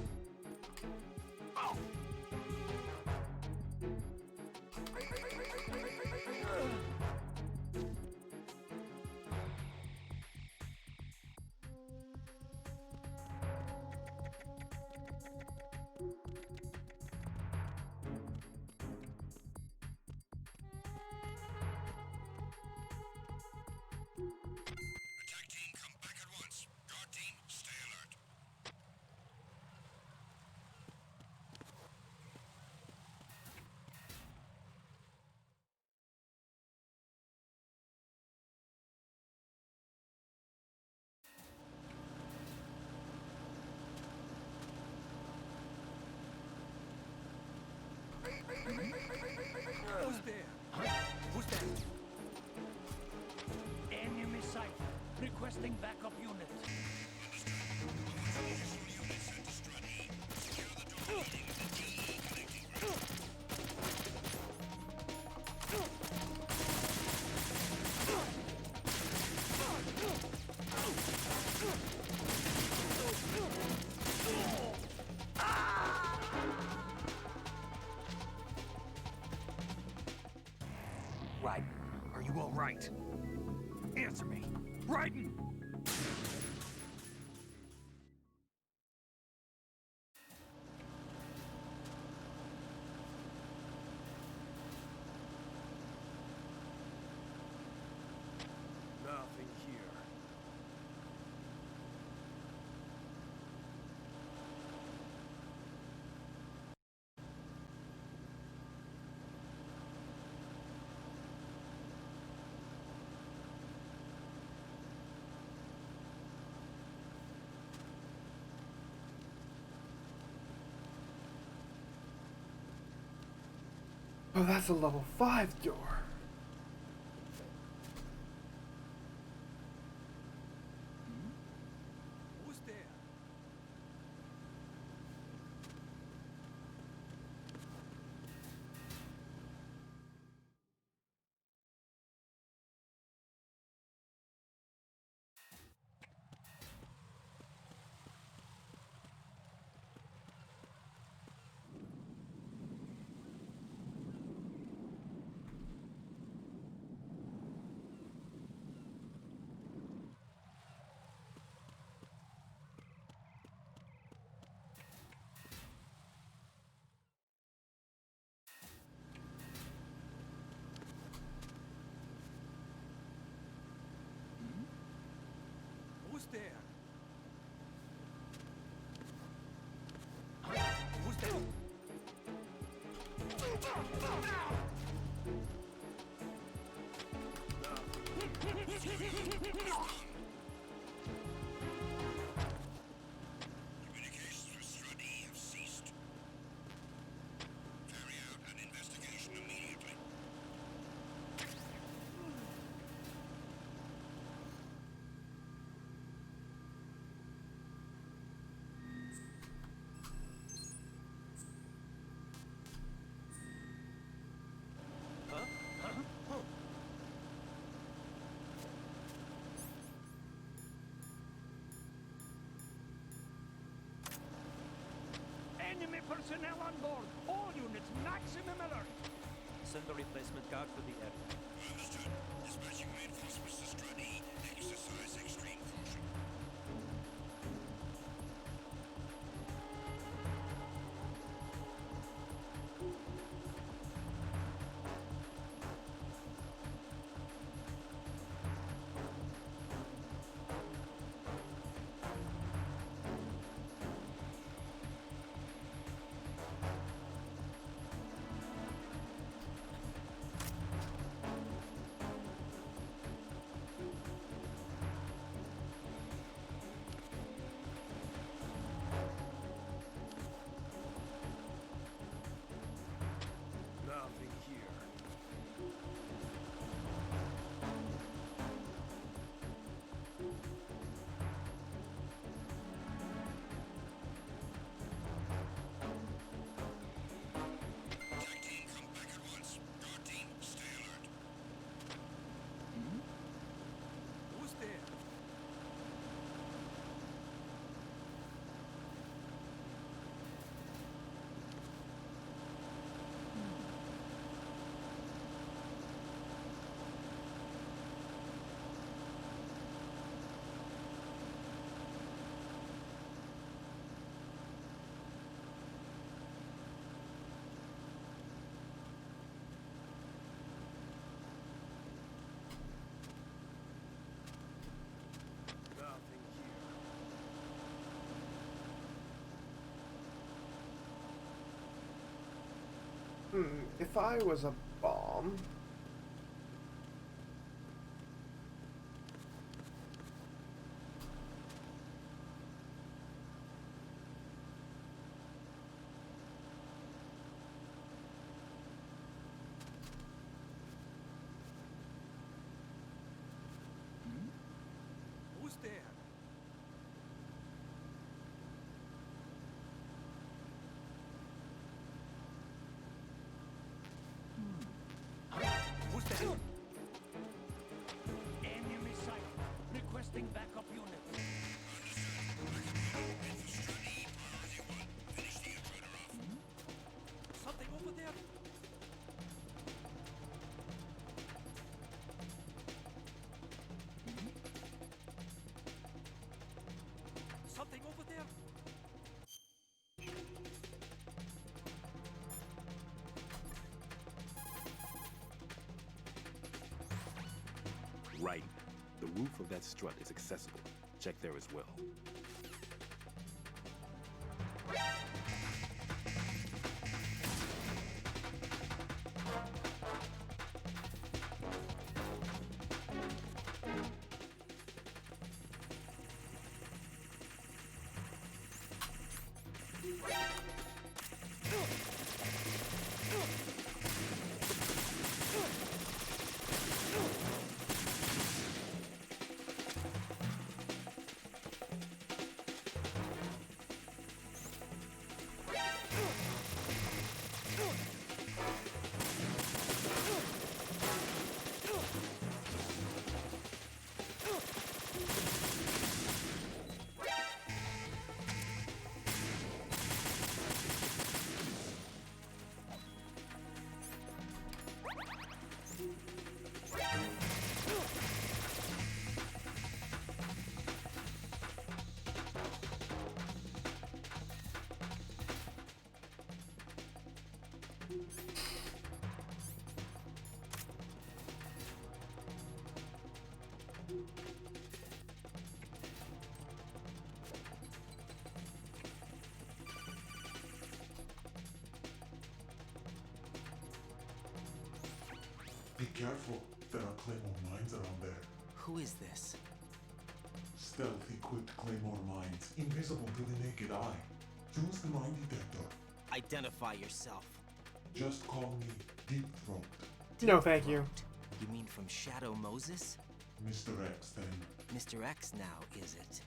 Attack team, come back at once. Guard team, stay alert. Who's there? Who's there? Enemy sight. Requesting backup unit. right. Answer me. Raiden! Nothing here. Oh, that's a level 5 door. Who's there? Who's there? Who's there? Communications with Strut E have ceased. Carry out an investigation immediately. Enemy personnel on board! All units, maximum alert! Send a replacement guard for the area. Understood. Dispatching reinforcements to Strut E. Exercise extreme caution. Nothing here. Tag team, come back at once. Guard team, stay alert. Who's there? Nothing here. If I was a bomb... Who's there? roof of that strut is accessible. Check there as well. Be careful. There are Claymore mines around there. Who is this? Stealth-equipped Claymore mines, invisible to the naked eye. Use the mine detector. Identify yourself. Just call me Deep Throat. No, thank you. You mean from Shadow Moses? Mr. X, then. Mr. X now, is it?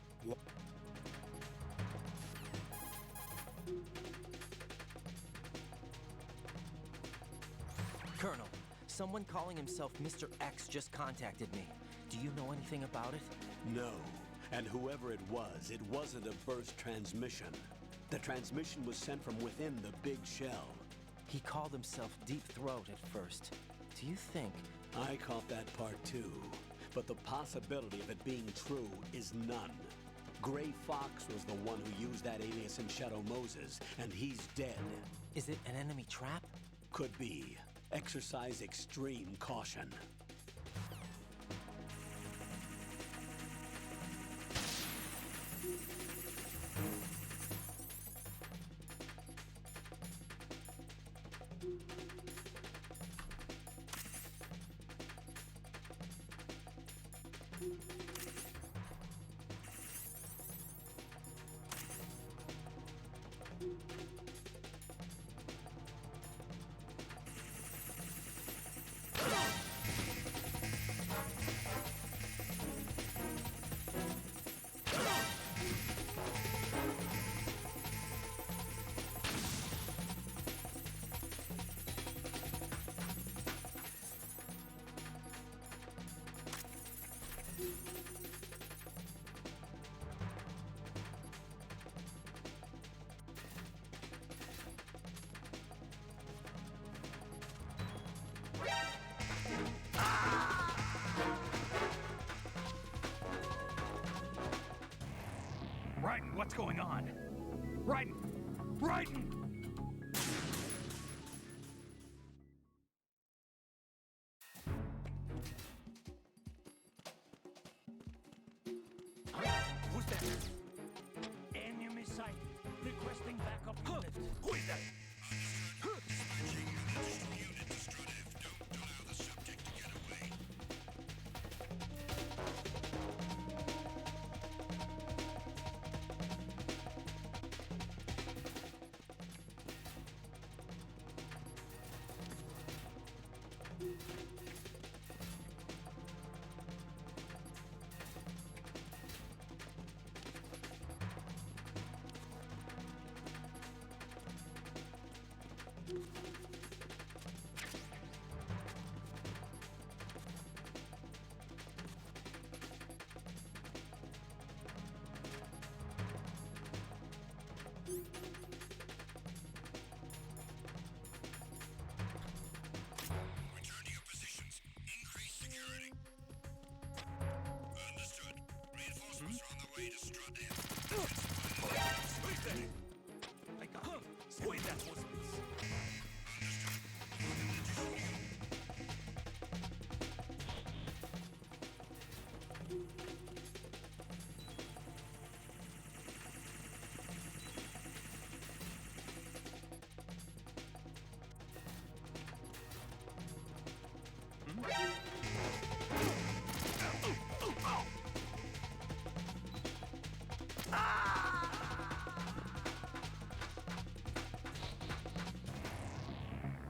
Colonel, someone calling himself Mr. X just contacted me. Do you know anything about it? No. And whoever it wasn't a burst transmission. The transmission was sent from within the big shell. He called himself Deep Throat at first. Do you think... I caught that part too. But the possibility of it being true is none. Gray Fox was the one who used that alias in Shadow Moses, and he's dead. Is it an enemy trap? Could be. Exercise extreme caution. Raiden, what's going on? Raiden! Raiden! Who's that? Enemy sighted. Requesting backup unit. Who is that?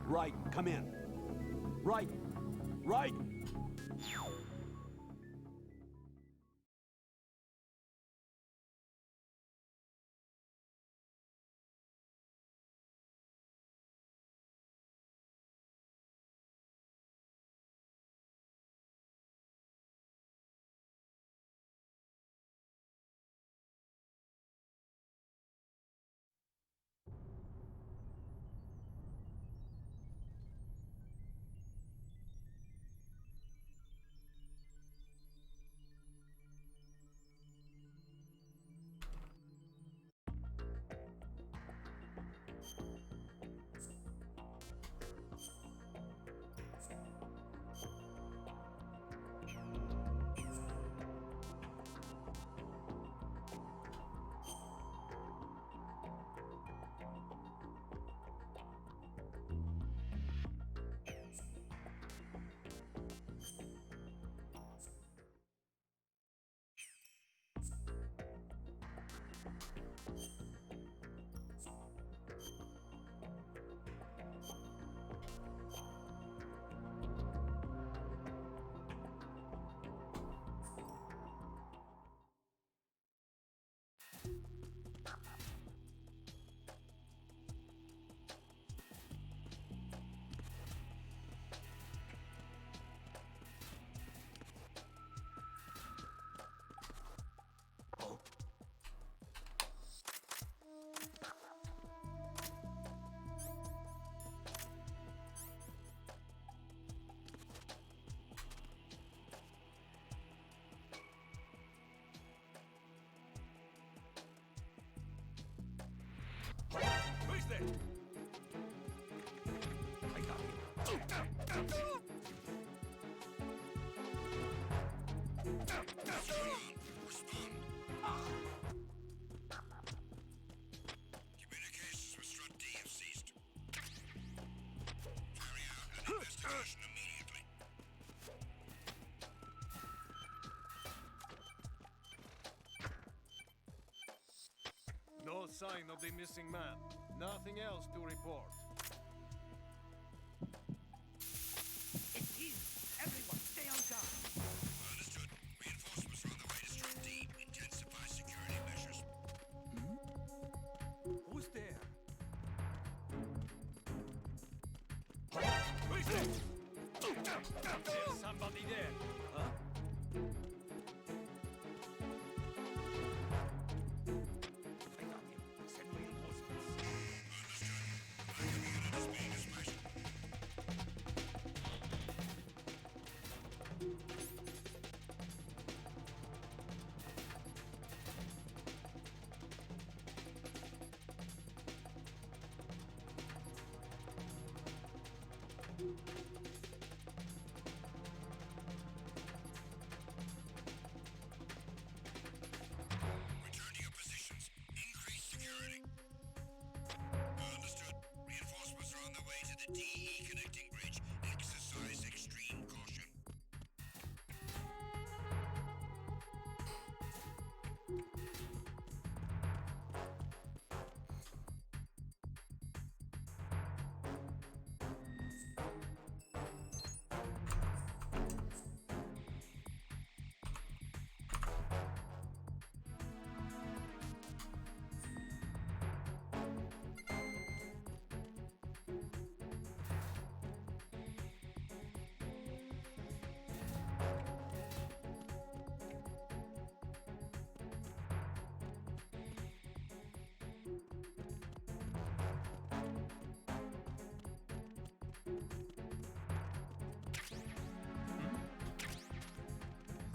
Raiden, come in. Raiden! Raiden! Who's there? I got you. Communications with Strut D have ceased. Carry out an investigation immediately. No sign of the missing man. Nothing else to report. It's him! Everyone, stay on guard! Understood. Reinforcements are on the way to Strut D. Intensify security measures. Who's there? Who's there? There's somebody there. Huh? Return to your positions. Increase security. Understood. Reinforcements are on the way to the DE connecting bridge. Exercise extreme caution.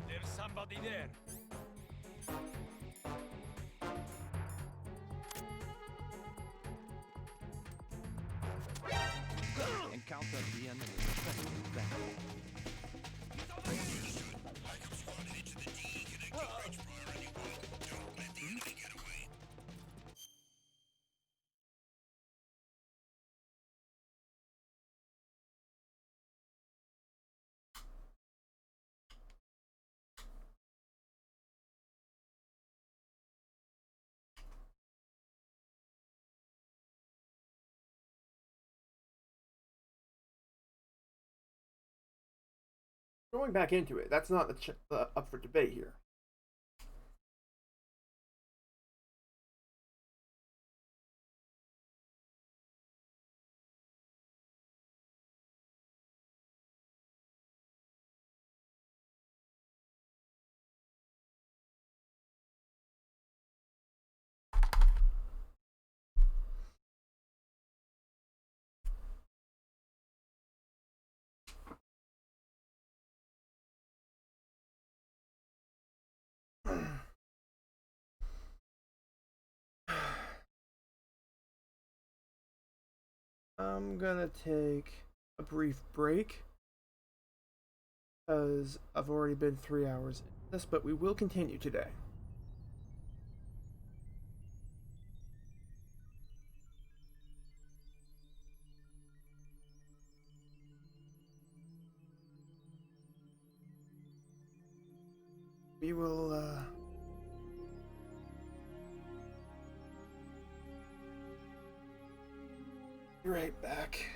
There's somebody there. Encounter the enemy. Going back into it, that's not up for debate here. I'm gonna take a brief break because I've already been 3 hours in this, but we will continue today. We will be right back.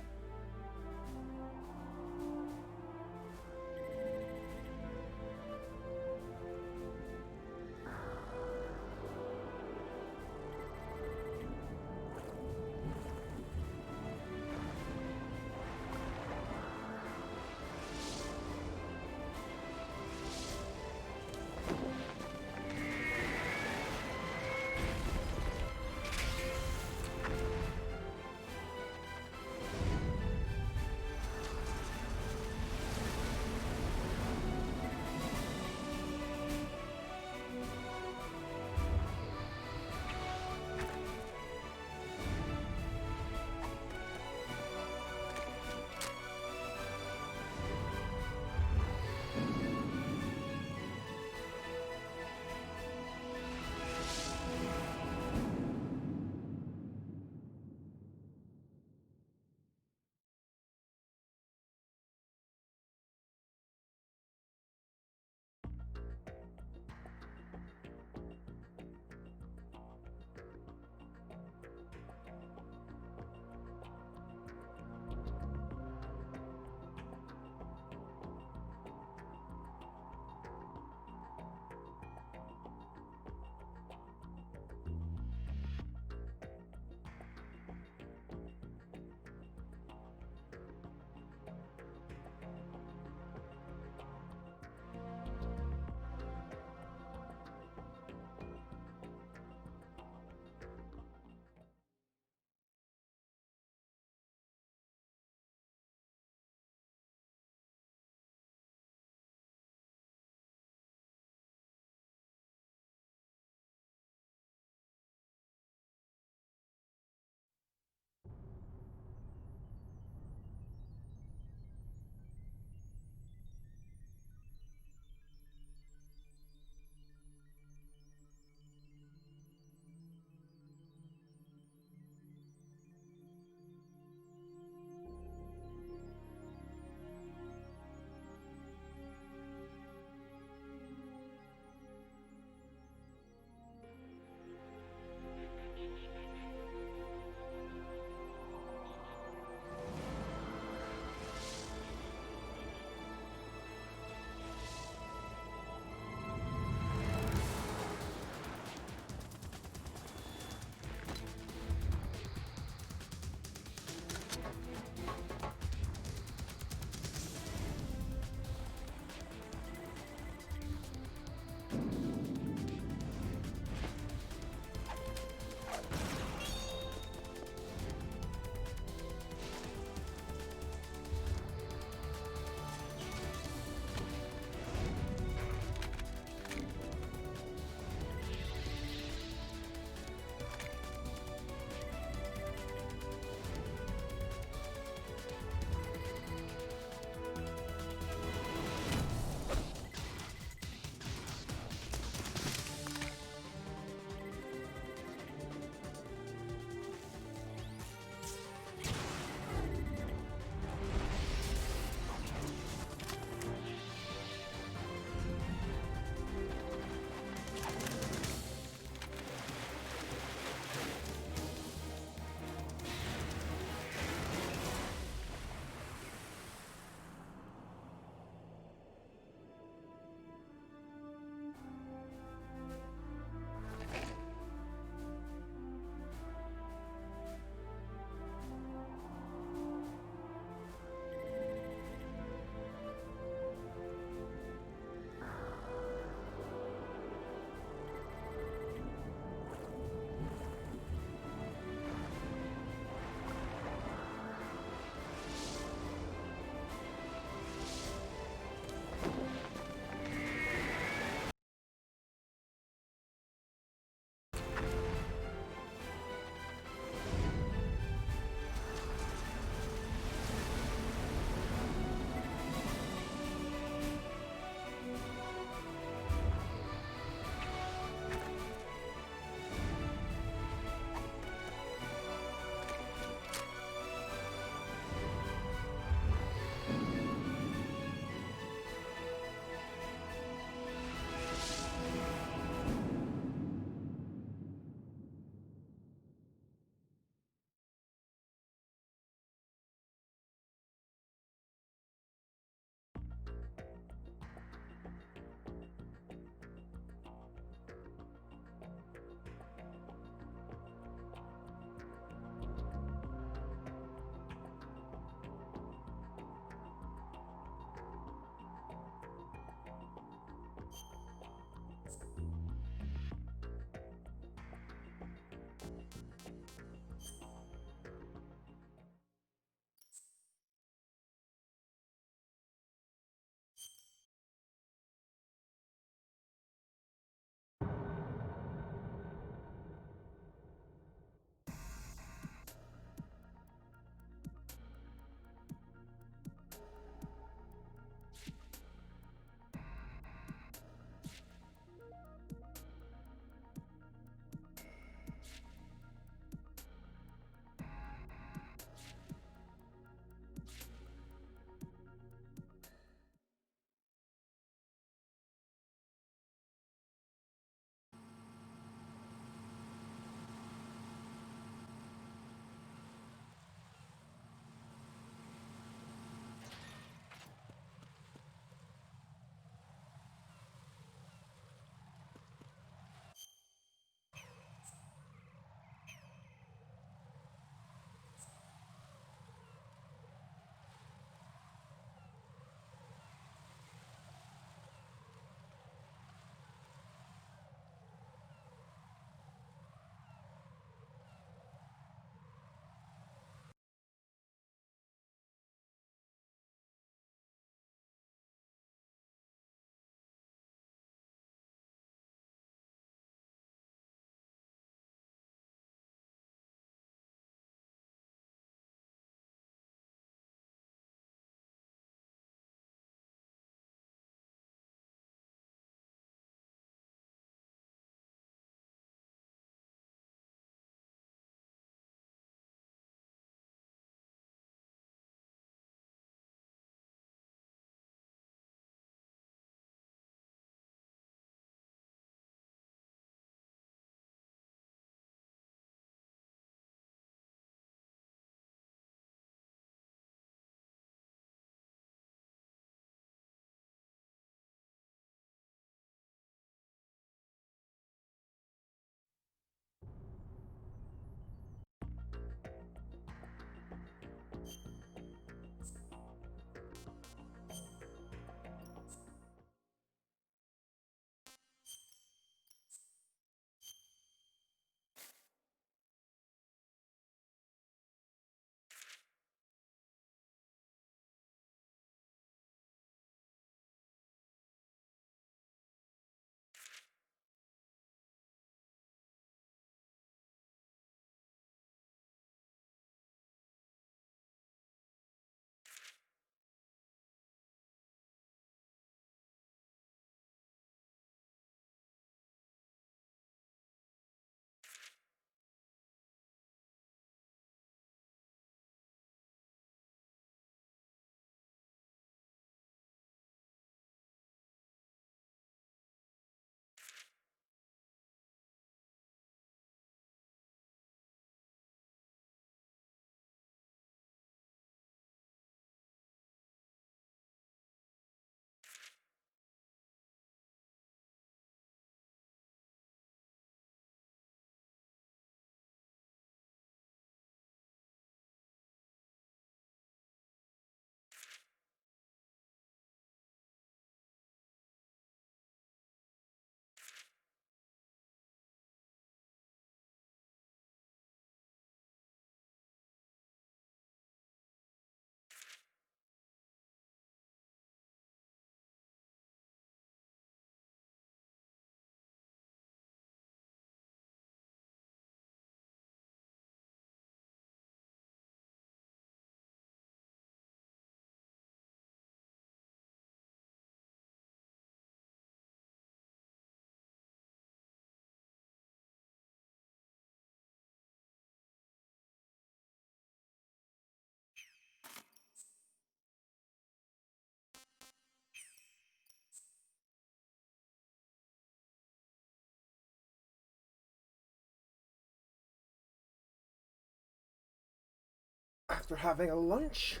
after having a lunch.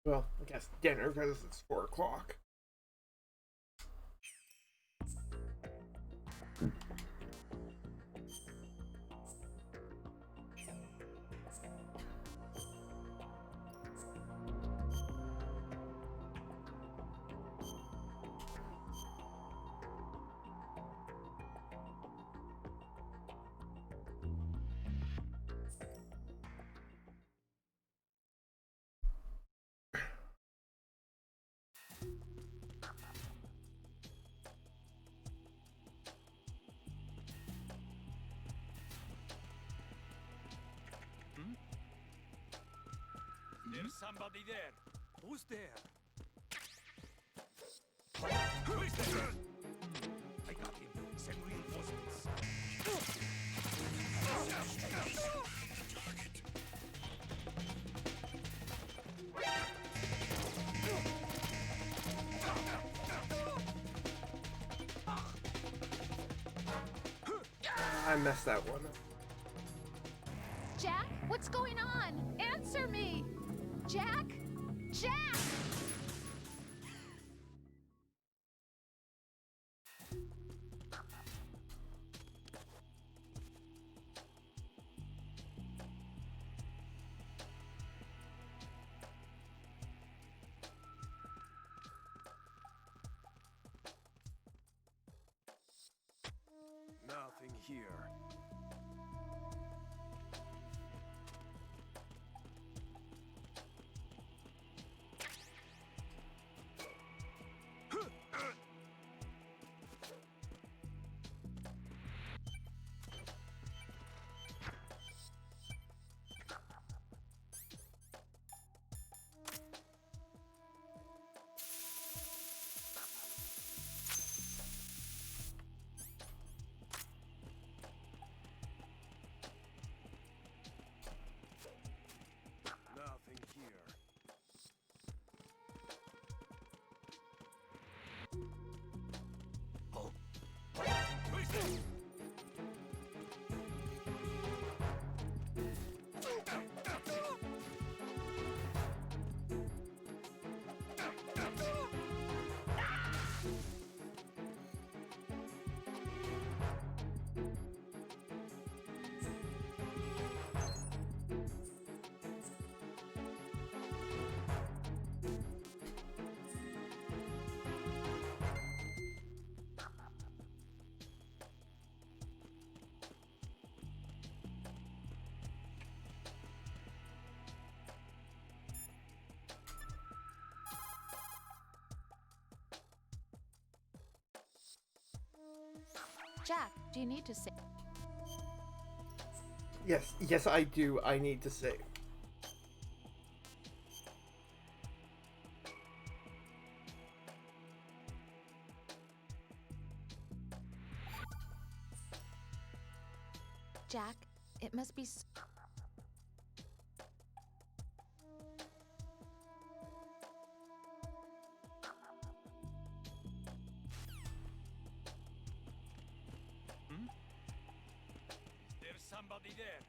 Well, I guess dinner because it's 4 o'clock. There's somebody there. Who's there? Who is there? I got him. Send reinforcements. I messed that one up. Jack, what's going on? Answer me! Jack? Jack! Nothing here. Nothing here. Oh. Who is this? Jack, do you need to say? Yes, I do. I need to save. Jack, it must be. There's somebody there.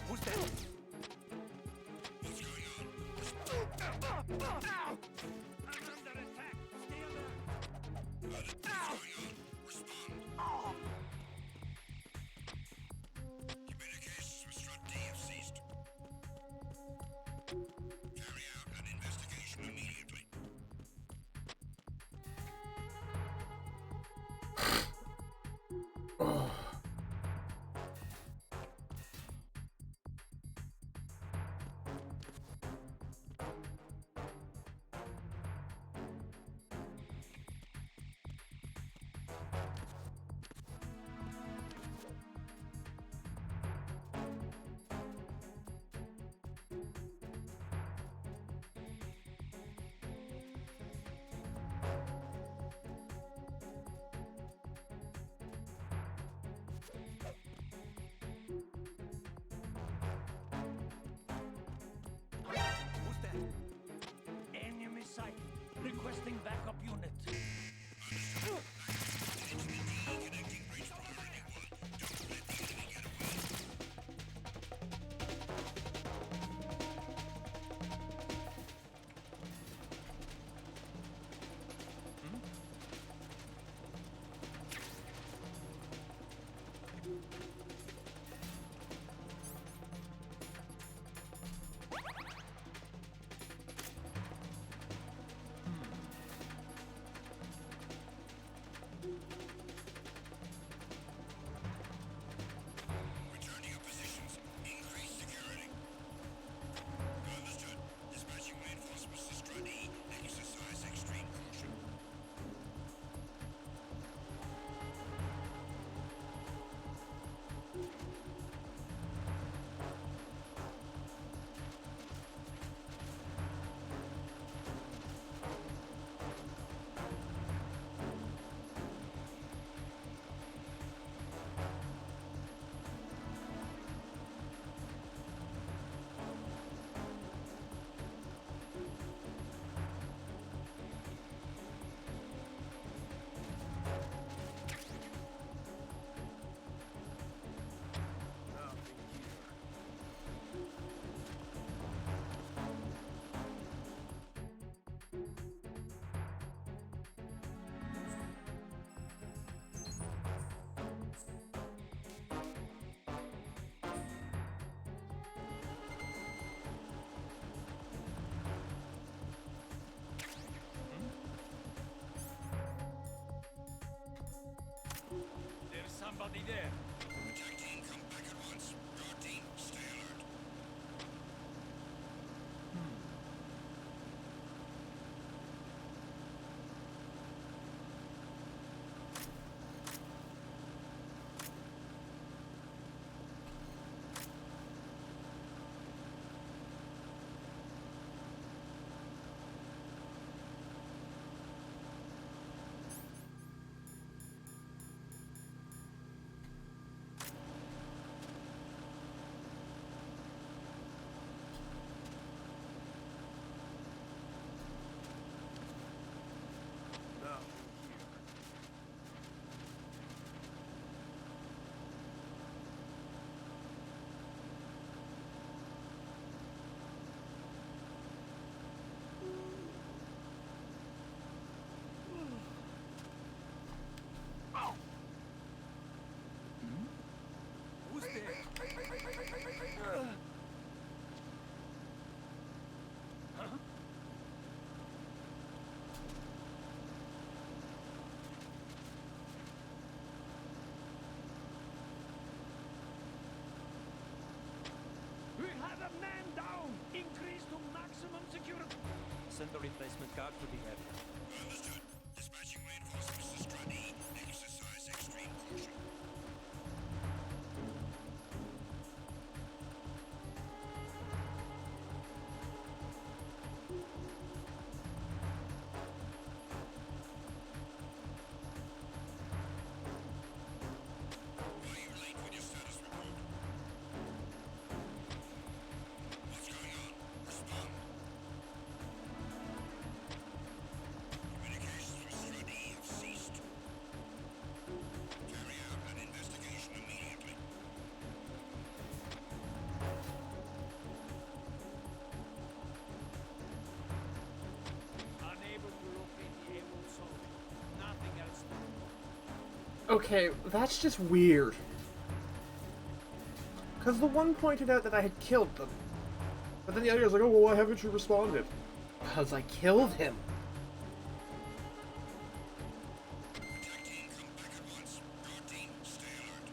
Who's that? What's going on? I'm under attack. Stay alert. What's going on? Respond. Communications with Strut D have ceased. Carry out an investigation immediately. somebody there. Attack team, come back at once. Guard team, stay alert. Who's there? Huh? We have a man down! Increase to maximum security! Send a replacement guard to the area. Understood. Dispatching reinforcements to Stradi. Exercise extreme caution. Why are you late with your status report? What's going on? Respond. Communications from Stradi have ceased. Carry out an investigation immediately. Unable to locate the able soldier. Nothing else. Okay, that's just weird. Because the one pointed out that I had killed them. But then the other was like, oh, well, why haven't you responded? Because I killed him. Attack team, come back at once. Guard team, stay alert.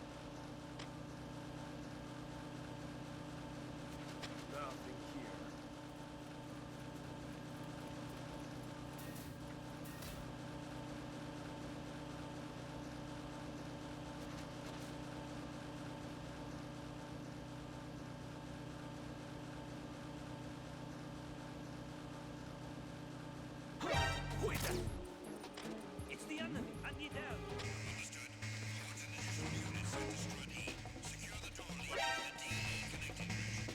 Nothing here. Who is that? It's the enemy. I need help. Understood. Forward an additional unit sent to Stradi. Secure the door leading to the DE connecting bridge.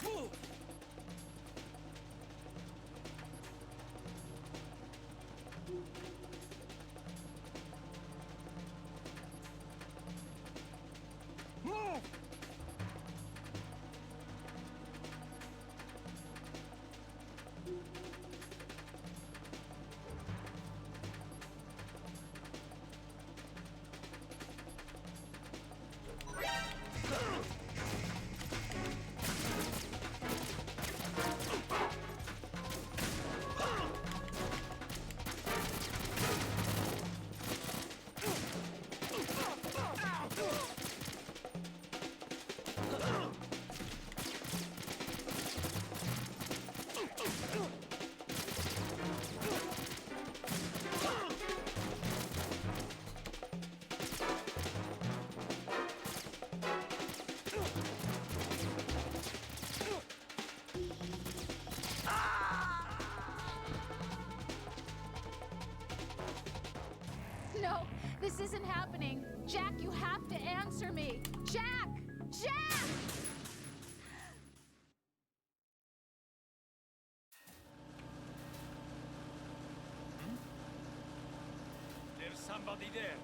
Move! Move! No, this isn't happening. Jack, you have to answer me. Jack! Jack! There's somebody there.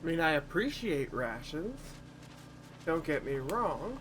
I mean, I appreciate rations. Don't get me wrong.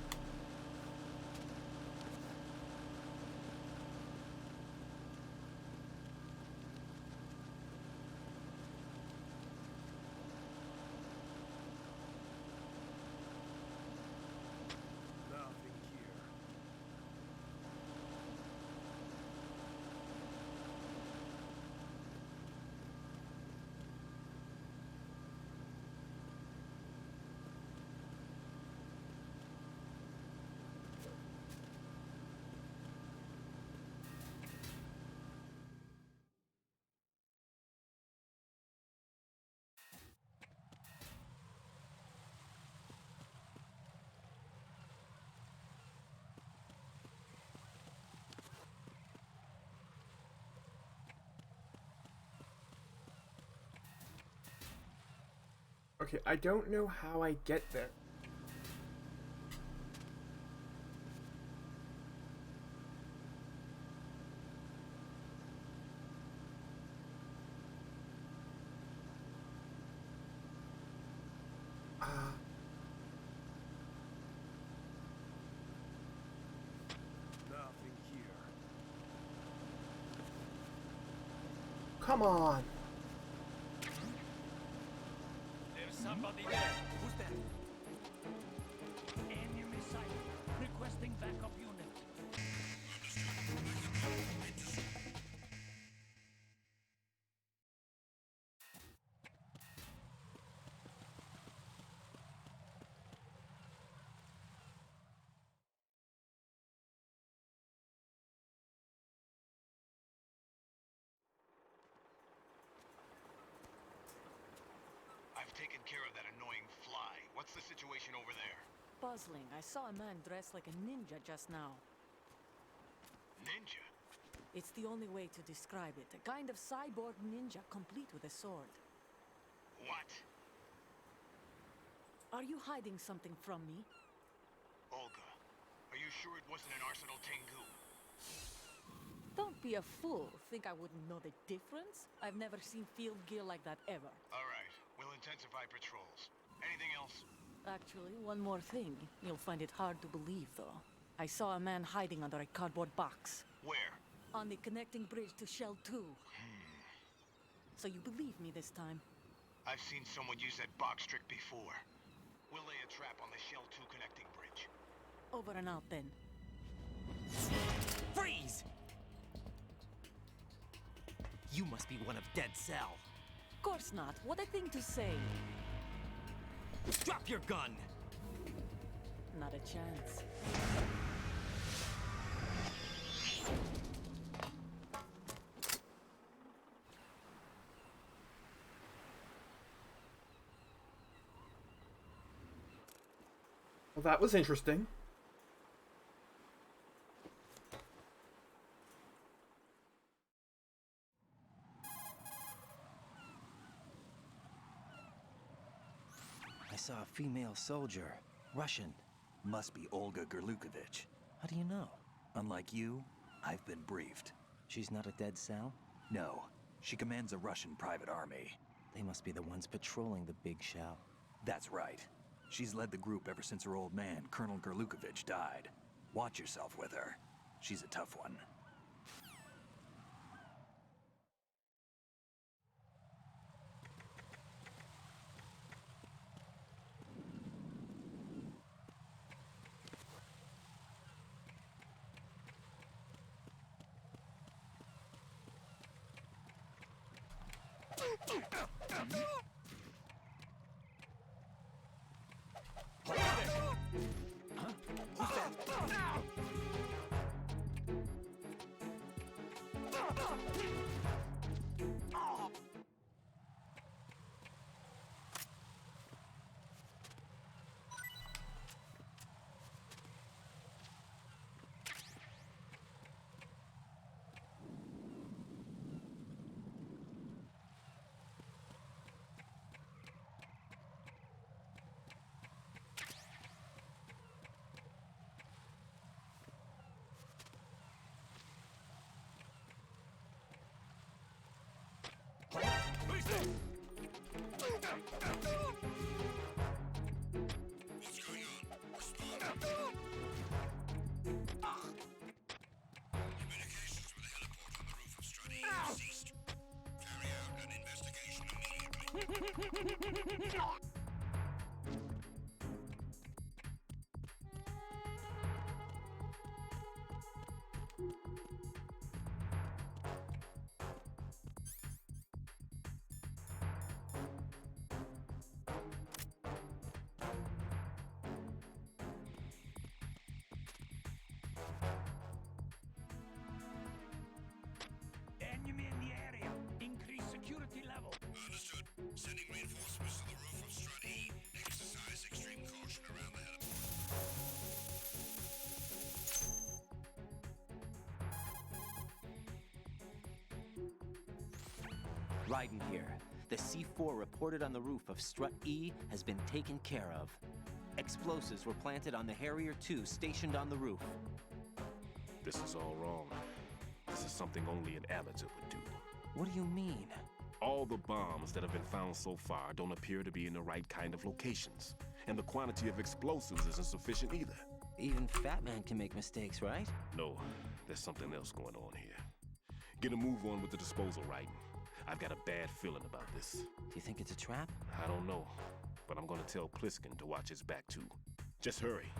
Okay, I don't know how I get there. Nothing here. Come on. There's somebody there. Who's that? Enemy sighted. Requesting backup unit. I've taken care of that annoying fly. What's the situation over there? Puzzling. I saw a man dressed like a ninja just now. Ninja? It's the only way to describe it. A kind of cyborg ninja, complete with a sword. What? Are you hiding something from me? Olga, are you sure it wasn't an Arsenal Tengu? Don't be a fool. Think I wouldn't know the difference? I've never seen field gear like that ever. All right, we'll intensify patrols. Anything else? Actually, one more thing. You'll find it hard to believe, though. I saw a man hiding under a cardboard box. Where? On the connecting bridge to Shell 2. So you believe me this time? I've seen someone use that box trick before. We'll lay a trap on the Shell 2 connecting bridge. Over and out, then. Freeze! You must be one of Dead Cell. Of course not. What a thing to say. Drop your gun! Not a chance. Well, that was interesting. I saw a female soldier. Russian. Must be Olga Gerlukovich. How do you know? Unlike you, I've been briefed. She's not a Dead Cell? No. She commands a Russian private army. They must be the ones patrolling the Big Shell. That's right. She's led the group ever since her old man, Colonel Gerlukovich, died. Watch yourself with her. She's a tough one. What's going on? Respond. Communications with the heliport on the roof of Strut E have ceased. Carry out an investigation immediately. Enemy in the area. Increase security level. Understood. Sending reinforcements to the roof of Strut E. Exercise extreme caution around the heliport. Raiden here. The C4 reported on the roof of Strut E has been taken care of. Explosives were planted on the Harrier 2 stationed on the roof. This is all wrong. This is something only an amateur would do. What do you mean? All the bombs that have been found so far don't appear to be in the right kind of locations. And the quantity of explosives isn't sufficient either. Even Fat Man can make mistakes, right? No, there's something else going on here. Get a move on with the disposal, Raiden. I've got a bad feeling about this. Do you think it's a trap? I don't know, but I'm gonna tell Pliskin to watch his back too. Just hurry.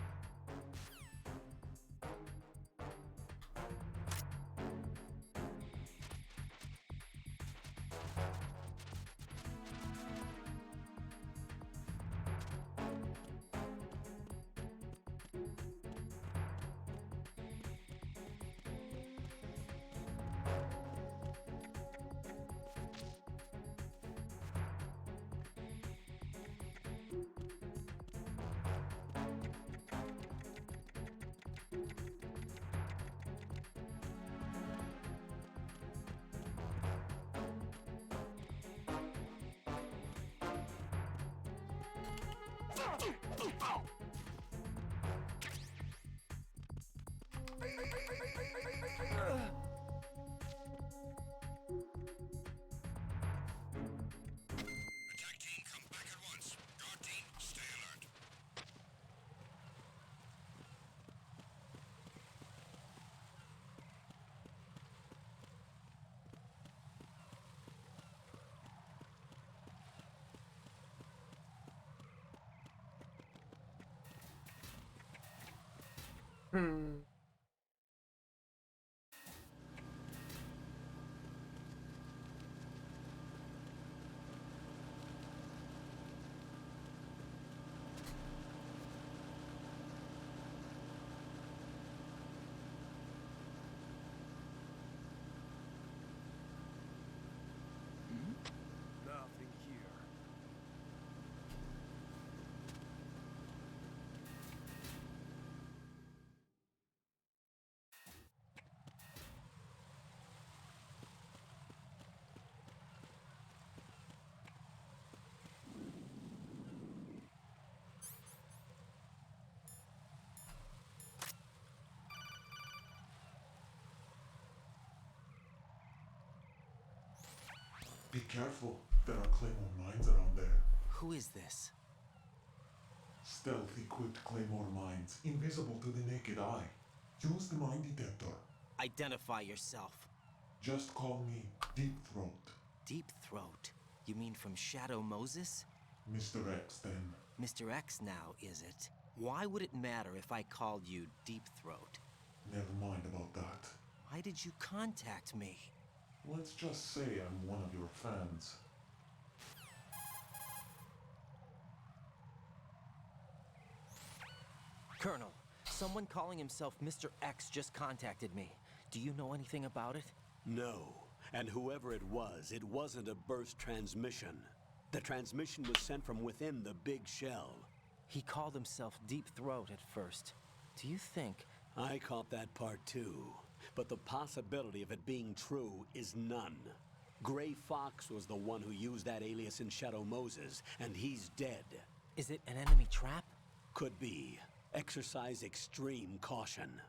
Attack team, come back at once. Guard team, stay alert. Nothing here. Be careful. There are Claymore mines around there. Who is this? Stealth equipped Claymore mines, invisible to the naked eye. Use the mine detector. Identify yourself. Just call me Deep Throat. Deep Throat? You mean from Shadow Moses? Mr. X, then. Mr. X now, is it? Why would it matter if I called you Deep Throat? Never mind about that. Why did you contact me? Let's just say I'm one of your fans. Colonel, someone calling himself Mr. X just contacted me. Do you know anything about it? No. And whoever it wasn't a burst transmission. The transmission was sent from within the big shell. He called himself Deep Throat at first. Do you think... I caught that part too. But the possibility of it being true is none. Gray Fox was the one who used that alias in Shadow Moses, and he's dead. Is it an enemy trap? Could be. Exercise extreme caution.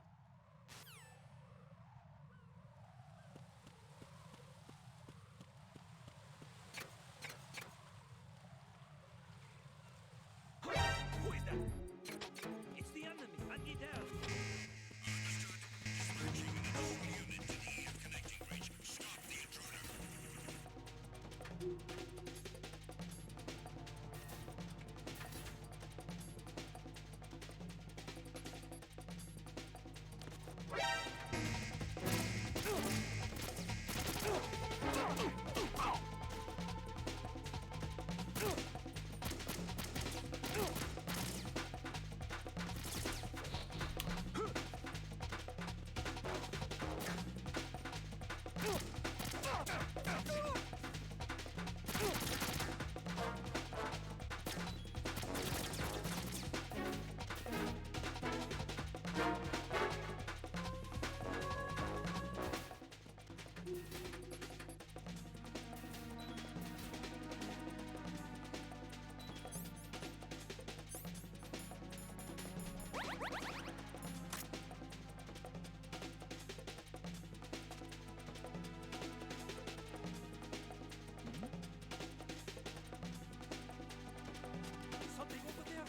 Something over there?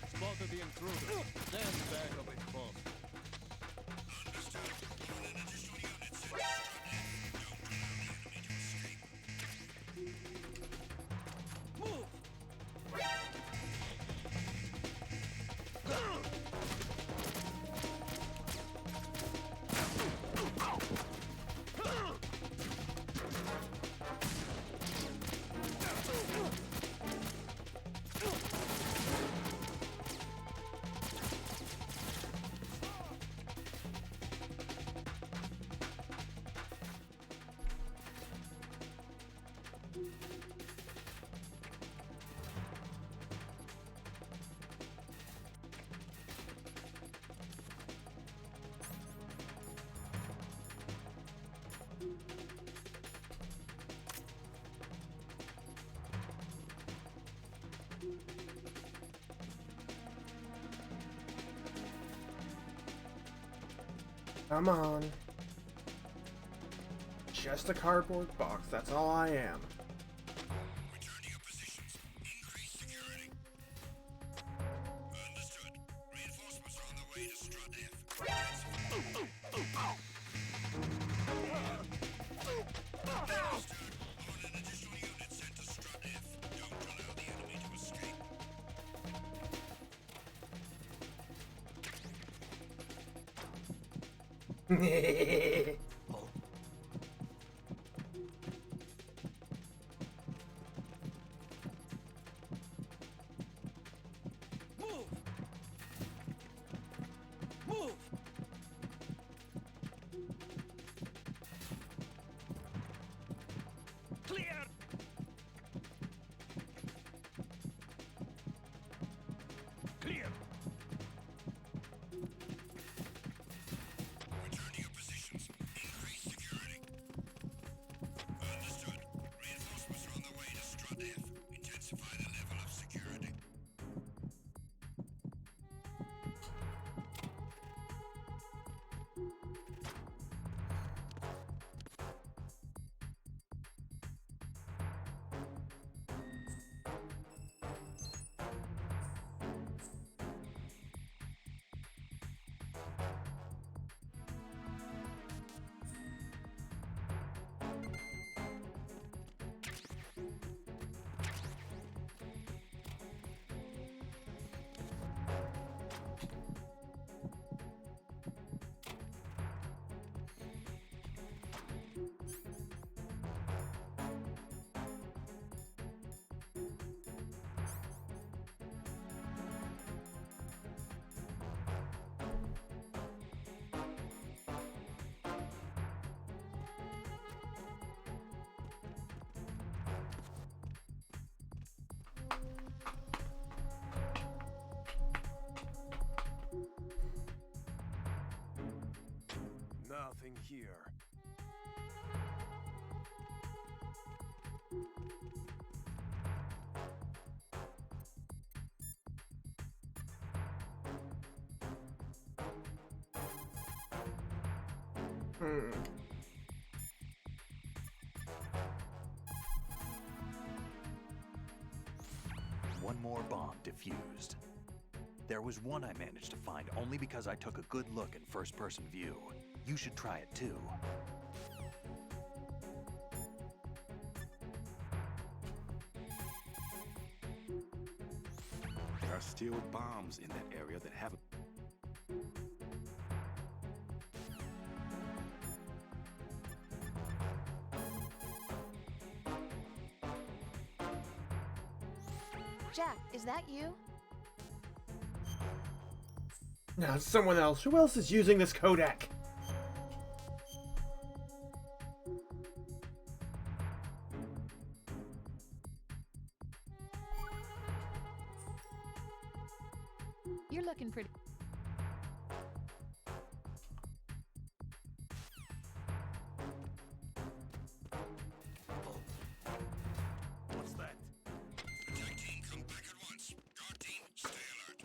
Spotted the intruder. Stand back a bit, boss. Move! Come on. Just a cardboard box, that's all I am. Return to your positions. Increase security. Understood. Reinforcements are on the way to Strut F. Understood. Own an additional unit sent to Strut F. Don't allow the enemy to escape. Move! Move! Clear! Clear! Return to your positions. Increase security. Understood. Reinforcements are on the way to Strut F. Intensify the level of security. Nothing here. One more bomb defused. There was one I managed to find only because I took a good look in first-person view. You should try it too. There are still bombs in that area that haven't... Jack, is that you? No, it's someone else. Who else is using this codec? You're looking pretty. What's that? Attack team, come back at once. Guard team, stay alert.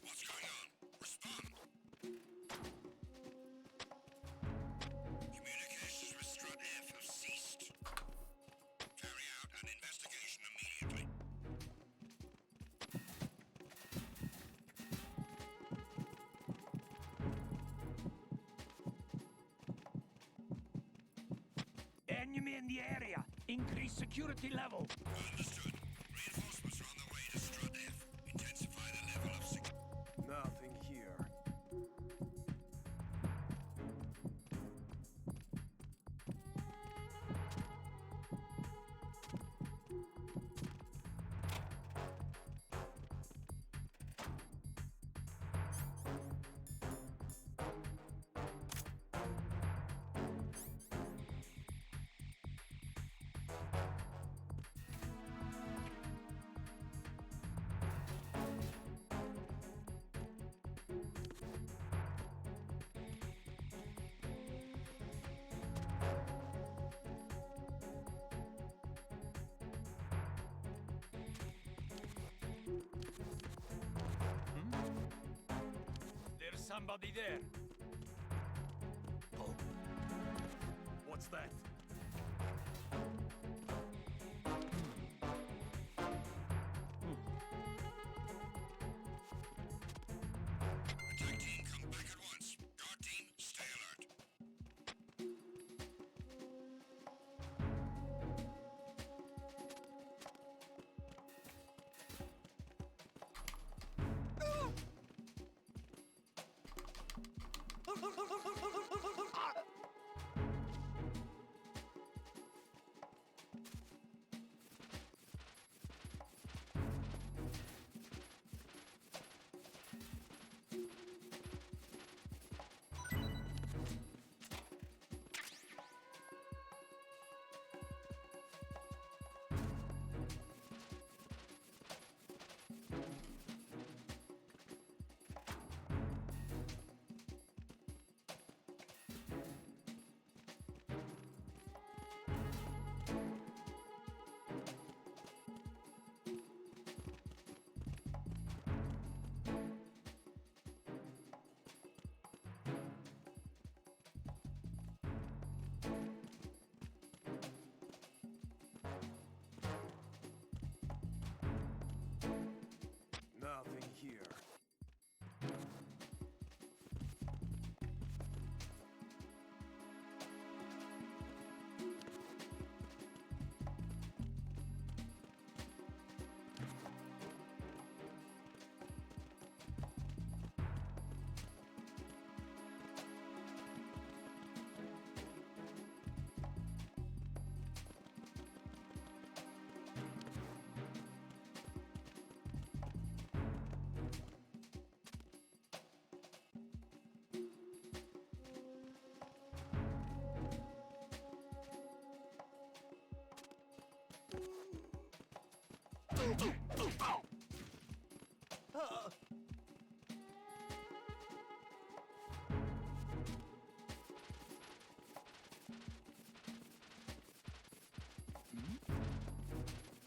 What's going on? Respond. Communications with Strut F have ceased. Carry out an investigation immediately. Enemy in the area. Increase security level. Understood. Reinforcements are on the way to Strut F. Intensify the level of security. Nothing here. There's somebody there. What's that? Attack team, come back at once. Guard team, stay alert.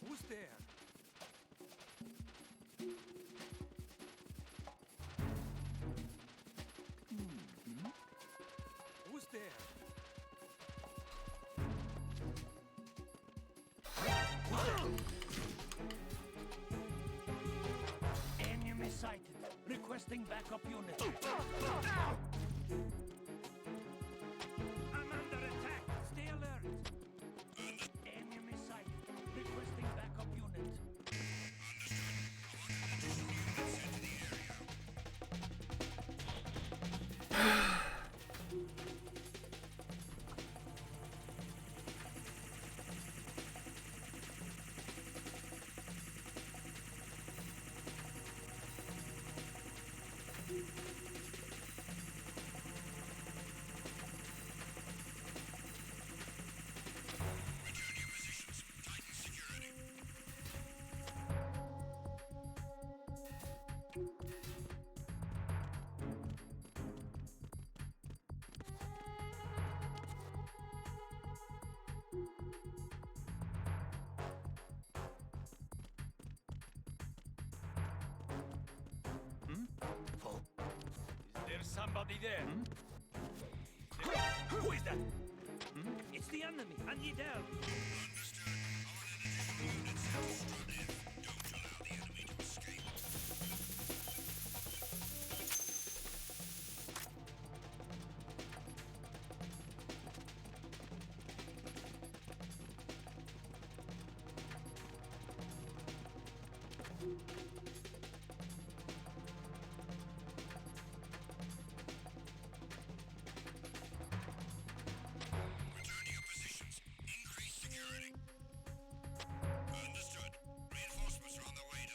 Who's there? Who's there? Enemy sighted. Requesting backup unit. I'm under attack. Stay alert. Enemy sighted. Requesting backup unit. Is there somebody there? Who is that? It's the enemy. I need help.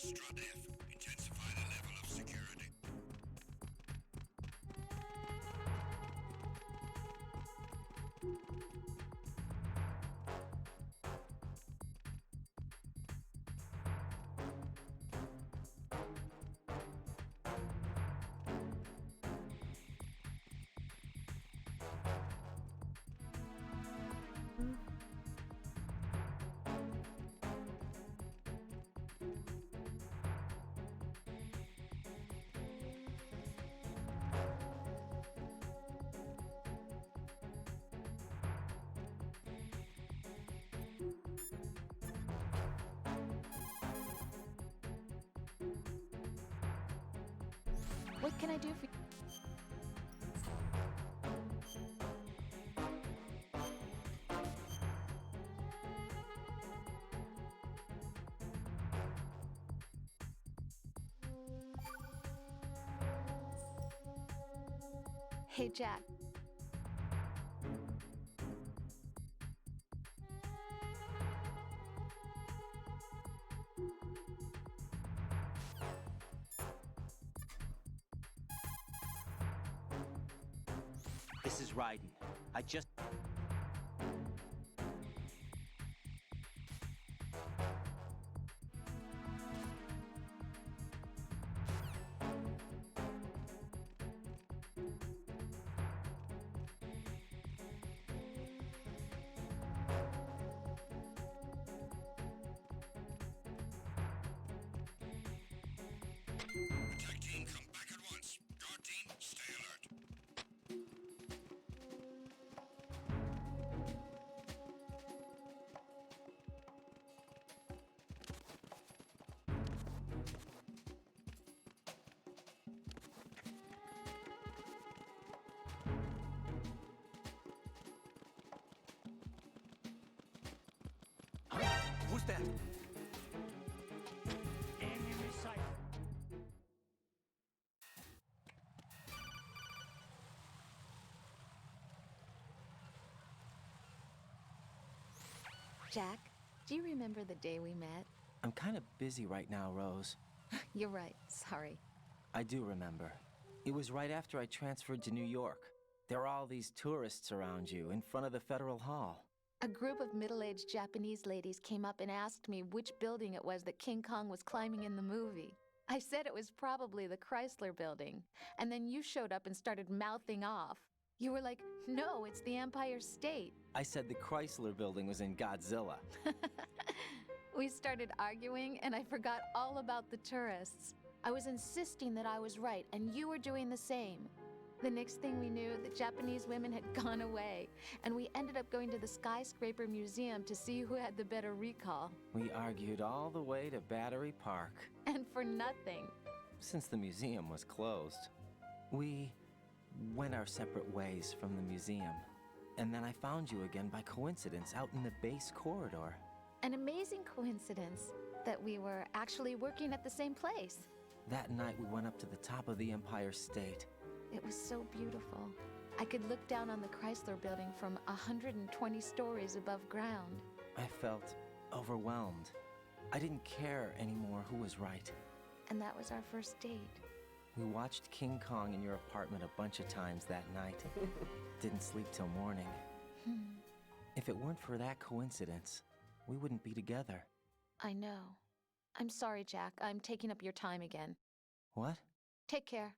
Strut F. Intensify the level of security. What can I do for you? Hey, Jack. This is Raiden. I just... Attack team, come back at once. Guard team, stay alert. Who's that? Enemy sighted. Jack, do you remember the day we met? I'm kind of busy right now, Rose. You're right. Sorry. I do remember. It was right after I transferred to New York. There were all these tourists around you in front of the Federal Hall. A group of middle-aged Japanese ladies came up and asked me which building it was that King Kong was climbing in the movie. I said it was probably the Chrysler Building, and then you showed up and started mouthing off. You were like, no, it's the Empire State. I said the Chrysler Building was in Godzilla. We started arguing, and I forgot all about the tourists. I was insisting that I was right, and you were doing the same. The next thing we knew, the Japanese women had gone away, and we ended up going to the Skyscraper Museum to see who had the better recall. We argued all the way to Battery Park. And for nothing. Since the museum was closed, we went our separate ways from the museum. And then I found you again by coincidence out in the base corridor. An amazing coincidence that we were actually working at the same place. That night we went up to the top of the Empire State. It was so beautiful. I could look down on the Chrysler Building from 120 stories above ground. I felt overwhelmed. I didn't care anymore who was right. And that was our first date. We watched King Kong in your apartment a bunch of times that night. Didn't sleep till morning. If it weren't for that coincidence, we wouldn't be together. I know. I'm sorry, Jack. I'm taking up your time again. What? Take care.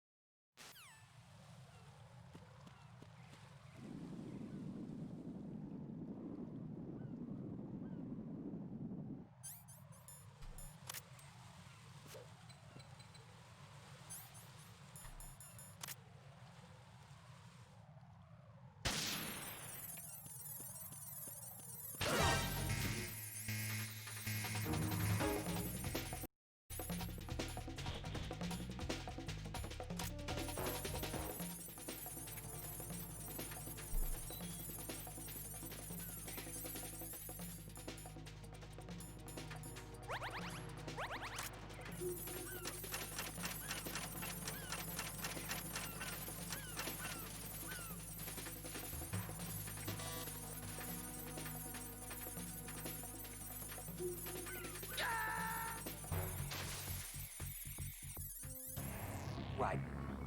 Raiden,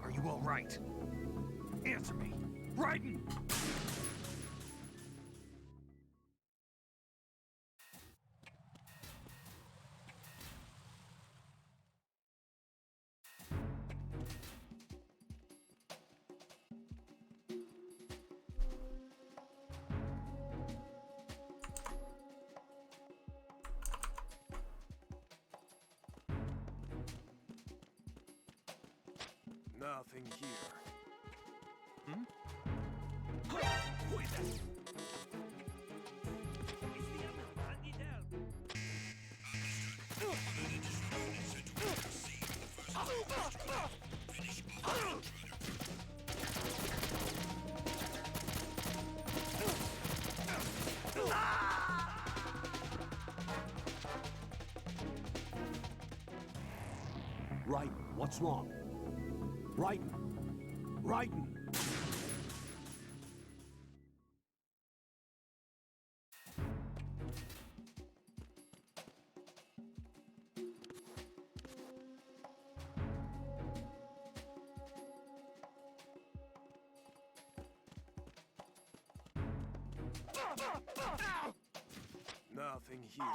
are you all right? Answer me. Raiden! Nothing here. Hmm? Raiden, what's wrong? Raiden! Raiden! Nothing here.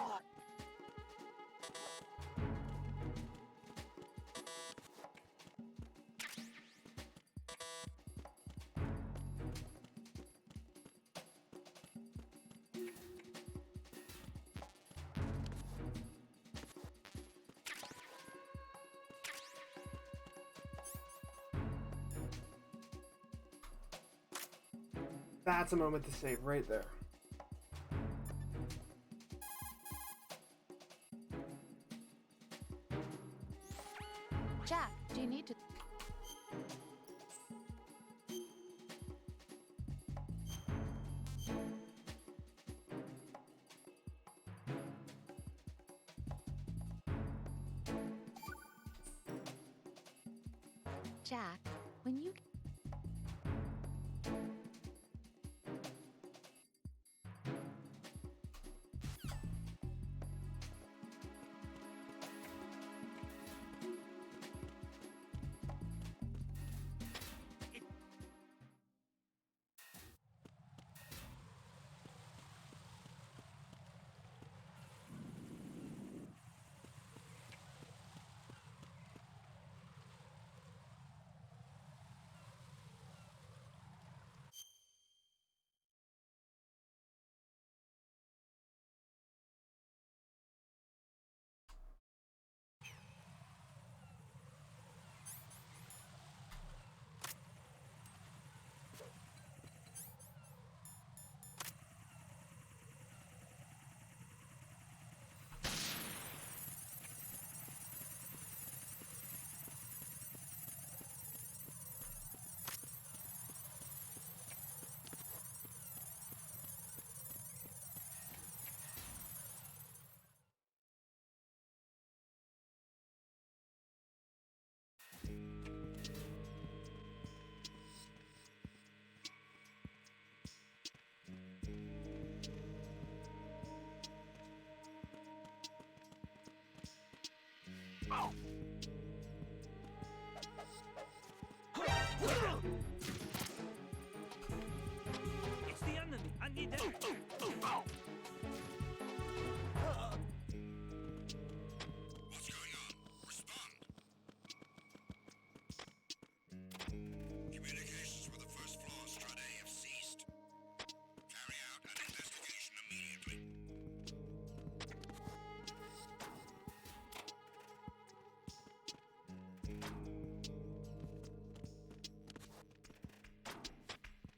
That's a moment to save right there. Jack, do you need to... Jack, when you... It's the enemy. I need help. What's going on? Respond. Communications with the first floor, Strut A, have ceased. Carry out an investigation immediately.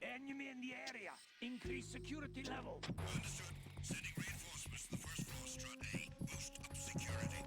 Enemy in the area. Increase security level. Understood. Sending reinforcements to the first floor, Strut A. Boost up security.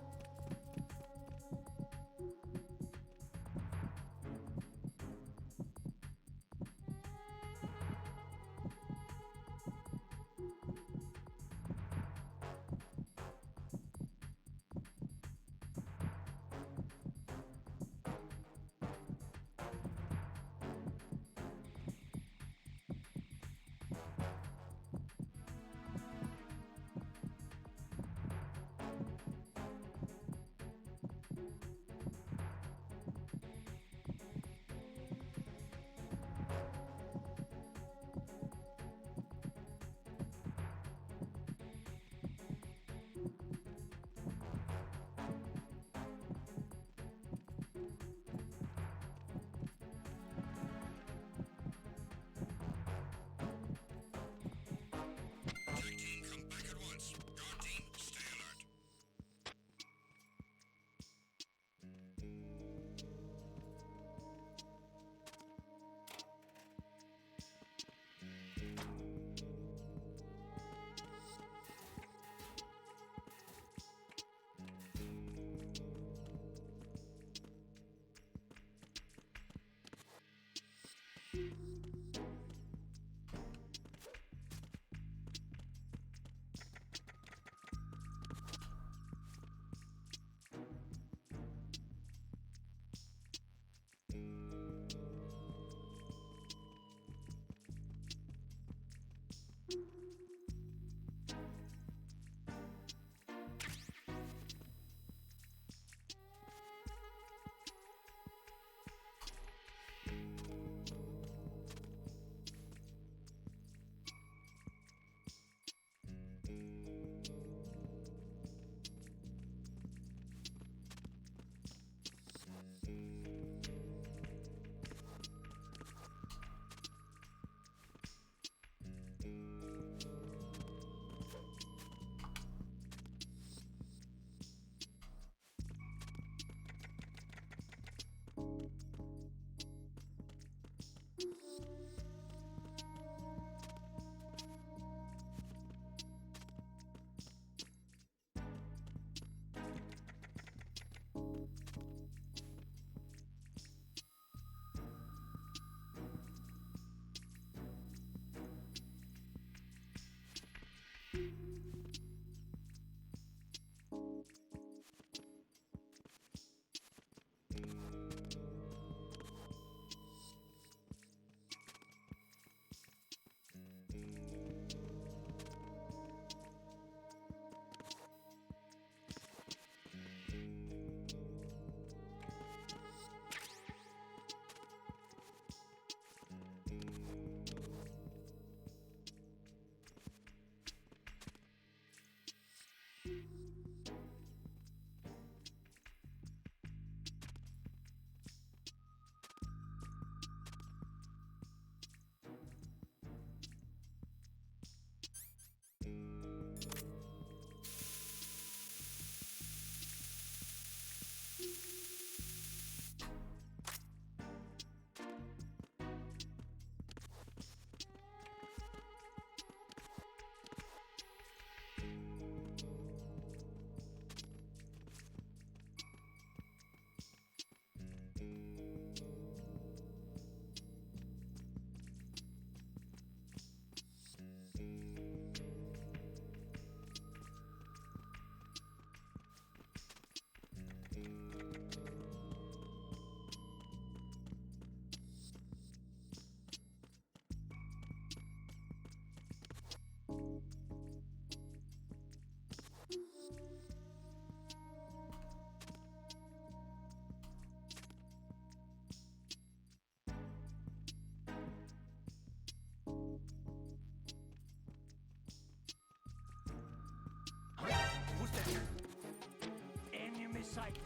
sight.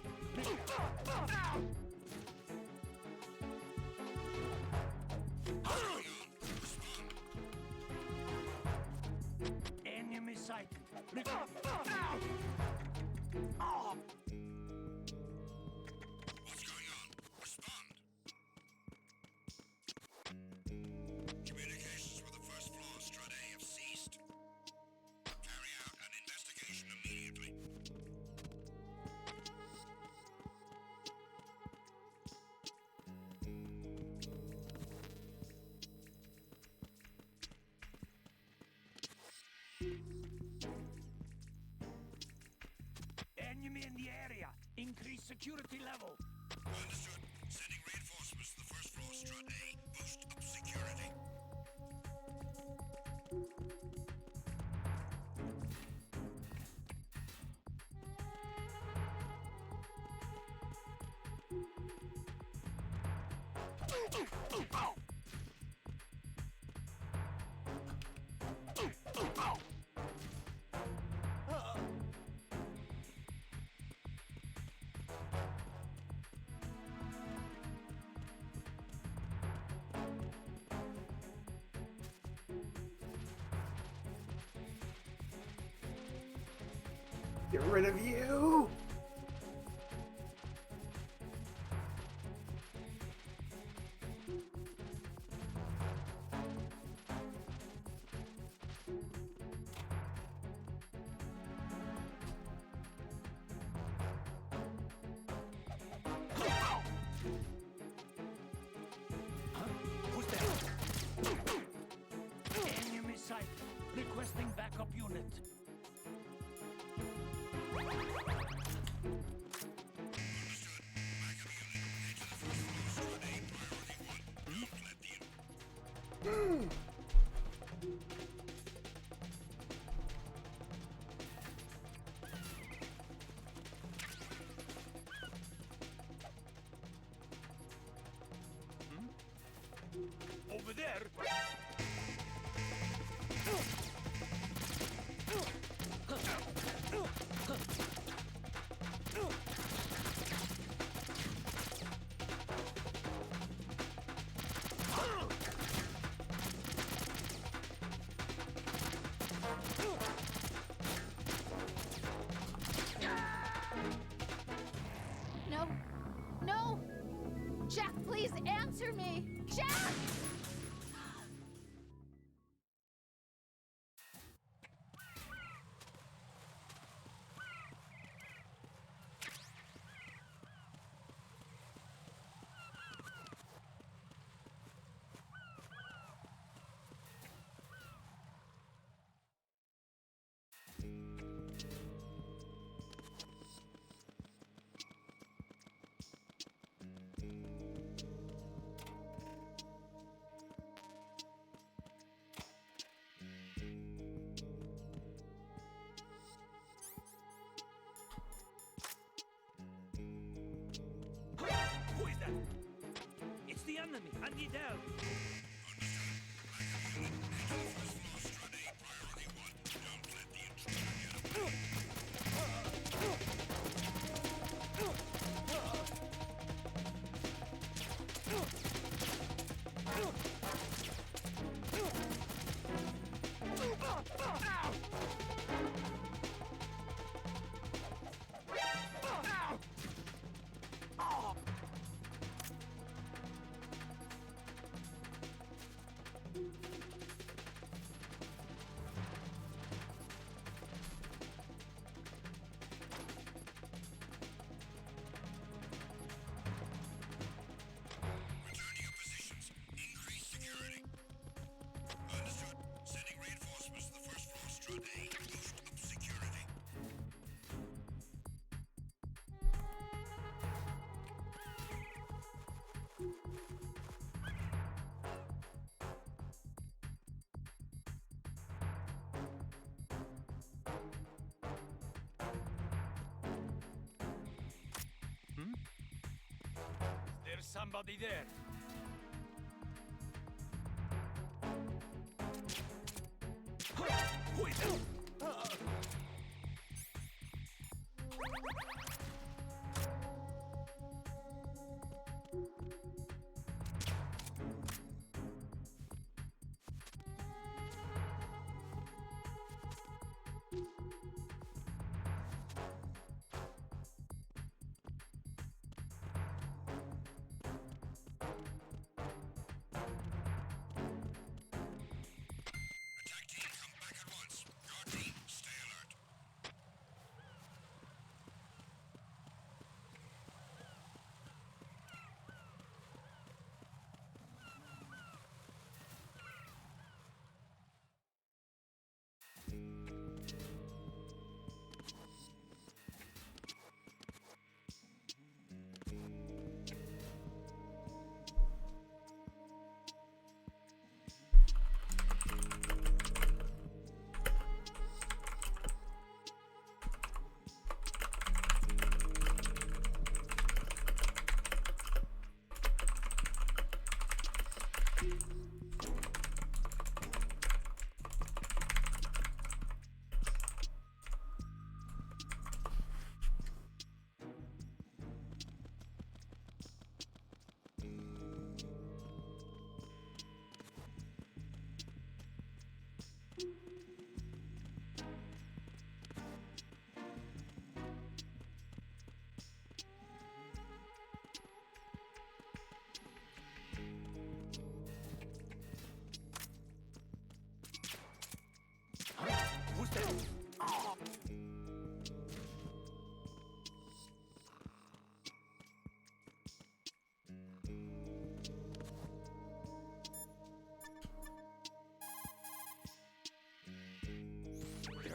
Enemy sight. What's going on? Respond. Communications with the first floor of Strut A have ceased. Carry out an investigation immediately. Enemy in the area. Increase security level. Understood. Sending reinforcements to the first floor of Strut A. Boost up security. Get rid of you! Who's there? Enemy sight. Requesting backup unit. Over there. No. No! Jack, please answer me! Jack! Who is that? It's the enemy. I need help. There's somebody there. Who is that?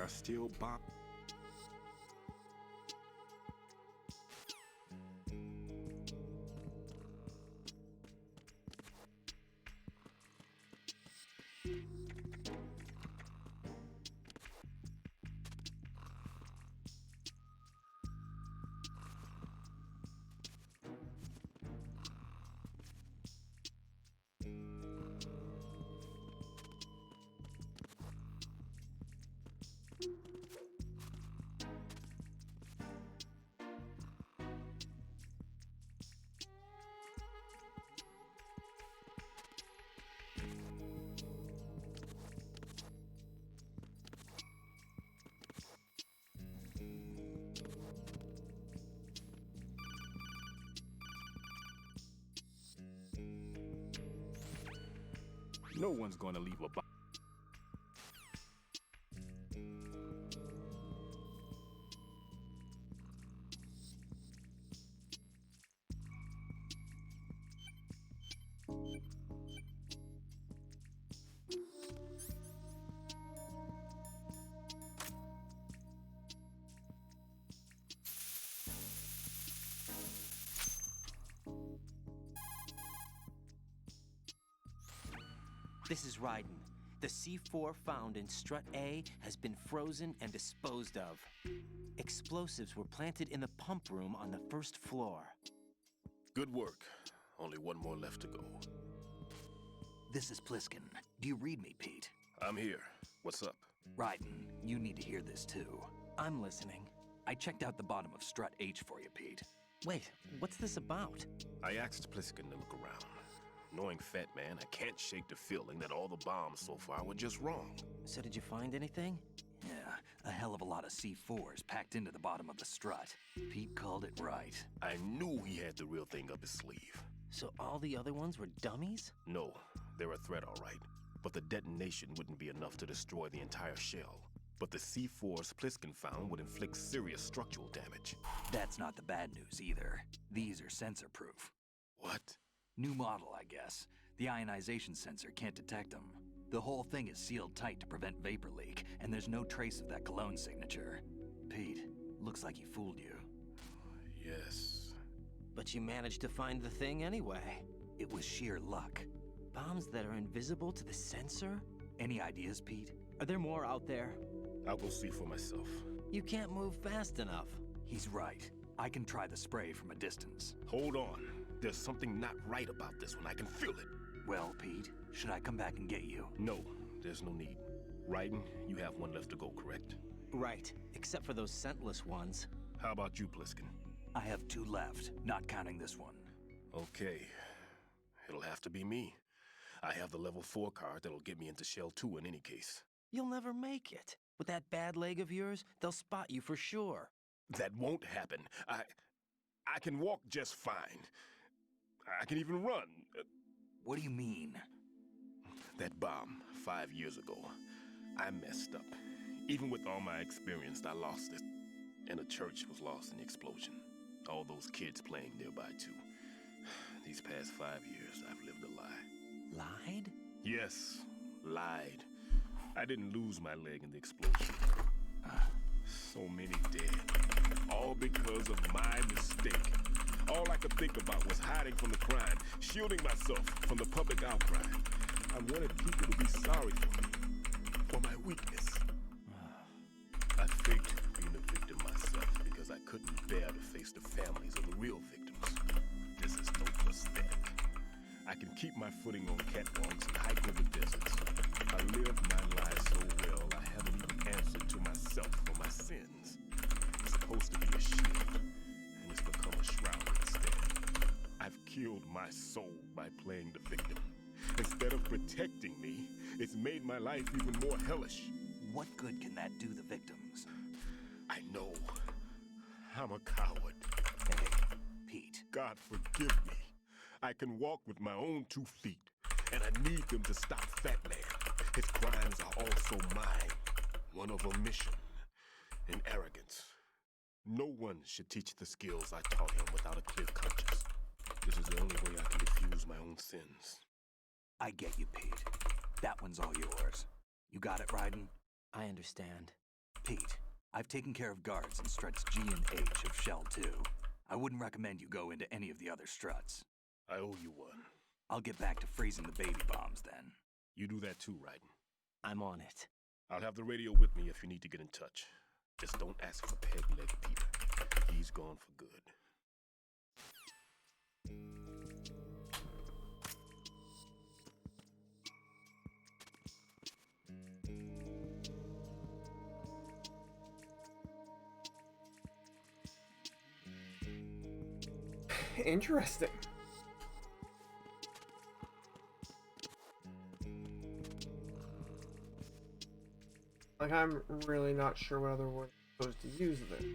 are still bombs. No one's gonna leave a bomb. This is Raiden. The C4 found in Strut A has been frozen and disposed of. Explosives were planted in the pump room on the first floor. Good work. Only one more left to go. This is Pliskin. Do you read me, Pete? I'm here. What's up? Raiden, you need to hear this too. I'm listening. I checked out the bottom of Strut H for you, Pete. Wait, what's this about? I asked Pliskin to look around. Knowing Fat Man, I can't shake the feeling that all the bombs so far were just wrong. So did you find anything? Yeah, a hell of a lot of C4s packed into the bottom of the strut. Pete called it right. I knew he had the real thing up his sleeve. So all the other ones were dummies? No, they're a threat, all right. But the detonation wouldn't be enough to destroy the entire shell. But the C4s Pliskin found would inflict serious structural damage. That's not the bad news either. These are sensor-proof. What? New model, I guess. The ionization sensor can't detect them. The whole thing is sealed tight to prevent vapor leak, and there's no trace of that cologne signature. Pete, looks like he fooled you. Yes. But you managed to find the thing anyway. It was sheer luck. Bombs that are invisible to the sensor? Any ideas, Pete? Are there more out there? I'll go see for myself. You can't move fast enough. He's right. I can try the spray from a distance. Hold on. There's something not right about this one. I can feel it. Well, Pete, should I come back and get you? No, there's no need. Raiden, you have one left to go, correct? Right, except for those scentless ones. How about you, Pliskin? I have 2 left, not counting this one. Okay. It'll have to be me. I have the level 4 card that'll get me into Shell 2 in any case. You'll never make it. With that bad leg of yours, they'll spot you for sure. That won't happen. I can walk just fine. I can even run. What do you mean? That bomb 5 years ago. I messed up. Even with all my experience, I lost it. And the church was lost in the explosion. All those kids playing nearby, too. These past 5 years, I've lived a lie. Lied? Yes, lied. I didn't lose my leg in the explosion. So many dead. All because of my mistake. All I could think about was hiding from the crime, shielding myself from the public outcry. I wanted people to be sorry for my weakness. I faked being a victim myself because I couldn't bear to face the families of the real victims. This is no prosthetic. I can keep my footing on catwalks and hike over deserts. I lived my life so well, I haven't even answered to myself for my sins. It's supposed to be a shield, and it's become a shroud instead. I've killed my soul by playing the victim. Instead of protecting me, it's made my life even more hellish. What good can that do the victims? I know. I'm a coward. Hey, Pete. God forgive me. I can walk with my own 2 feet, and I need them to stop Fat Man. His crimes are also mine. One of omission and arrogance. No one should teach the skills I taught him without a clear conscience. This is the only way I can diffuse my own sins. I get you, Pete. That one's all yours. You got it, Raiden? I understand. Pete, I've taken care of guards in struts G and H of Shell 2. I wouldn't recommend you go into any of the other struts. I owe you one. I'll get back to freezing the baby bombs then. You do that too, Raiden. I'm on it. I'll have the radio with me if you need to get in touch. Just don't ask for Peg Leg Peter. He's gone for good. Interesting. Like, I'm really not sure what other word I'm supposed to use there.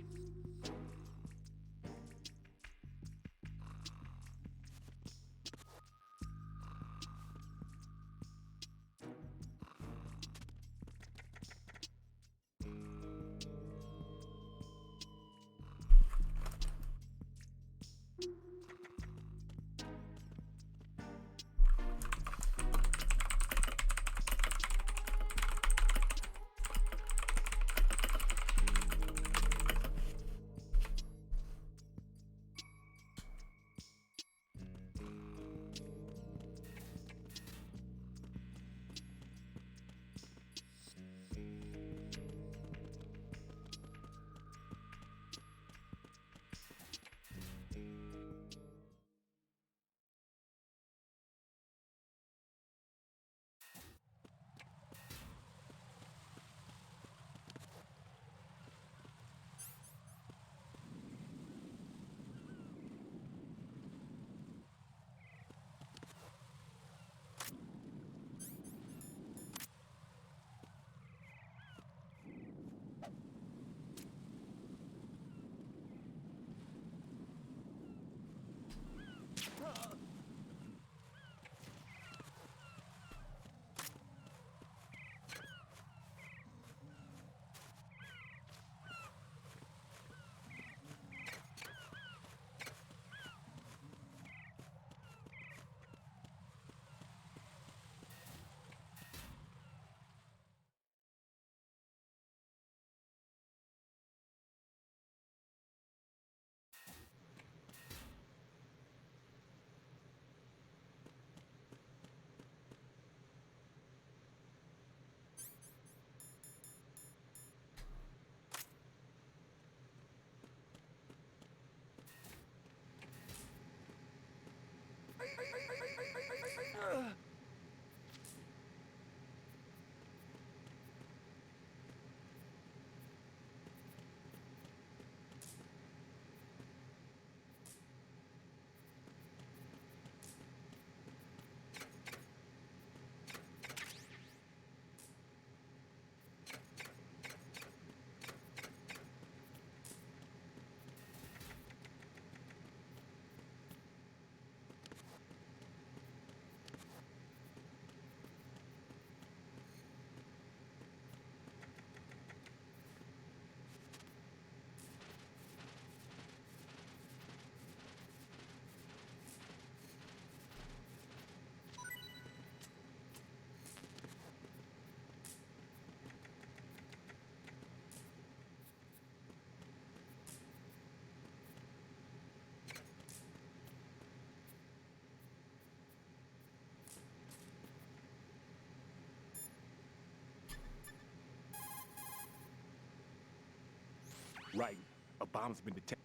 Right. A bomb's been detected.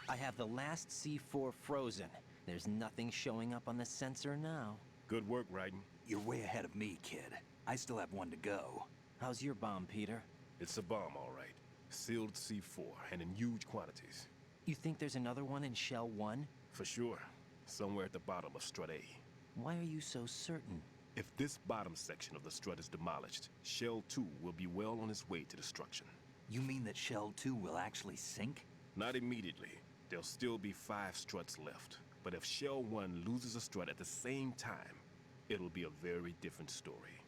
I have the last C4 frozen. There's nothing showing up on the sensor now. Good work, Raiden. You're way ahead of me, kid. I still have one to go. How's your bomb, Peter? It's a bomb, all right. Sealed C4, and in huge quantities. You think there's another one in Shell 1? For sure. Somewhere at the bottom of Strut A. Why are you so certain? If this bottom section of the strut is demolished, Shell 2 will be well on its way to destruction. You mean that Shell 2 will actually sink? Not immediately, There'll still be 5 struts left. But if Shell 1 loses a strut at the same time, it'll be a very different story.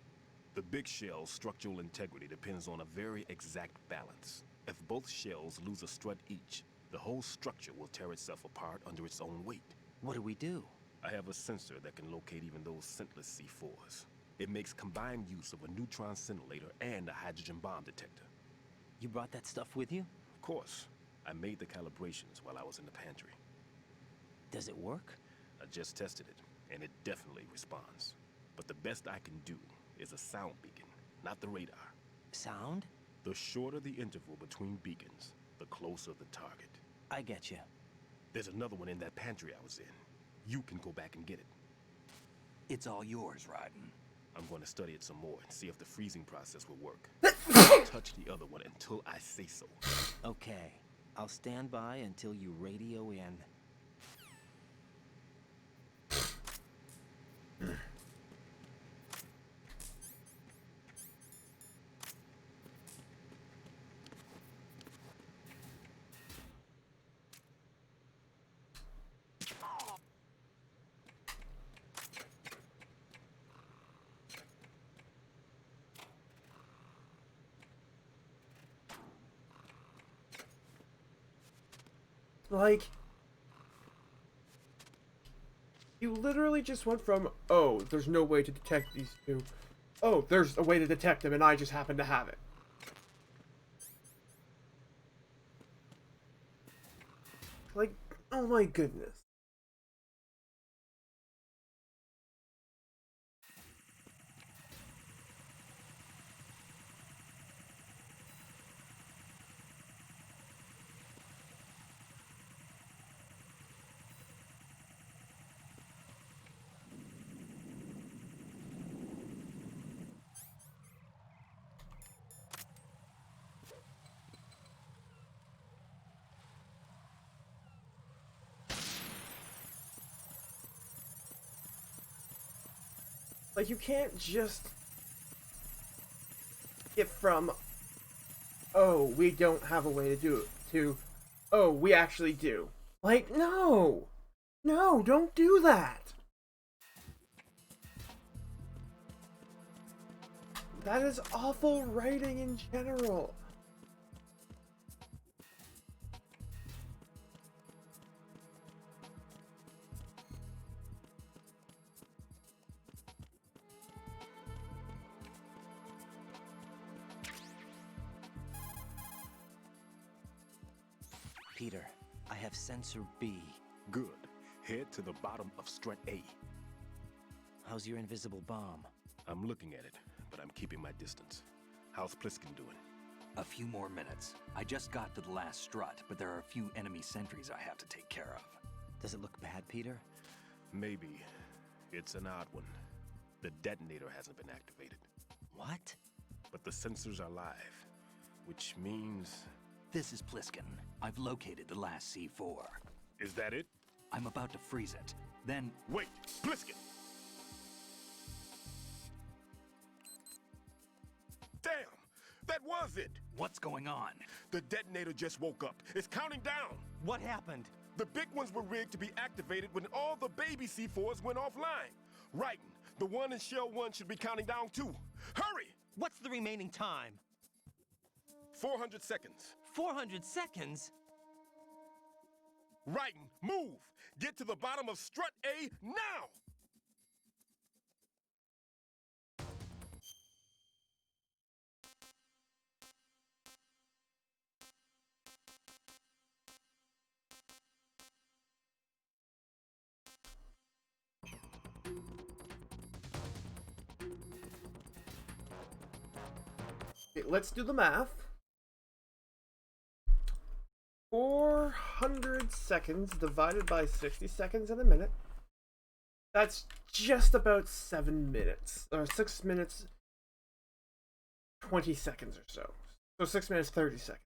The big shell's structural integrity depends on a very exact balance. If both shells lose a strut each, the whole structure will tear itself apart under its own weight. What do we do? I have a sensor that can locate even those scentless C4s. It makes combined use of a neutron scintillator and a hydrogen bomb detector. You brought that stuff with you? Of course. I made the calibrations while I was in the pantry. Does it work? I just tested it, and it definitely responds. But the best I can do is a sound beacon, not the radar. Sound? The shorter the interval between beacons, the closer the target. I get you. There's another one in that pantry I was in. You can go back and get it. It's all yours, Raiden. I'm going to study it some more and see if the freezing process will work. Don't touch the other one until I say so. Okay. I'll stand by until you radio in. Like, you literally just went from, oh, there's no way to detect these two, oh, there's a way to detect them and I just happen to have it. Like, oh my goodness. Like, you can't just get from, oh, we don't have a way to do it, to, oh, we actually do. Like, no! No, don't do that! That is awful writing in general. Peter, I have sensor B. Good. Head to the bottom of strut A. How's your invisible bomb? I'm looking at it, but I'm keeping my distance. How's Pliskin doing? A few more minutes. I just got to the last strut, but there are a few enemy sentries I have to take care of. Does it look bad, Peter? Maybe. It's an odd one. The detonator hasn't been activated. What? But the sensors are live, which means... This is Pliskin. I've located the last C4. Is that it? I'm about to freeze it. Then... Wait! Pliskin! Damn! That was it! What's going on? The detonator just woke up. It's counting down! What happened? The big ones were rigged to be activated when all the baby C4s went offline. Raiden, the one in Shell 1 should be counting down too. Hurry! What's the remaining time? 400 seconds. 400 seconds? Raiden, move! Get to the bottom of strut A now! Okay, let's do the math. 400 seconds divided by 60 seconds in a minute. That's just about 7 minutes. Or 6 minutes, 20 seconds or so. So 6 minutes, 30 seconds.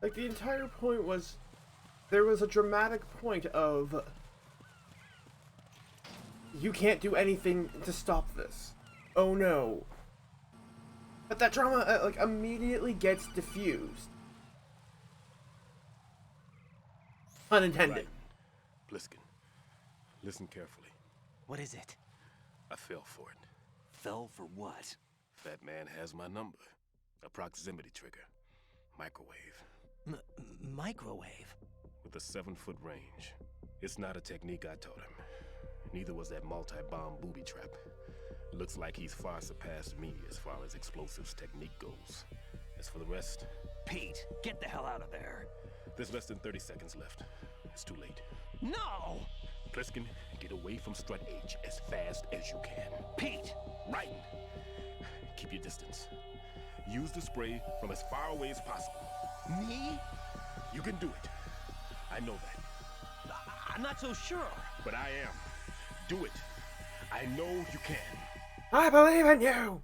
Like, the entire point was, there was a dramatic point of, you can't do anything to stop this. Oh no. But that drama, like, immediately gets diffused. Unintended. Right. Pliskin, listen carefully. What is it? I fell for it. Fell for what? Fat Man has my number. A proximity trigger. Microwave. Microwave? With a 7-foot range. It's not a technique I taught him. Neither was that multi-bomb booby trap. Looks like he's far surpassed me as far as explosives technique goes. As for the rest... Pete, get the hell out of there. There's less than 30 seconds left. It's too late. No! Pliskin, get away from Strut H as fast as you can. Pete! Raiden! Keep your distance. Use the spray from as far away as possible. Me? You can do it. I know that. I'm not so sure. But I am. Do it. I know you can. I believe in you!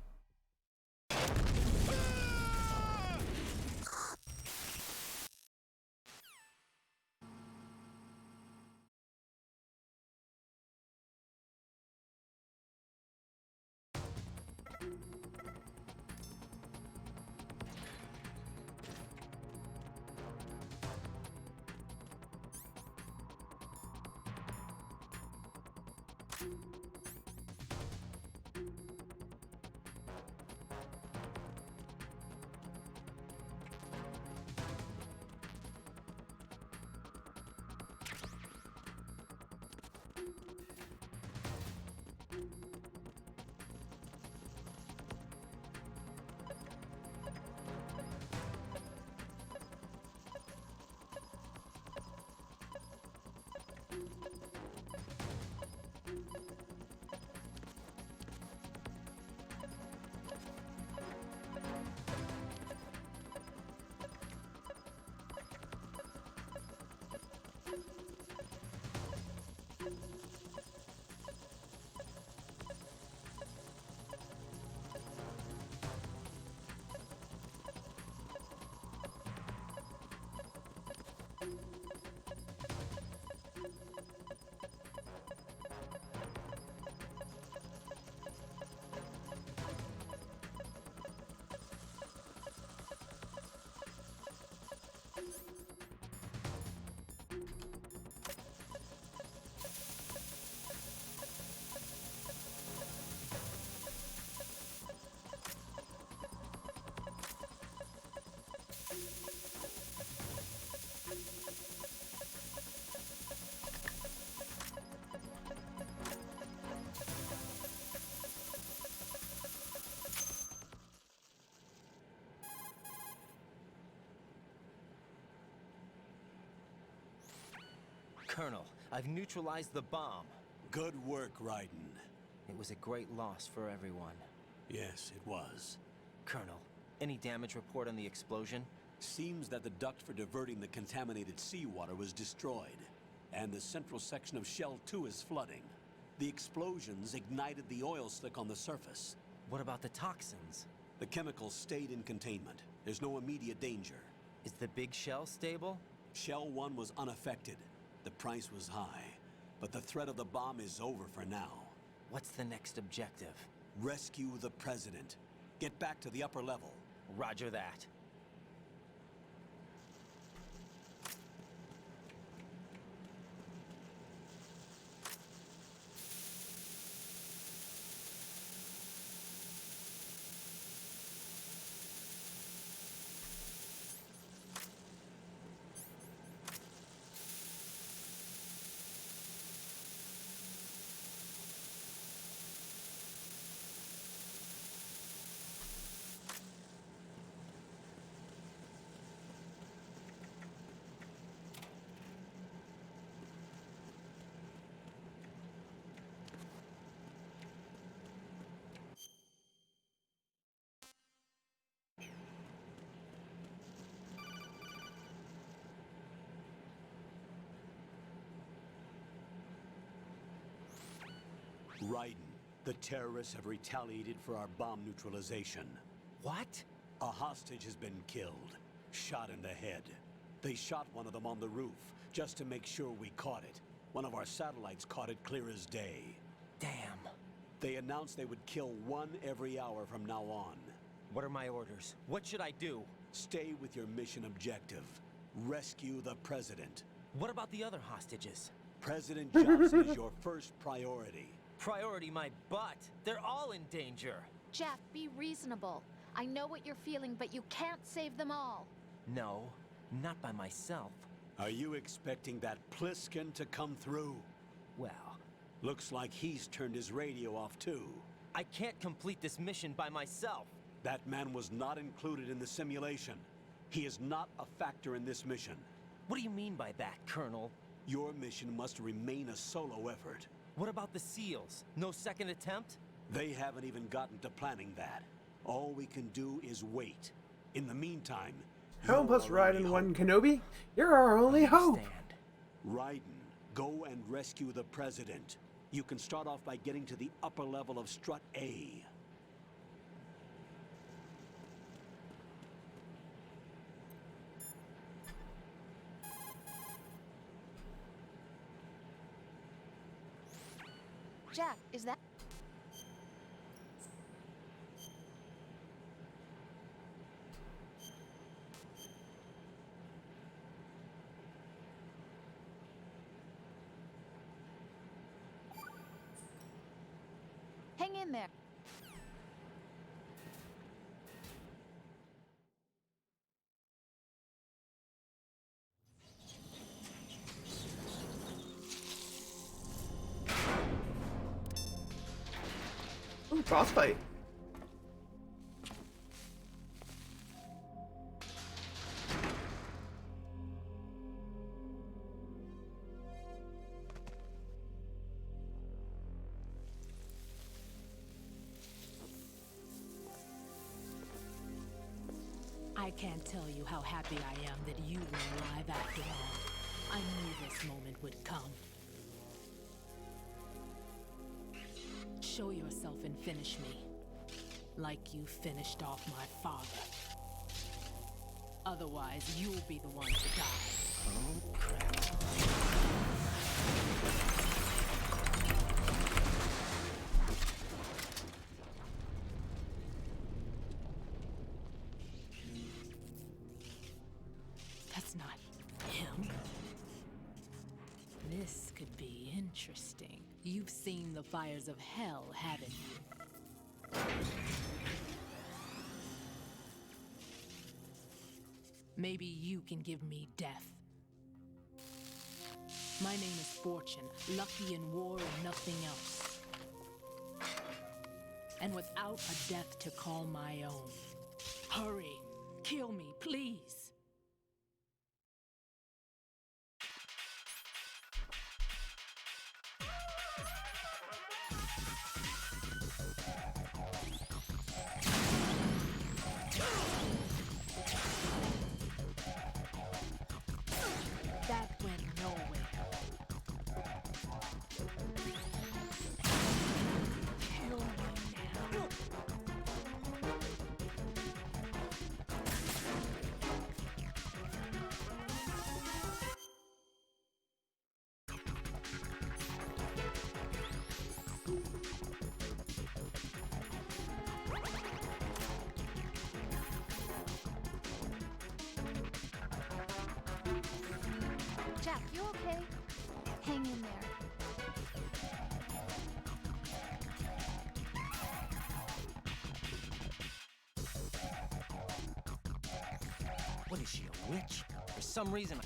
Colonel, I've neutralized the bomb. Good work, Raiden. It was a great loss for everyone. Yes, it was. Colonel, any damage report on the explosion? Seems that the duct for diverting the contaminated seawater was destroyed, and the central section of Shell 2 is flooding. The explosions ignited the oil slick on the surface. What about the toxins? The chemicals stayed in containment. There's no immediate danger. Is the big shell stable? Shell 1 was unaffected. The price was high, but the threat of the bomb is over for now. What's the next objective? Rescue the President. Get back to the upper level. Roger that. Raiden, the terrorists have retaliated for our bomb neutralization. What? A hostage has been killed, shot in the head. They shot one of them on the roof, just to make sure we caught it. One of our satellites caught it clear as day. Damn. They announced they would kill one every hour from now on. What are my orders? What should I do? Stay with your mission objective. Rescue the President. What about the other hostages? President Johnson is your first priority. Priority my butt. They're all in danger. Jack, be reasonable. I know what you're feeling, but you can't save them all. No, not by myself. Are you expecting that Pliskin to come through? Well... Looks like he's turned his radio off too. I can't complete this mission by myself. That man was not included in the simulation. He is not a factor in this mission. What do you mean by that, Colonel? Your mission must remain a solo effort. What about the SEALs? No second attempt? They haven't even gotten to planning that. All we can do is wait. In the meantime... Help us, Raiden 1 Kenobi. You're our only hope. Raiden, go and rescue the President. You can start off by getting to the upper level of Strut A. Jack, is that... Hang in there. Ooh, boss fight. I can't tell you how happy I am that you were alive after all. I knew this moment would come. Show yourself and finish me, like you finished off my father. Otherwise, you'll be the one to die. Oh, crap. That's not him. This could be interesting. You've seen the fires of hell, haven't you? Maybe you can give me death. My name is Fortune, lucky in war and nothing else. And without a death to call my own. Hurry, kill me, please. That went nowhere. Kill me now. Jack, you okay? Hang in there. What is she, a witch? For some reason...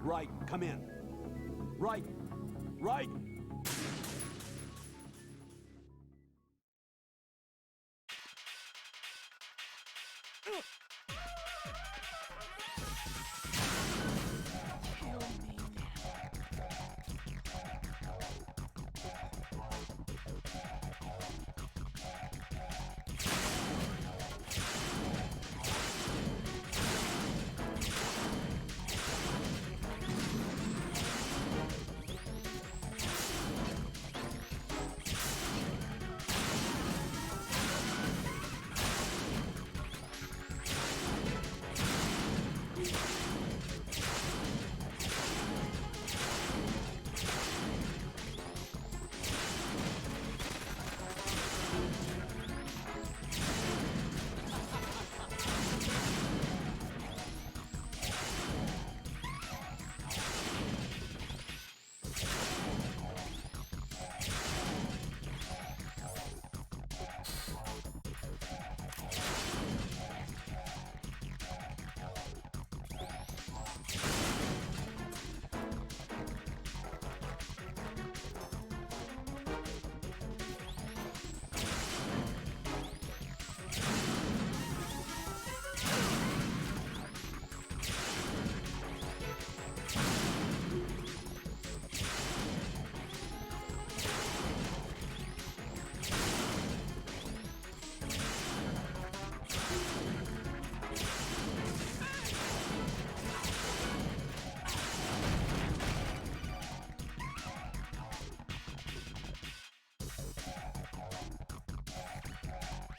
Raiden, come in. Raiden! Raiden!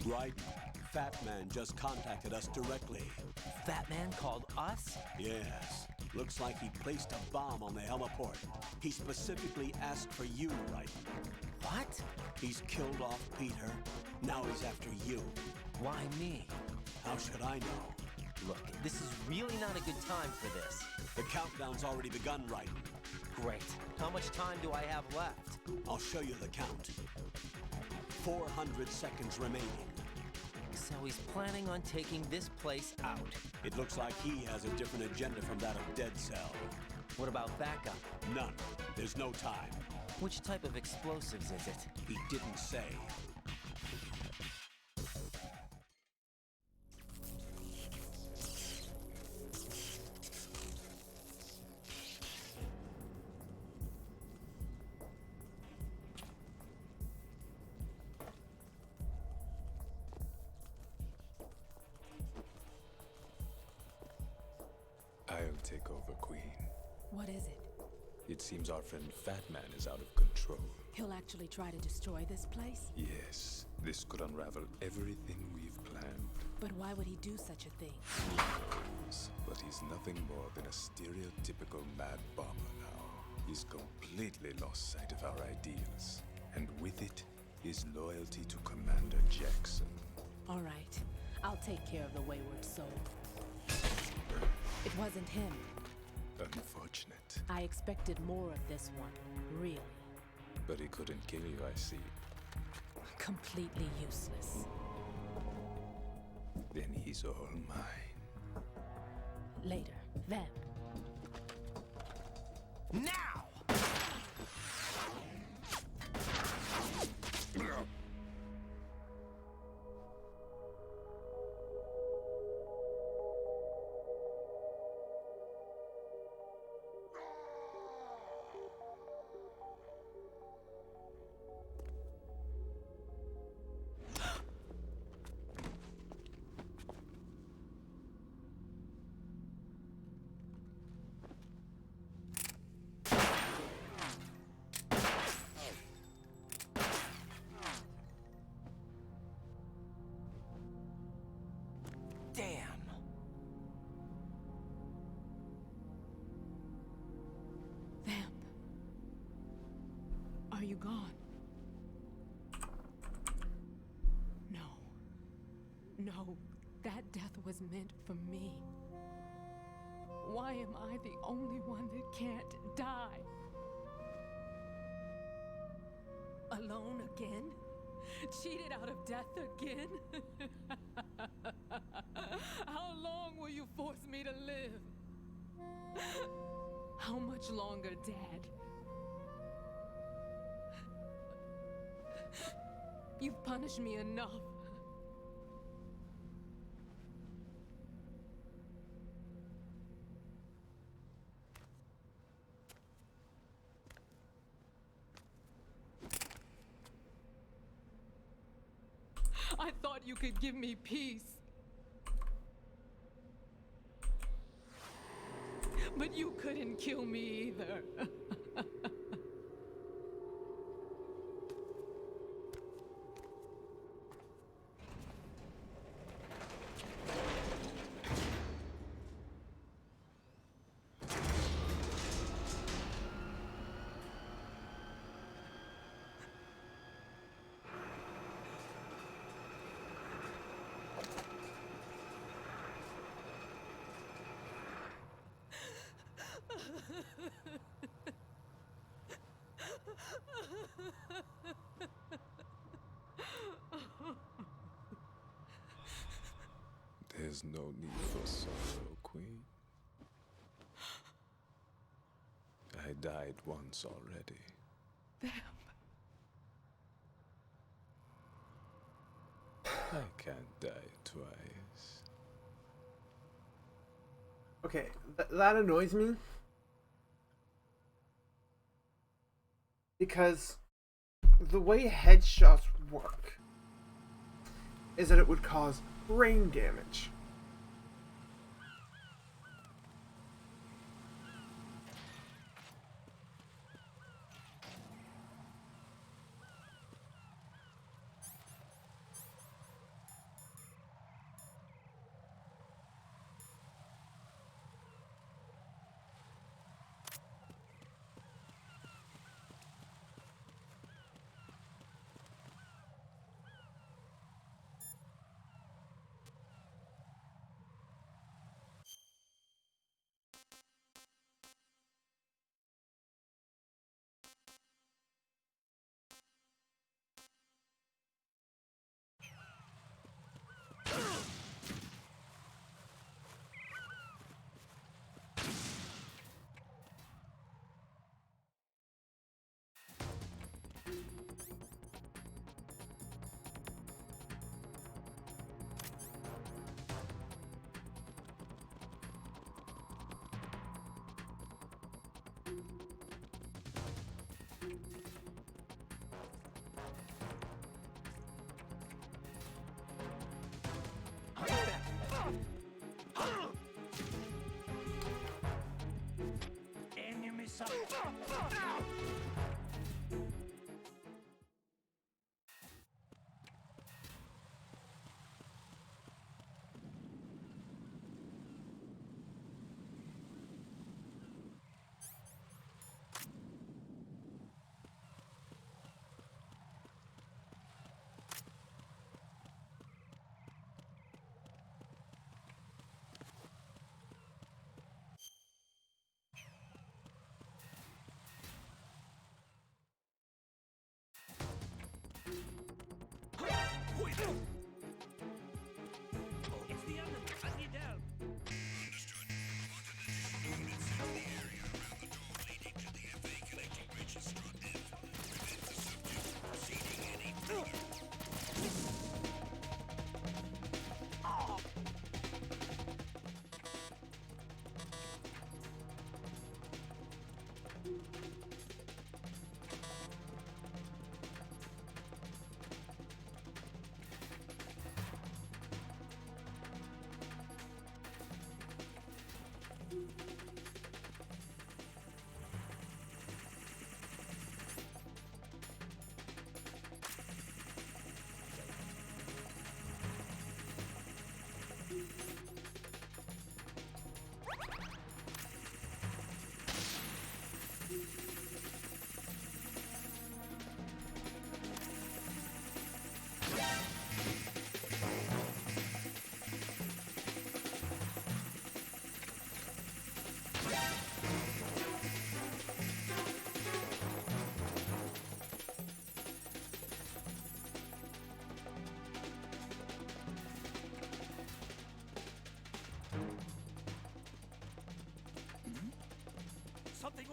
Raiden, Fat Man just contacted us directly. Fat Man called us? Yes. Looks like he placed a bomb on the heliport. He specifically asked for you, Raiden. What? He's killed off Peter. Now he's after you. Why me? How should I know? Look, this is really not a good time for this. The countdown's already begun, Raiden. Great. How much time do I have left? I'll show you the count. 400 seconds remaining. So he's planning on taking this place out. It looks like he has a different agenda from that of Dead Cell. What about backup? None. There's no time. Which type of explosives is it? He didn't say. I'll take over, Queen. What is it? It seems our friend Fat Man is out of control. He'll actually try to destroy this place? Yes, this could unravel everything we've planned. But why would he do such a thing? But he's nothing more than a stereotypical mad bomber now. He's completely lost sight of our ideals. And with it, his loyalty to Commander Jackson. All right. I'll take care of the wayward soul. It wasn't him. Unfortunate. I expected more of this one, really. But he couldn't kill you, I see. Completely useless. Then he's all mine. Later. Then. Now! Damn! Vamp. Are you gone? No. No. That death was meant for me. Why am I the only one that can't die? Alone again? Cheated out of death again? How long will you force me to live? How much longer, Dad? You've punished me enough. I thought you could give me peace. But you couldn't kill me either. There's no need for sorrow, Queen. I died once already. I can't die twice. Okay, that annoys me. Because the way headshots work is that it would cause brain damage. Enemy sight.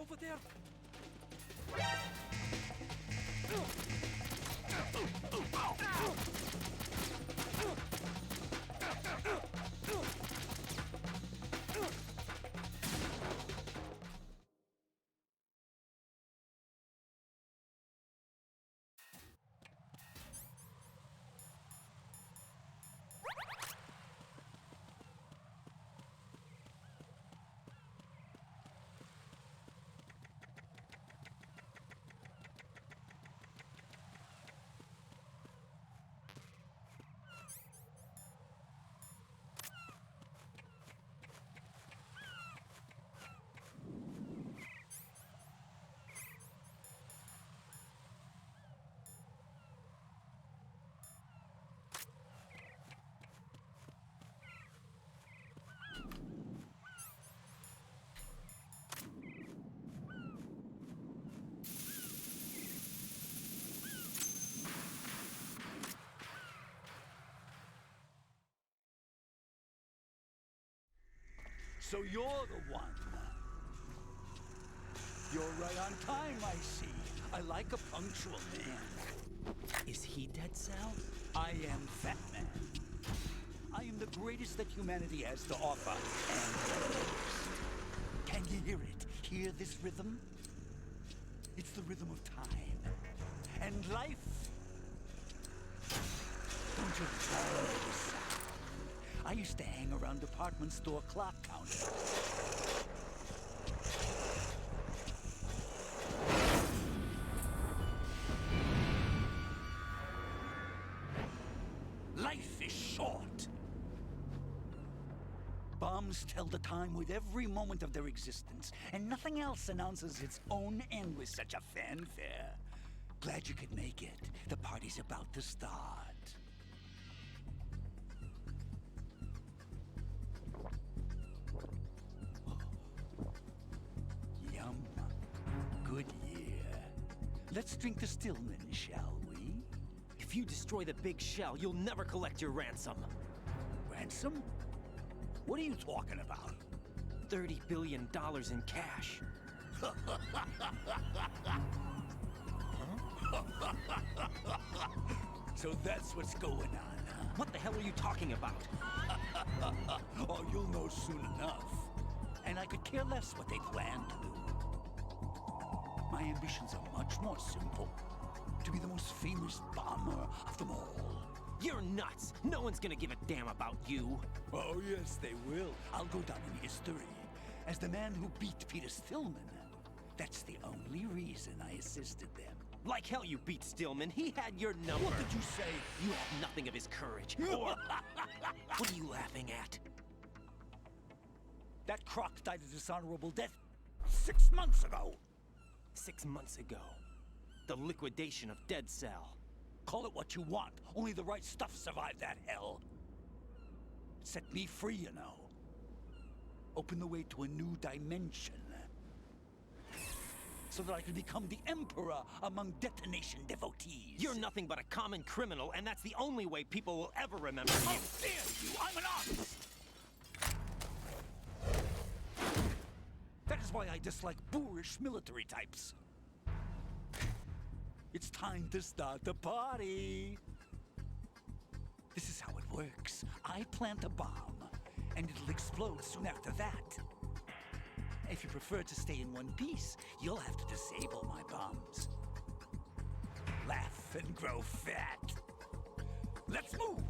over there! So you're the one. You're right on time, I see. I like a punctual man. Is he Dead Cell? I am Fat Man. I am the greatest that humanity has to offer, and the worst. Can you hear it? Hear this rhythm? It's the rhythm of time. And life. Don't you love this sound? I used to hang around department store clock counters. Life is short. Bombs tell the time with every moment of their existence, and nothing else announces its own end with such a fanfare. Glad you could make it. The party's about to start. Yum. Good year. Let's drink the Stillman, shall we? If you destroy the big shell, you'll never collect your ransom. Ransom? What are you talking about? $30 billion in cash. So that's what's going on, huh? What the hell are you talking about? Oh, you'll know soon enough. And I could care less what they plan to do. My ambitions are much more simple. To be the most famous bomber of them all. You're nuts! No one's gonna give a damn about you. Oh, yes, they will. I'll go down in history as the man who beat Peter Stillman. That's the only reason I assisted them. Like hell you beat Stillman. He had your number. What did you say? You have nothing of his courage. Or... What are you laughing at? That croc died a dishonorable death 6 months ago. 6 months ago. The liquidation of Dead Cell. Call it what you want. Only the right stuff survived that hell. It set me free, you know. Opened the way to a new dimension. So that I could become the Emperor among detonation devotees. You're nothing but a common criminal, and that's the only way people will ever remember you. How dare you! I'm an artist! That is why I dislike boorish military types. It's time to start the party. This is how it works. I plant a bomb, and it'll explode soon after that. If you prefer to stay in one piece, you'll have to disable my bombs. Laugh and grow fat. Let's move!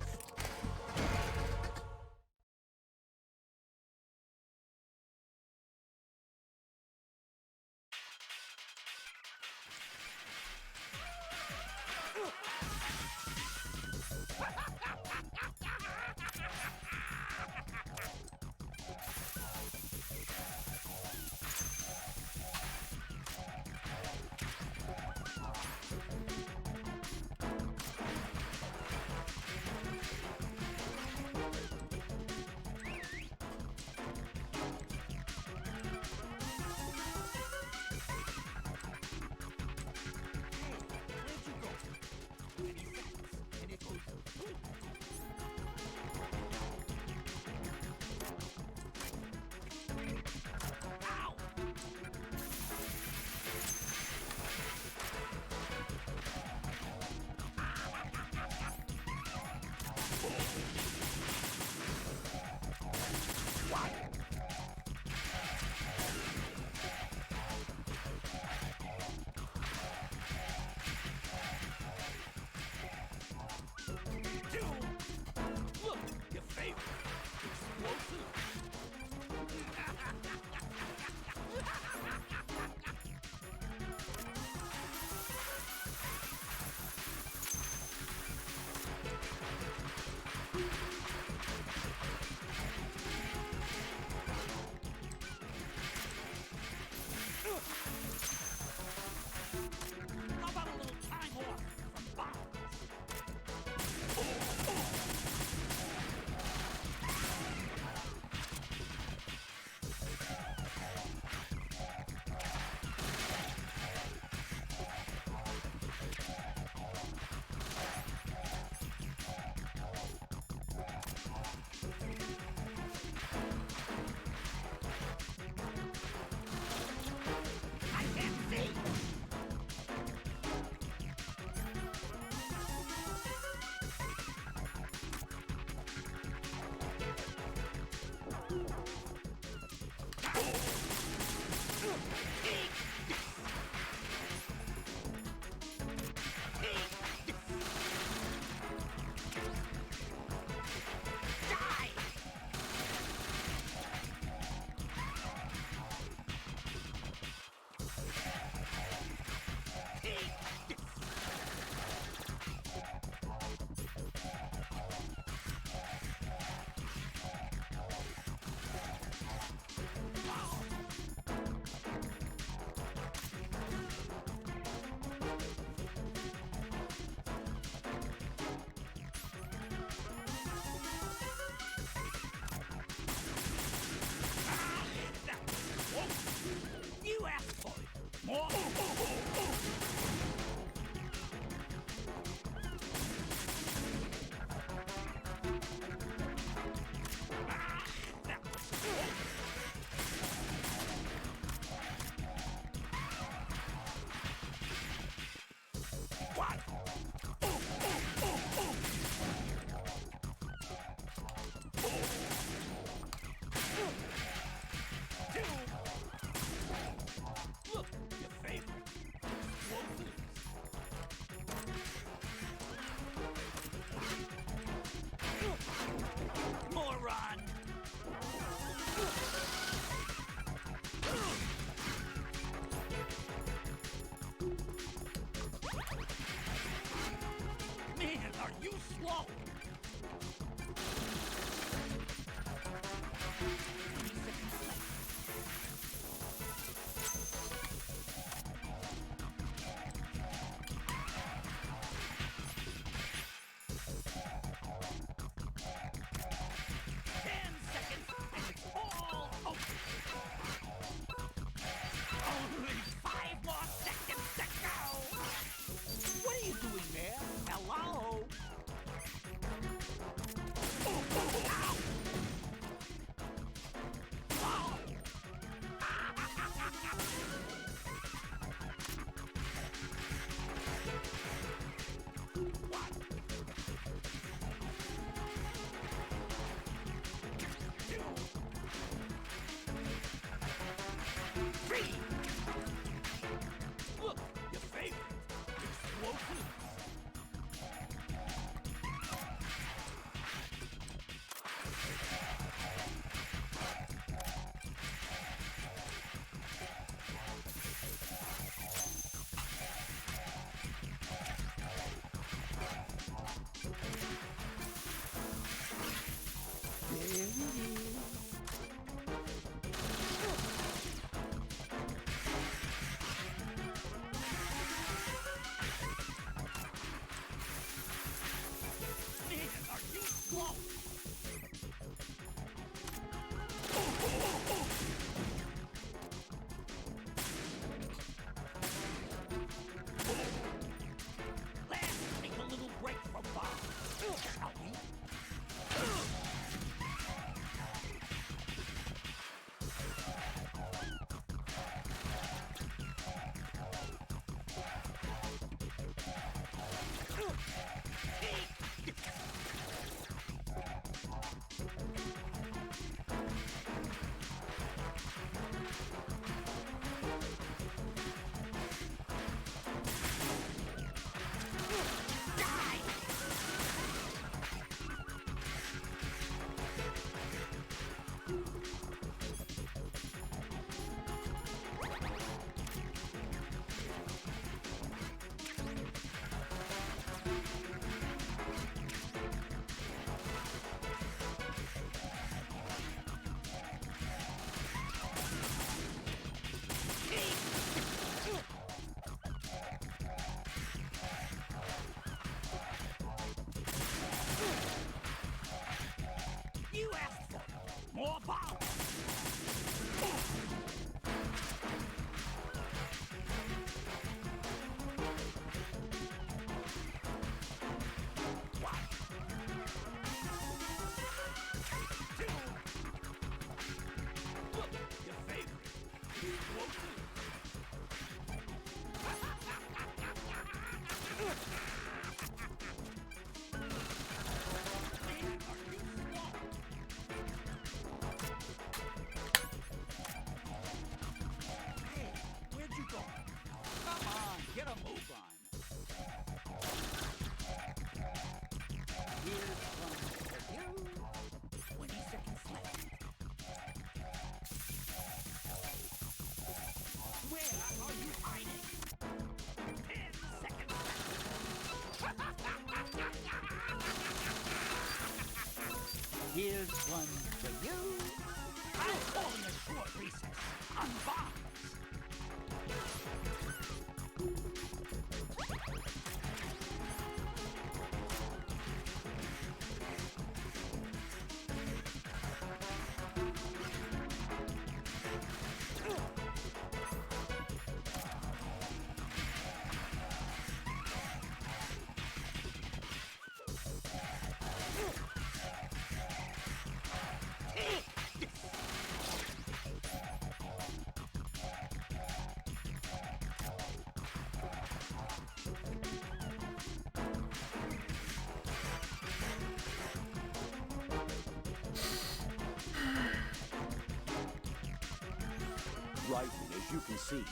Where'd you go? Come on, get a move on. Here's one for you. 20 seconds left. Where are you hiding? 10 seconds left. Here's one for you. I'm calling a short recess on bombs. Rising, as you can see.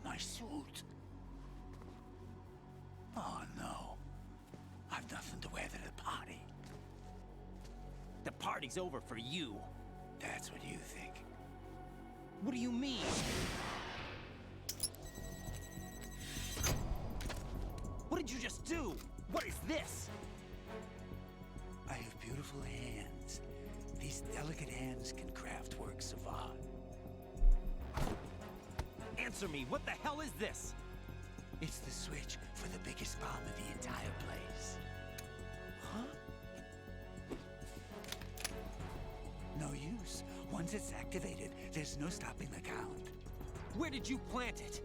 My suit. Oh no. I've nothing to wear to the party. The party's over for you. That's what you think. What do you mean? What did you just do? What is this? I have beautiful hands. These delicate hands can craft works of art. Answer me, what the hell is this? It's the switch for the biggest bomb in the entire place. Huh? No use. Once it's activated, there's no stopping the count. Where did you plant it?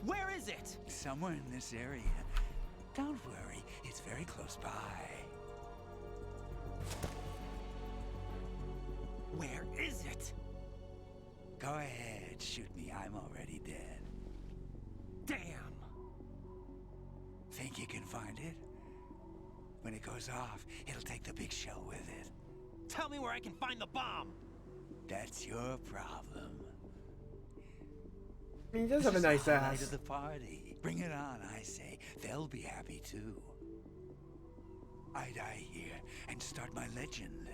Where is it? Somewhere in this area. Don't worry, it's very close by. Where is it? Go ahead, shoot me. I'm already dead. Damn! Think you can find it? When it goes off, it'll take the big show with it. Tell me where I can find the bomb! That's your problem. I mean, he does have a nice This is the highlight ass. of the party. Bring it on, I say. They'll be happy too. I die here and start my legend.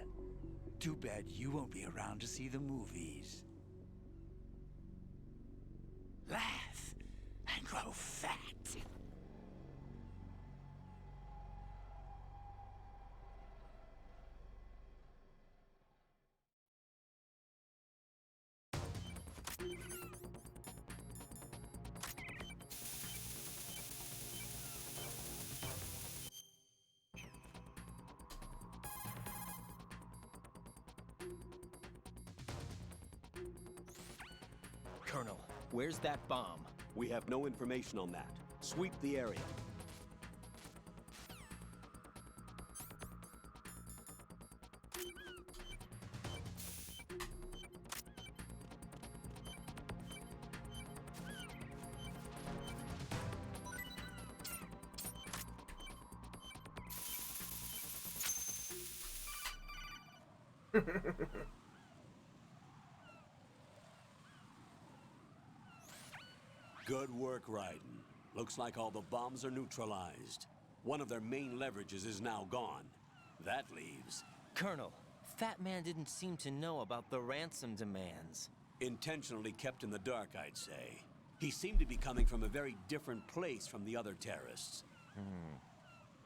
Too bad you won't be around to see the movies. Laugh and grow fat. Colonel, Where's that bomb? We have no information on that. Sweep the area. Good work, Raiden. Looks like all the bombs are neutralized. One of their main leverages is now gone. That leaves... Colonel, Fat Man didn't seem to know about the ransom demands. Intentionally kept in the dark, I'd say. He seemed to be coming from a very different place from the other terrorists.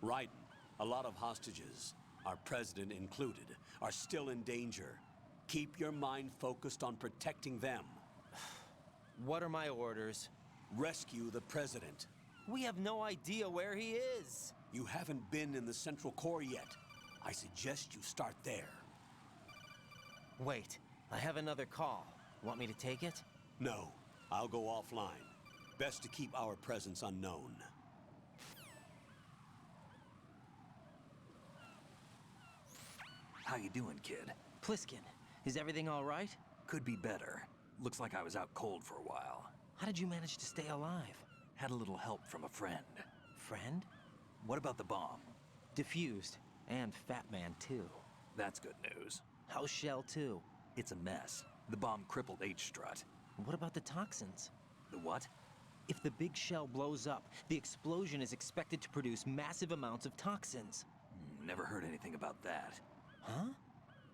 Raiden, a lot of hostages, our president included, are still in danger. Keep your mind focused on protecting them. What are my orders? Rescue the president. We have no idea where he is. You haven't been in the Central Core yet. I suggest you start there. Wait, I have another call. Want me to take it? No, I'll go offline. Best to keep our presence unknown. How you doing, kid? Pliskin, is everything all right? Could be better. Looks like I was out cold for a while. How did you manage to stay alive? Had a little help from a friend. Friend? What about the bomb? Diffused. And Fat Man, too. That's good news. How's Shell, too? It's a mess. The bomb crippled H-Strut. What about the toxins? The what? If the big shell blows up, the explosion is expected to produce massive amounts of toxins. Never heard anything about that. Huh?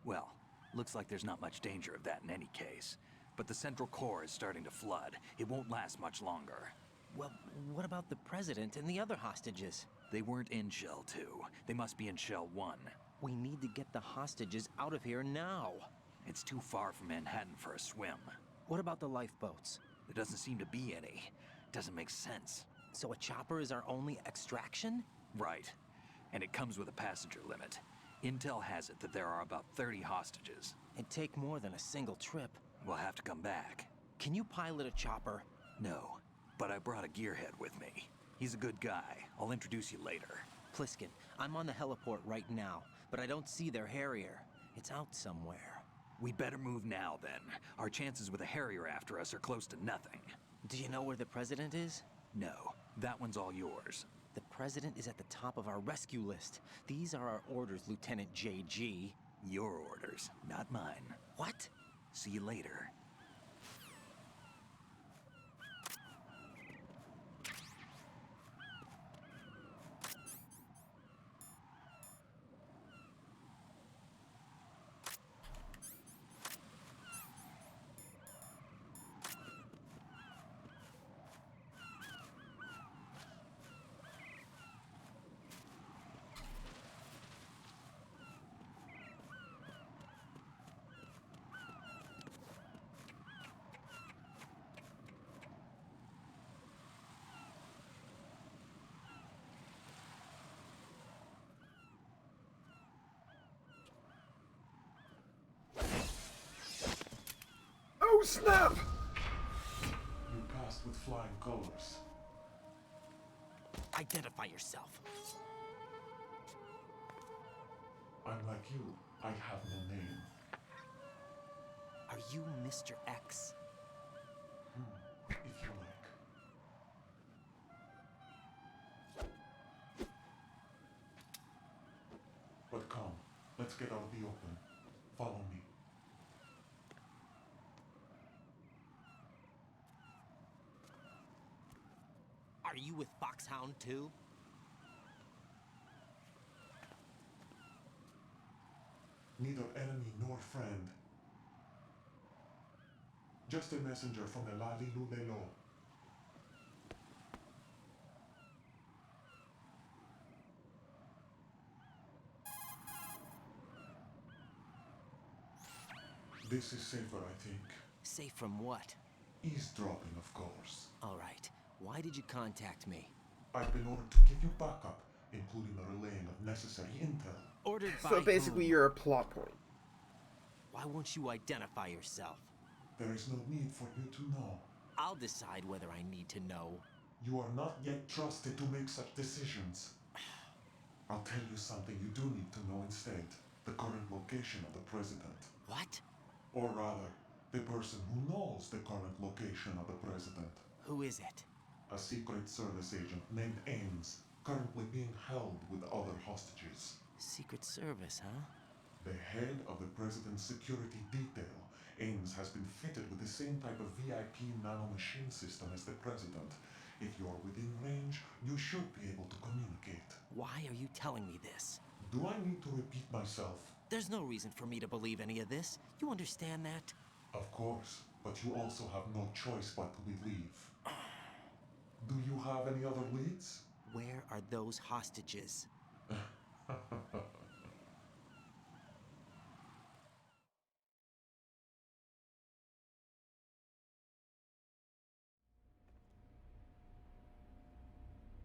Well, looks like there's not much danger of that in any case. But the Central Core is starting to flood. It won't last much longer. Well, what about the President and the other hostages? They weren't in Shell 2. They must be in Shell 1. We need to get the hostages out of here now. It's too far from Manhattan for a swim. What about the lifeboats? There doesn't seem to be any. Doesn't make sense. So a chopper is our only extraction? Right. And it comes with a passenger limit. Intel has it that there are about 30 hostages. It'd take more than a single trip. We'll have to come back. Can you pilot a chopper? No, but I brought a gearhead with me. He's a good guy. I'll introduce you later. Pliskin, I'm on the heliport right now, but I don't see their Harrier. It's out somewhere. We'd better move now, then. Our chances with a Harrier after us are close to nothing. Do you know where the President is? No, that one's all yours. The President is at the top of our rescue list. These are our orders, Lieutenant JG. Your orders, not mine. What? See you later. Oh, snap! You passed with flying colors. Identify yourself. I'm like you. I have no name. Are you Mr. X? If you like. But come, let's get out of the open. Follow me. Are you with Foxhound too? Neither enemy nor friend. Just a messenger from the Lali Lulelo. This is safer, I think. Safe from what? Eavesdropping, of course. All right. Why did you contact me? I've been ordered to give you backup, including the relaying of necessary intel. Ordered by So basically, whom? you're a plot point. Why won't you identify yourself? There is no need for you to know. I'll decide whether I need to know. You are not yet trusted to make such decisions. I'll tell you something you do need to know instead. The current location of the president. What? Or rather, the person who knows the current location of the president. Who is it? A Secret Service agent named Ames, currently being held with other hostages. Secret Service, huh? The head of the president's security detail, Ames, has been fitted with the same type of VIP nanomachine system as the president. If you're within range, you should be able to communicate. Why are you telling me this? Do I need to repeat myself? There's no reason for me to believe any of this. You understand that? Of course, but you also have no choice but to believe. Do you have any other leads? Where are those hostages?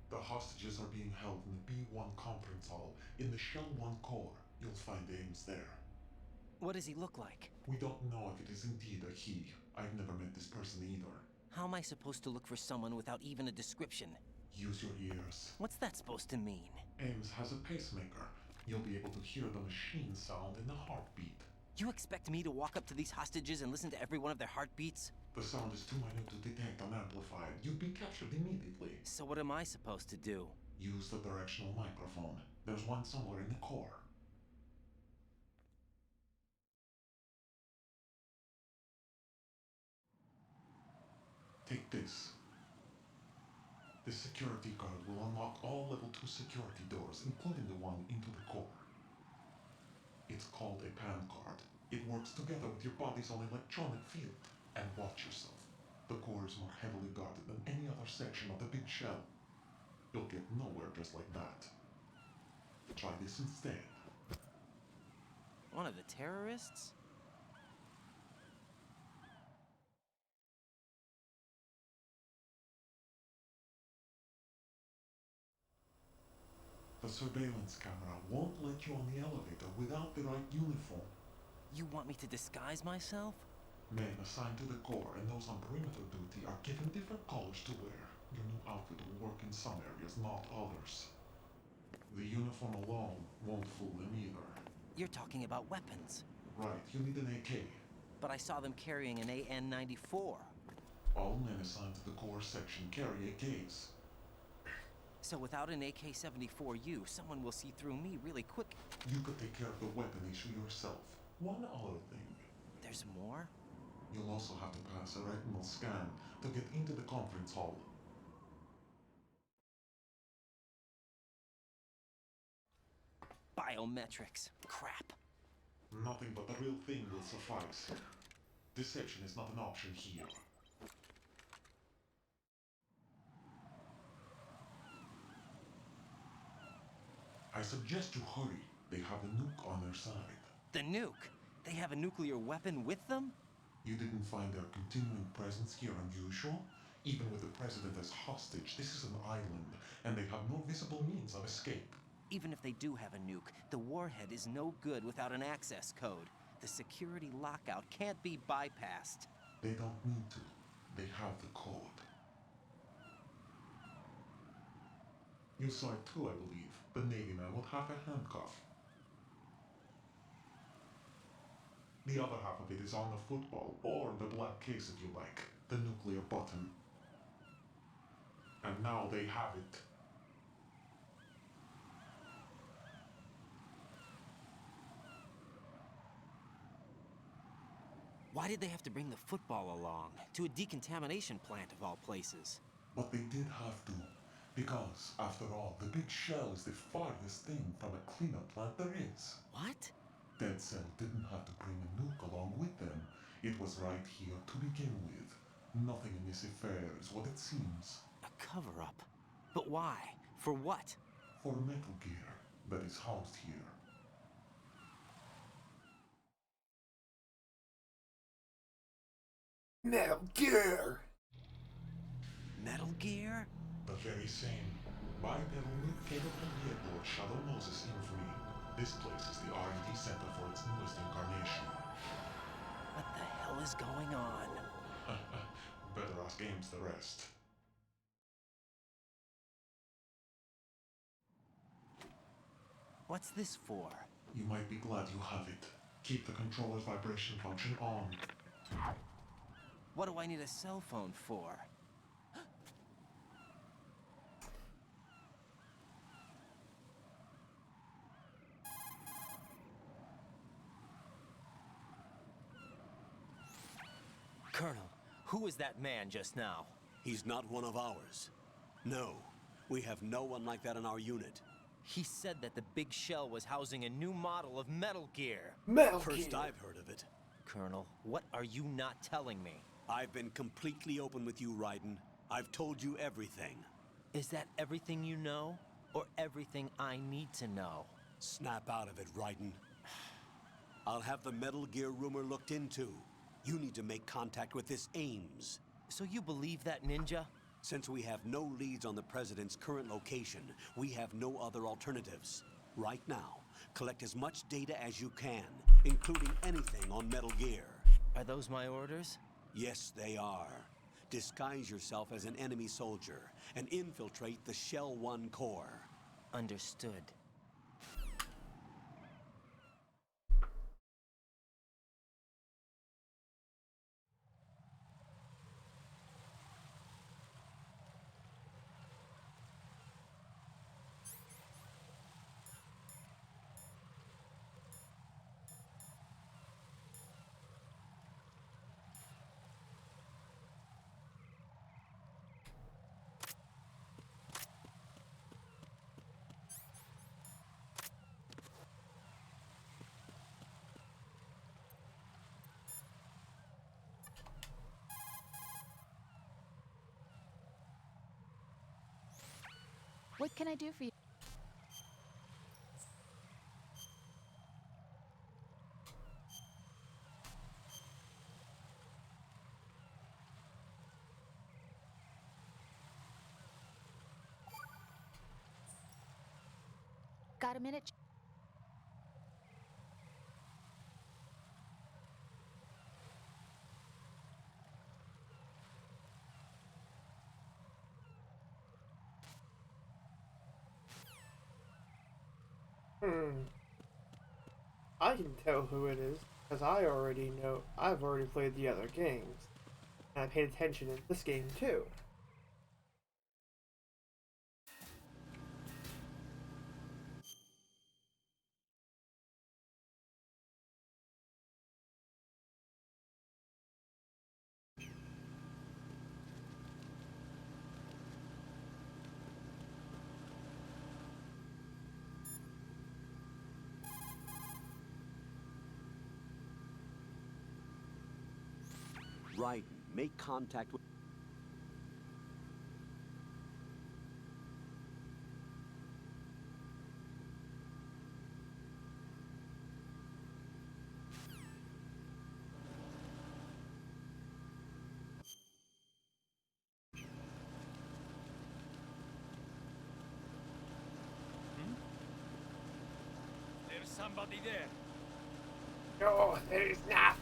The hostages are being held in the B1 conference hall in the Shell 1 core. You'll find Ames there. What does he look like? We don't know if it is indeed a he. I've never met this person either. How am I supposed to look for someone without even a description? Use your ears. What's that supposed to mean? Ames has a pacemaker. You'll be able to hear the machine sound in the heartbeat. You expect me to walk up to these hostages and listen to every one of their heartbeats? The sound is too minute to detect unamplified. You'd be captured immediately. So what am I supposed to do? Use the directional microphone. There's one somewhere in the core. Take this. The security card will unlock all level 2 security doors, including the one into the core. It's called a PAN card. It works together with your body's own electronic field. And watch yourself. The core is more heavily guarded than any other section of the big shell. You'll get nowhere just like that. Try this instead. One of the terrorists? The surveillance camera won't let you on the elevator without the right uniform. You want me to disguise myself? Men assigned to the core and those on perimeter duty are given different colors to wear. Your new outfit will work in some areas, not others. The uniform alone won't fool them either. You're talking about weapons. Right, you need an AK. But I saw them carrying an AN-94. All men assigned to the core section carry AKs. So without an AK-74U, someone will see through me really quick. You could take care of the weapon issue yourself. One other thing. There's more? You'll also have to pass a retinal scan to get into the conference hall. Biometrics. Crap. Nothing but the real thing will suffice. Deception is not an option here. I suggest you hurry. They have the nuke on their side. The nuke? They have a nuclear weapon with them? You didn't find their continuing presence here unusual? Even with the president as hostage, this is an island, and they have no visible means of escape. Even if they do have a nuke, the warhead is no good without an access code. The security lockout can't be bypassed. They don't need to. They have the code. You saw it too, I believe. The Navy man with half a handcuff. The other half of it is on the football, or the black case if you like. The nuclear button. And now they have it. Why did they have to bring the football along? To a decontamination plant of all places. But they did have to. Because, after all, the big shell is the farthest thing from a cleanup plant there is. What? Dead Cell didn't have to bring a nuke along with them. It was right here to begin with. Nothing in this affair is what it seems. A cover-up? But why? For what? For Metal Gear that is housed here. Metal Gear! Metal Gear? The very same. Bipedal nuke cable from the airport Shadow Moses infamy. This place is the R&D center for its newest incarnation. What the hell is going on? Better ask Ames the rest. What's this for? You might be glad you have it. Keep the controller's vibration function on. What do I need a cell phone for? Colonel, who was that man just now? He's not one of ours. No, we have no one like that in our unit. He said that the big shell was housing a new model of Metal Gear. First I've heard of it. Colonel, what are you not telling me? I've been completely open with you, Raiden. I've told you everything. Is that everything you know? Or everything I need to know? Snap out of it, Raiden. I'll have the Metal Gear rumor looked into. You need to make contact with this Ames. So you believe that ninja? Since we have no leads on the President's current location, we have no other alternatives. Right now, collect as much data as you can, including anything on Metal Gear. Are those my orders? Yes, they are. Disguise yourself as an enemy soldier and infiltrate the Shell 1 core. Understood. What can I do for you? Got a minute? I can tell who it is, because I already know. I've already played the other games. And I paid attention in this game too. Raiden, make contact with... There's somebody there. No, there is not.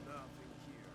Nothing here.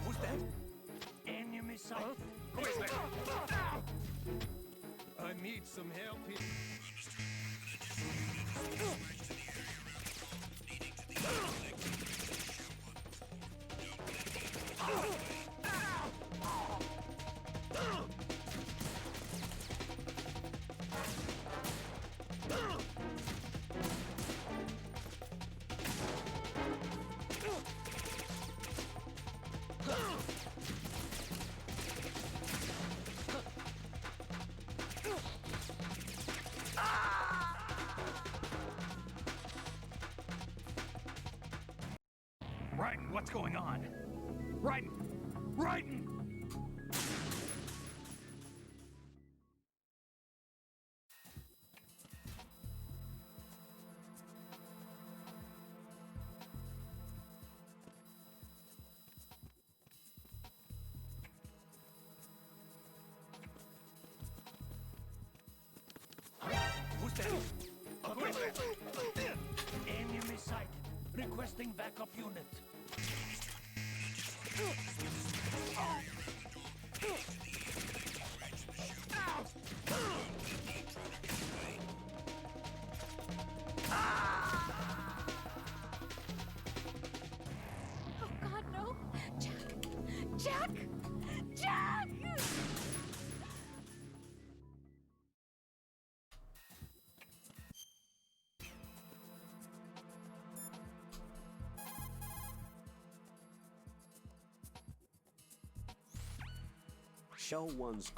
Who's that? Enemy sight. Who is that? I need some help here. Raiden, what's going on? Raiden! Raiden! Who's that? Who's that? Enemy sighted. Requesting backup unit. Oh God, no! Jack! Jack! Jack! Show one's...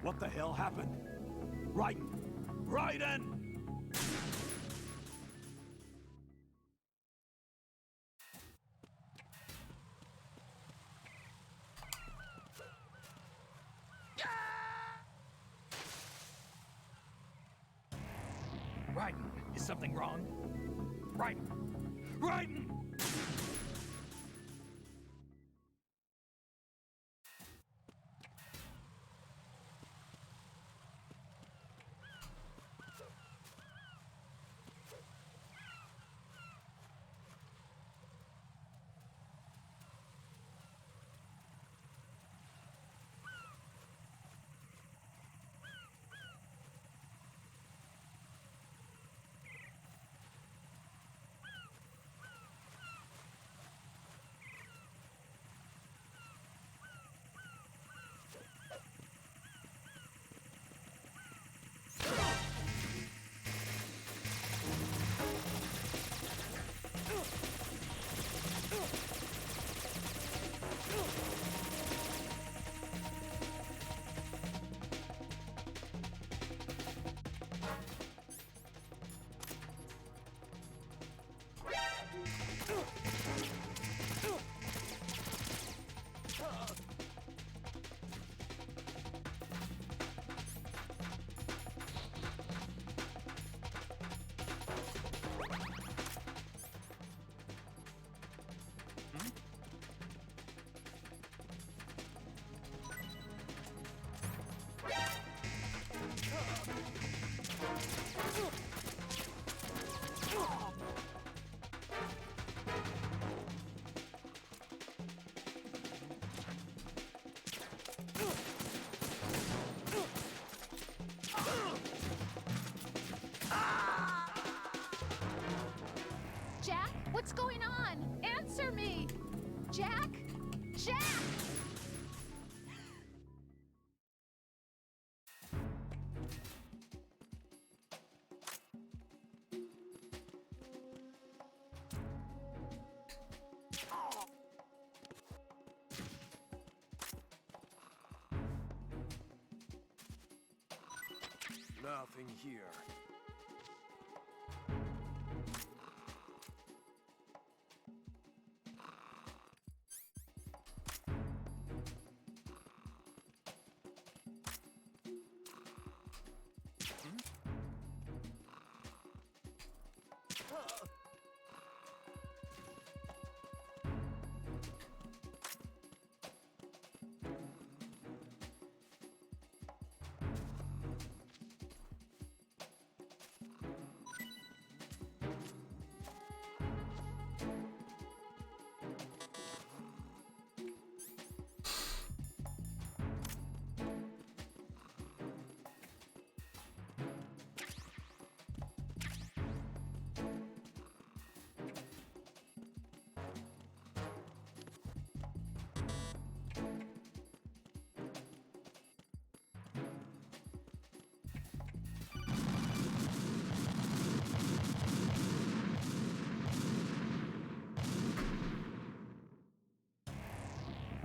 What the hell happened? Raiden! Raiden! Raiden, is something wrong? Raiden! Raiden! Jack, what's going on? Answer me! Jack! Jack! Now, Nothing here.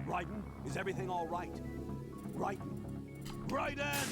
Raiden, is everything all right? Raiden! Raiden!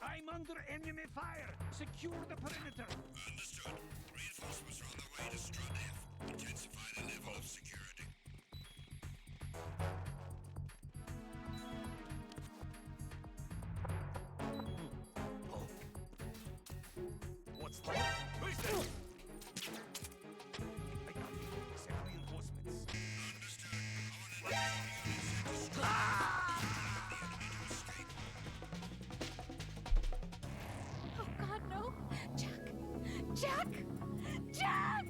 I'm under enemy fire! Secure the perimeter! Understood. Reinforcements are on the way to Strut F. Intensify the level of security. What's that? Who's that? I got it. Send reinforcements. Oh God, no! Jack! Jack! Jack!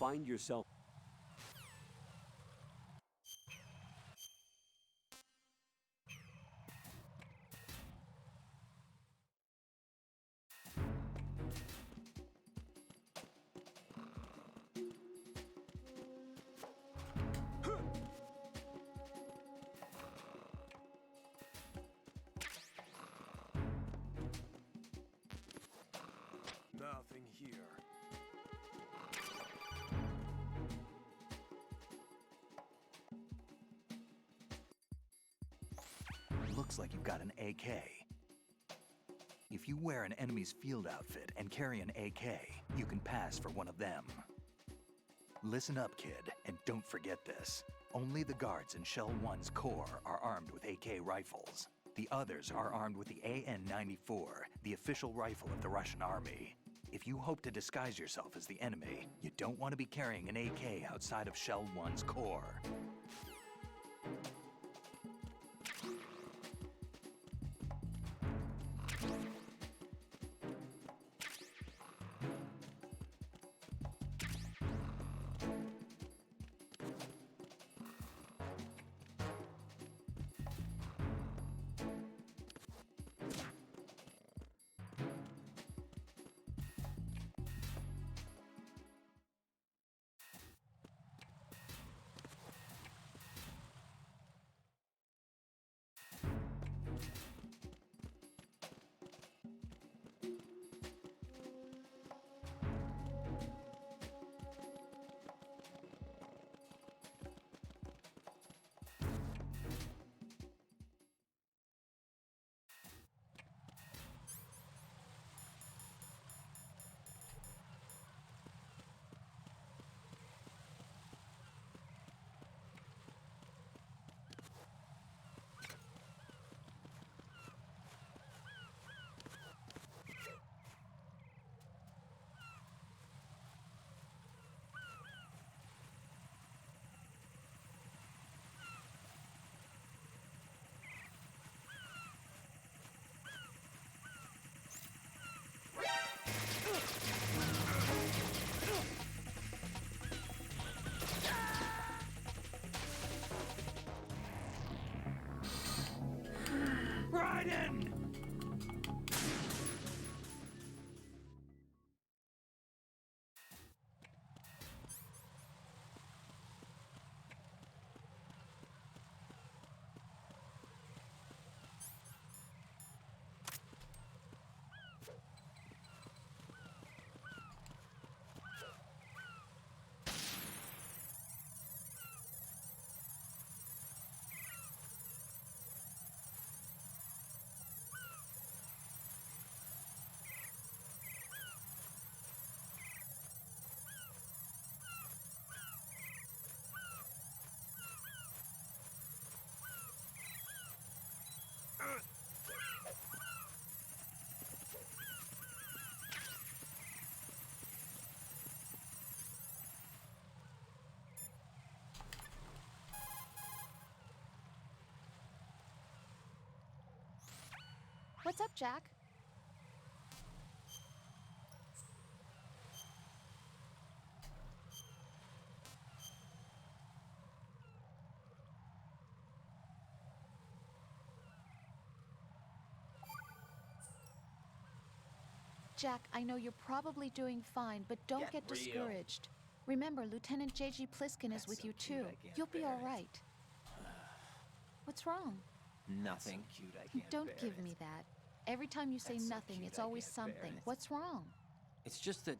find yourself... Nothing here. Looks like you've got an AK. If you wear an enemy's field outfit and carry an AK, you can pass for one of them. Listen up, kid, and don't forget this. Only the guards in Shell 1's core are armed with AK rifles. The others are armed with the AN-94, the official rifle of the Russian army. If you hope to disguise yourself as the enemy, you don't want to be carrying an AK outside of Shell 1's core. Raiden! What's up, Jack? Jack, I know you're probably doing fine, but don't get discouraged. Remember, Lieutenant J.G. Pliskin is with you too. You'll be all right. What's wrong? Nothing. Don't give me that. Every time you say nothing, it's always something. What's wrong? It's just that,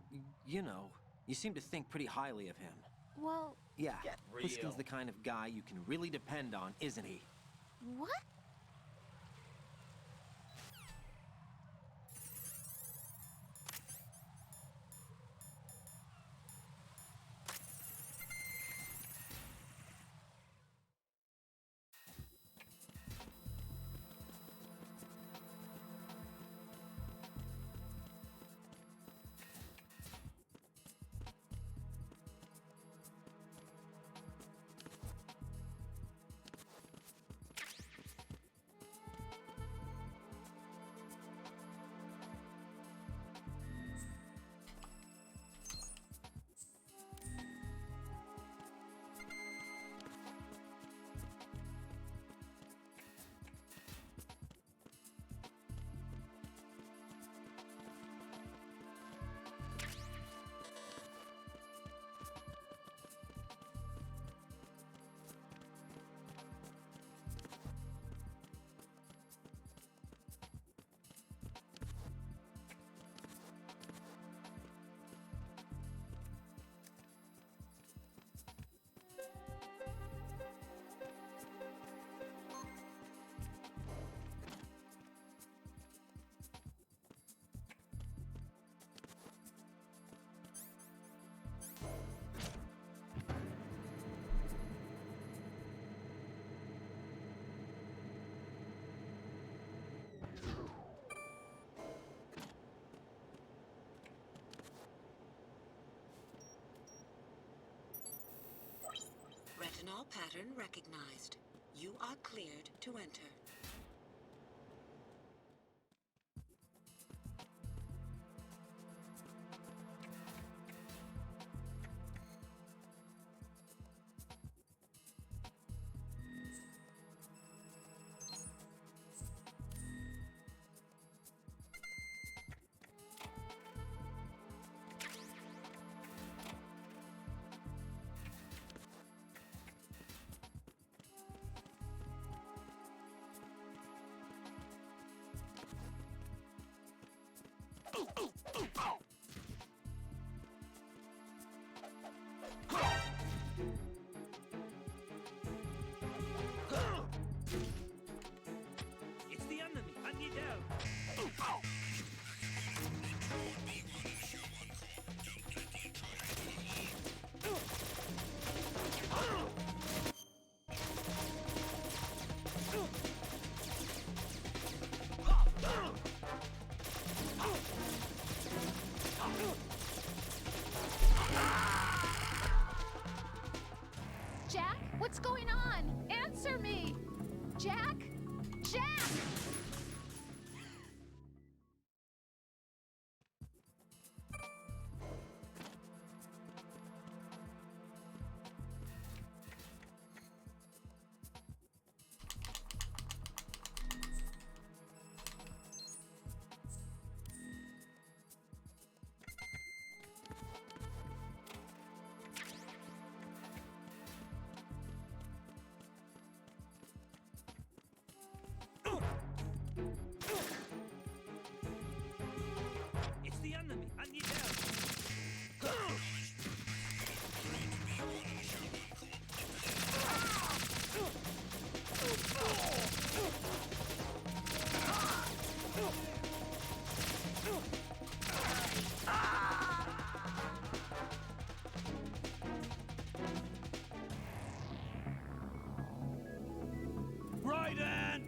you know, you seem to think pretty highly of him. Well... Yeah, Pliskin's the kind of guy you can really depend on, isn't he? What? Retinol pattern recognized. You are cleared to enter. It's the enemy. I need help. Jack, what's going on? Answer me! Jack? Jack! It's the enemy. I need help. Raiden!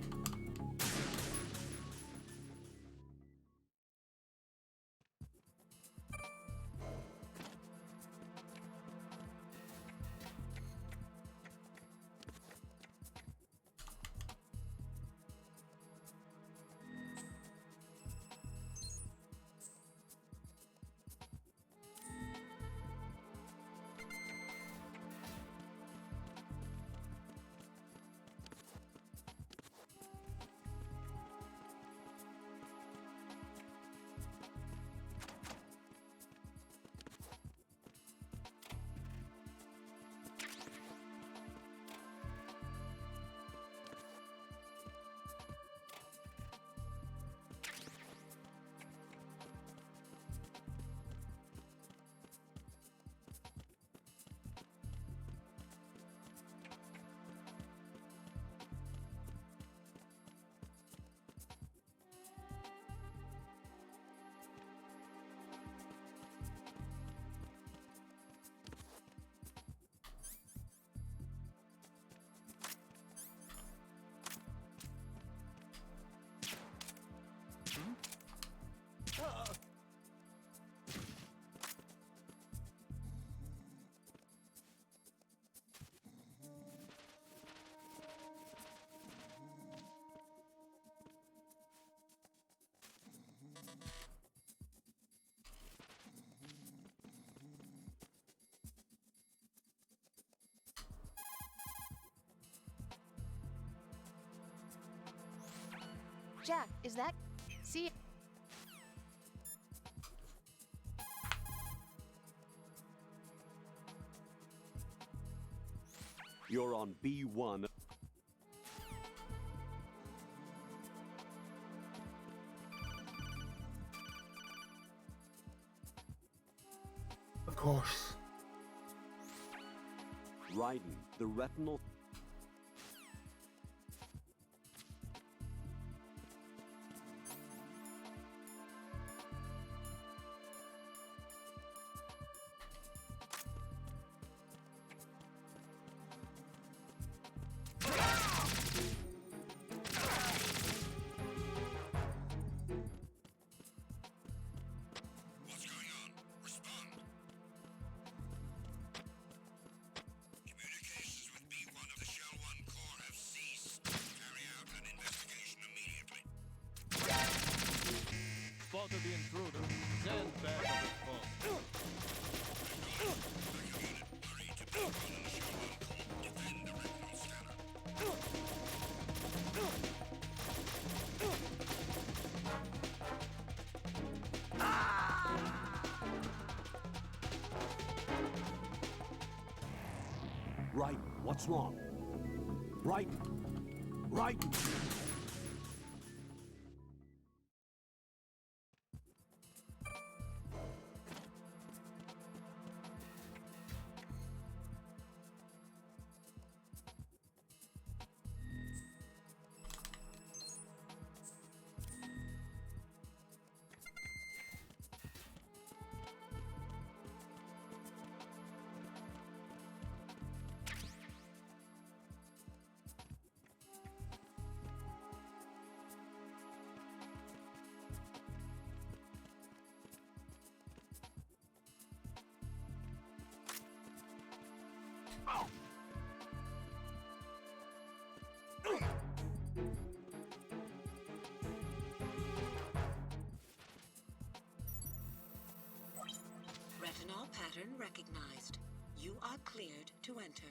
Jack, is that... See... You're on B1. Of course. Raiden, the retinal... What's going on? Respond. Communications with to the intruder. Stand back of his fault. Right, what's wrong? Right, right. Retinol pattern recognized. You are cleared to enter.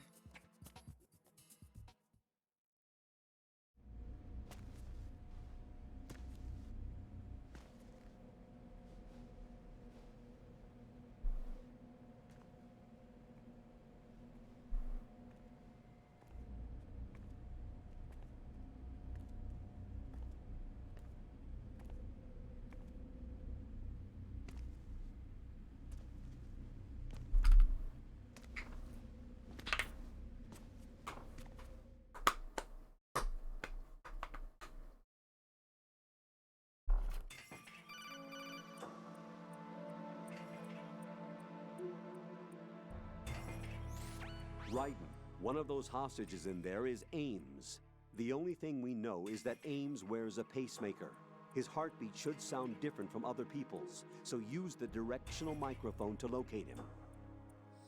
Raiden, one of those hostages in there is Ames. The only thing we know is that Ames wears a pacemaker. His heartbeat should sound different from other people's, so use the directional microphone to locate him.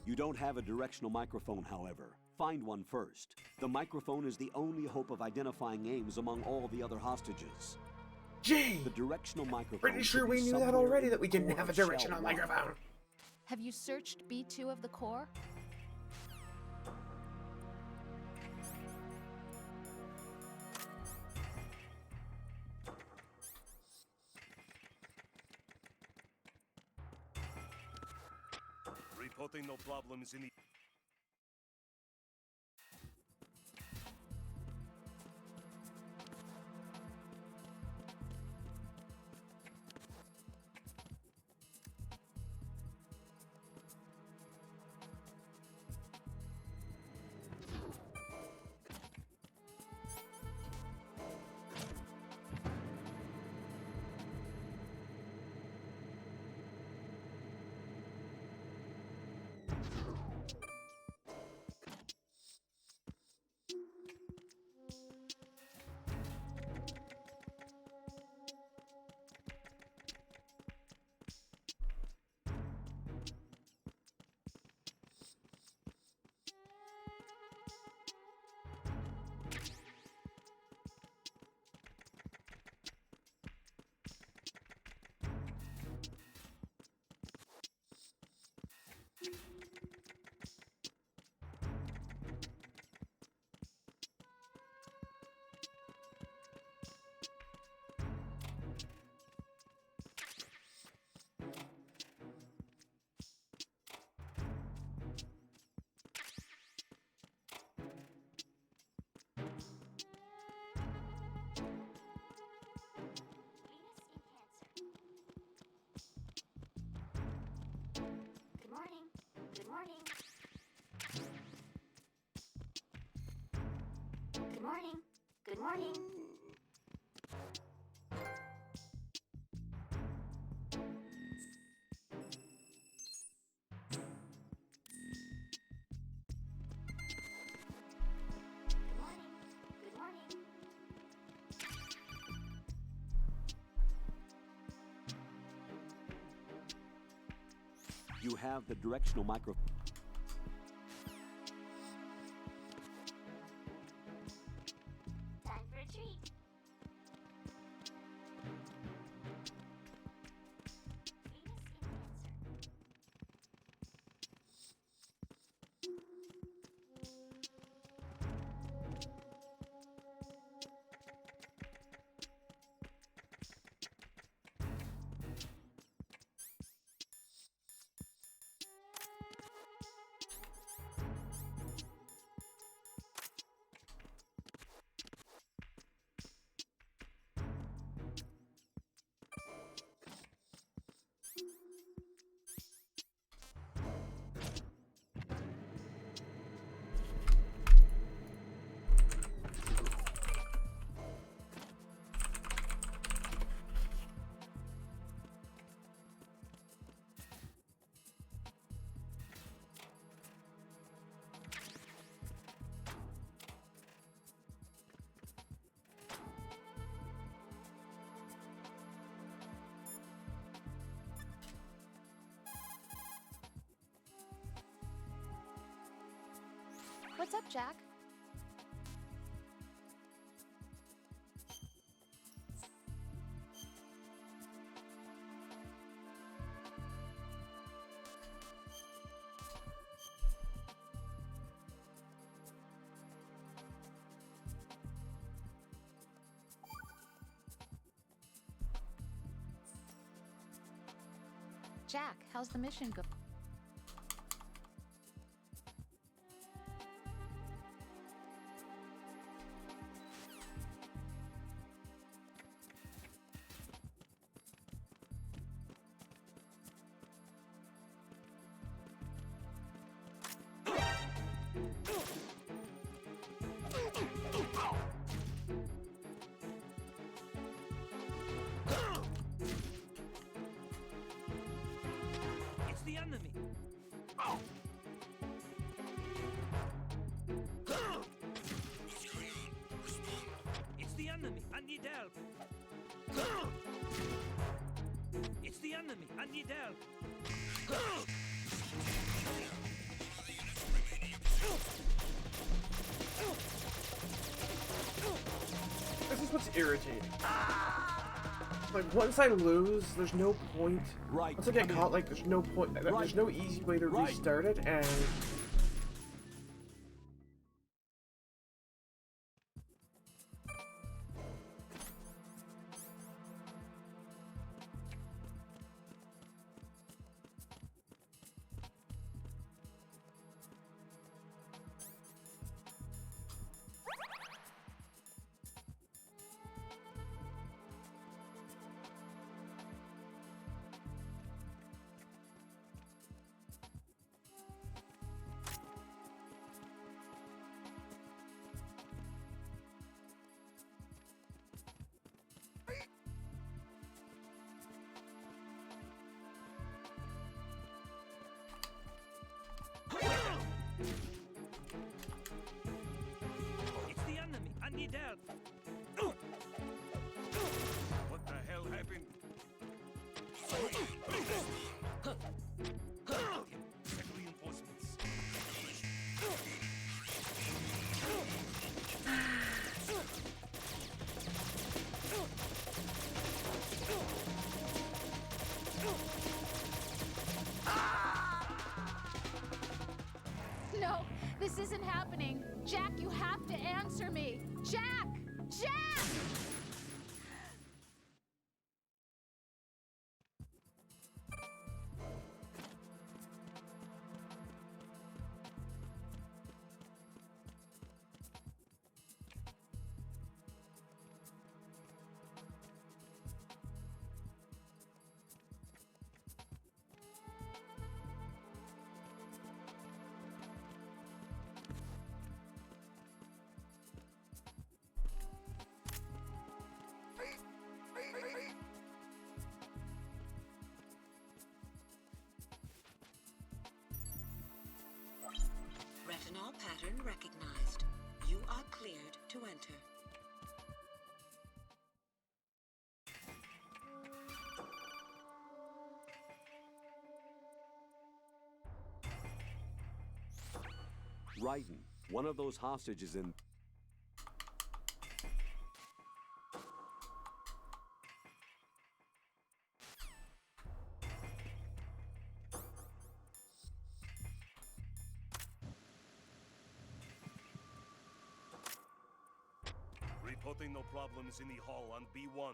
You don't have a directional microphone, however. Find one first. The microphone is the only hope of identifying Ames among all the other hostages. Gee! The directional microphone. Pretty sure we knew that already, that we didn't have a directional microphone. Have you searched B2 of the core? Reporting no problems in the... Good morning. Good morning. Good morning. Good morning. You have the directional microphone. Time for a treat. What's up, Jack? Jack, how's the mission go? It's the enemy. What's going on? Respond. It's the enemy. I need help. It's the enemy. I need help. This is what's irritating. Like, once I lose, there's no point. Right. Once I get caught, like, there's no point. There's no easy way to restart it, and... It's the enemy. I need help. What the hell happened? Send reinforcements. No, this isn't happening. Jack, you have to answer me. Jack! Jack! Retinol pattern recognized. You are cleared to enter. Raiden, one of those hostages in... Reporting no problems in the hall on B1.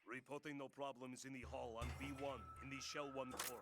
Reporting no problems in the hall on B1 in the Shell 1 core.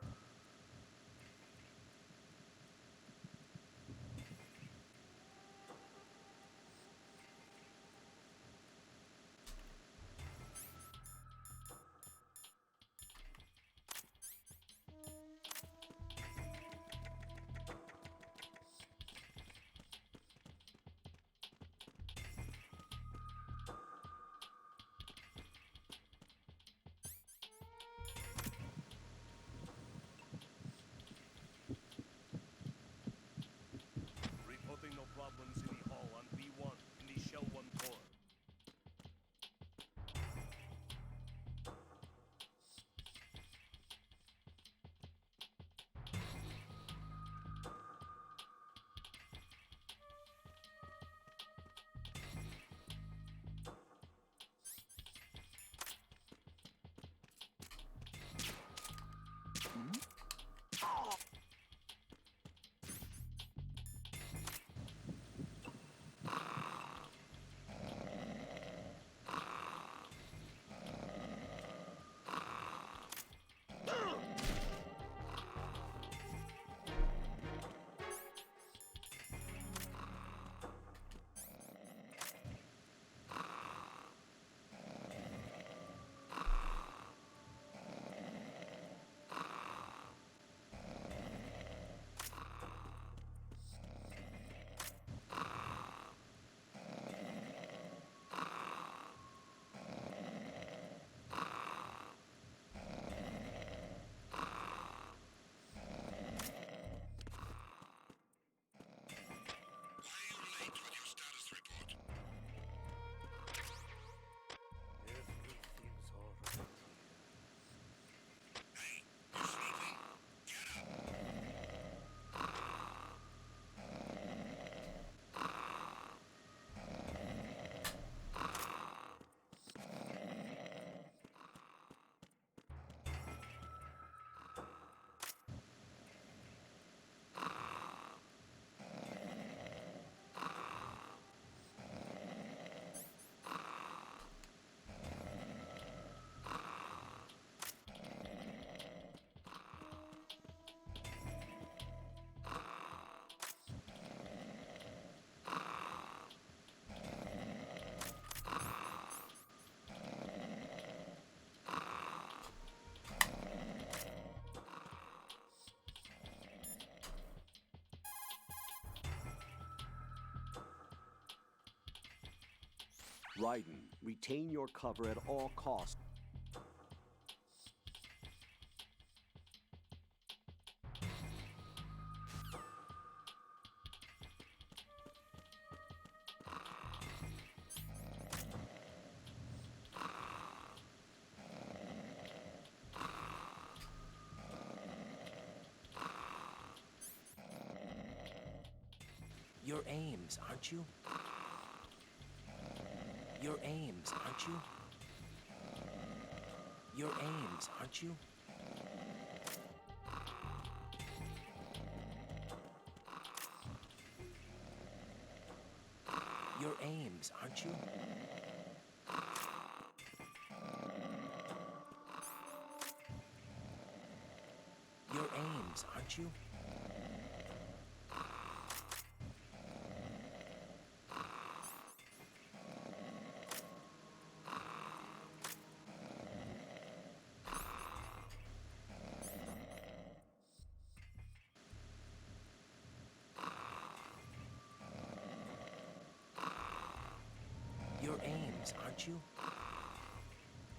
Raiden, retain your cover at all costs. You're Ames, aren't you? You're Ames, aren't you? You're Ames, aren't you? You're Ames, aren't you? You're Ames, aren't you? You're Ames, aren't you?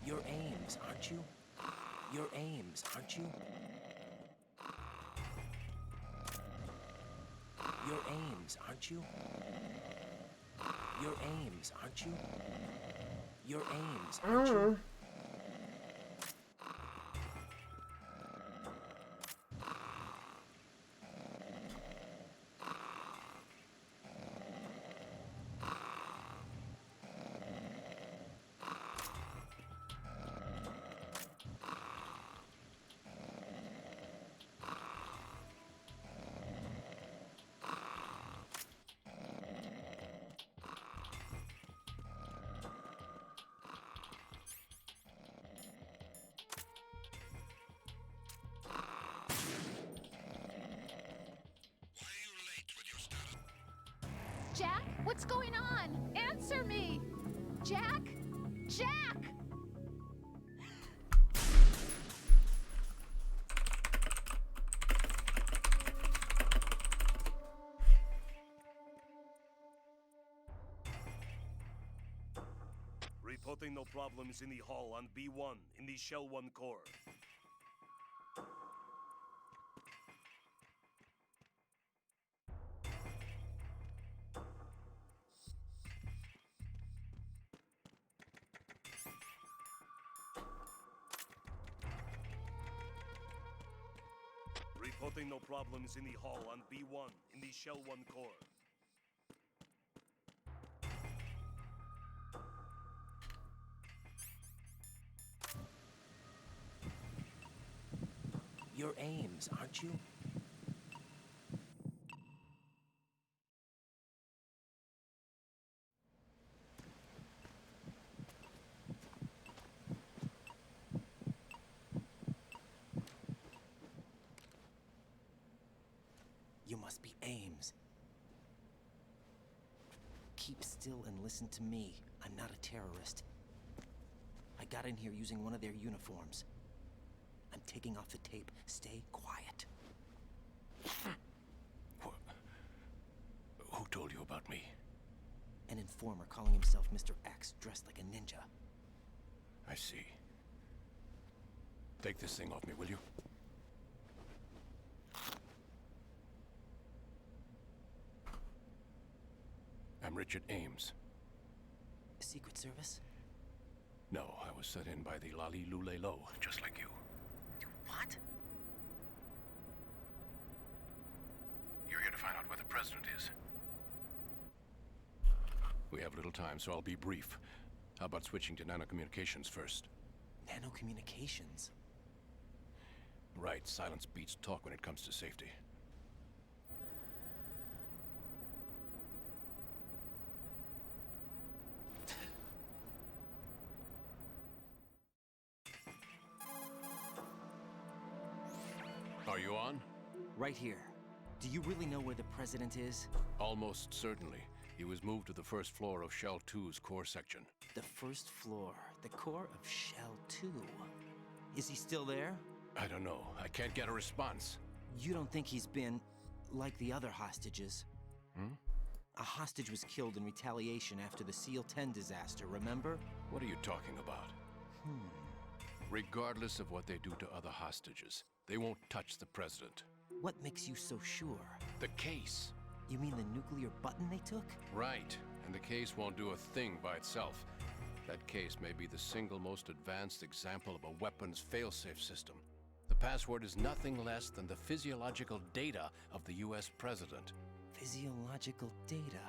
You're Ames, aren't you? You're Ames, aren't you? You're Ames, aren't you? You're Ames, aren't you? You're Ames, aren't you? Jack, what's going on? Answer me! Jack? Jack! Reporting no problems in the hall on B1 in the Shell 1 core. Reporting no problems in the hall on B1 in the Shell 1 core. You're Ames, aren't you? You must be Ames. Keep still and listen to me. I'm not a terrorist. I got in here using one of their uniforms. I'm taking off the tape. Stay quiet. Who told you about me? An informer calling himself Mr. X, dressed like a ninja. I see. Take this thing off me, will you? I'm Richard Ames. Secret Service? No, I was set in by the Lali Lule Lo, just like you. What? You're here to find out where the president is. We have little time, so I'll be brief. How about switching to nanocommunications first? Nanocommunications? Right, silence beats talk when it comes to safety. Are you on? Right here. Do you really know where the president is? Almost certainly. He was moved to the first floor of Shell 2's core section. The first floor, the core of Shell 2. Is he still there? I don't know. I can't get a response. You don't think he's been like the other hostages? A hostage was killed in retaliation after the SEAL 10 disaster, remember? What are you talking about? Regardless of what they do to other hostages, they won't touch the president. What makes you so sure? The case. You mean the nuclear button they took? Right, and the case won't do a thing by itself. That case may be the single most advanced example of a weapons failsafe system. The password is nothing less than the physiological data of the US president. Physiological data?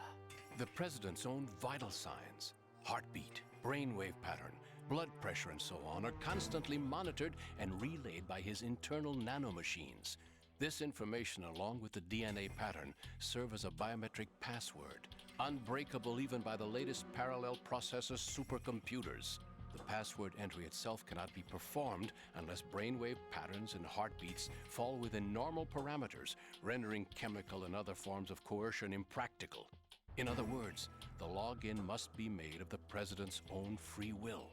The president's own vital signs, heartbeat, brainwave pattern, blood pressure, and so on are constantly monitored and relayed by his internal nanomachines. This information, along with the DNA pattern, serve as a biometric password, unbreakable even by the latest parallel processor supercomputers. The password entry itself cannot be performed unless brainwave patterns and heartbeats fall within normal parameters, rendering chemical and other forms of coercion impractical. In other words, the login must be made of the president's own free will.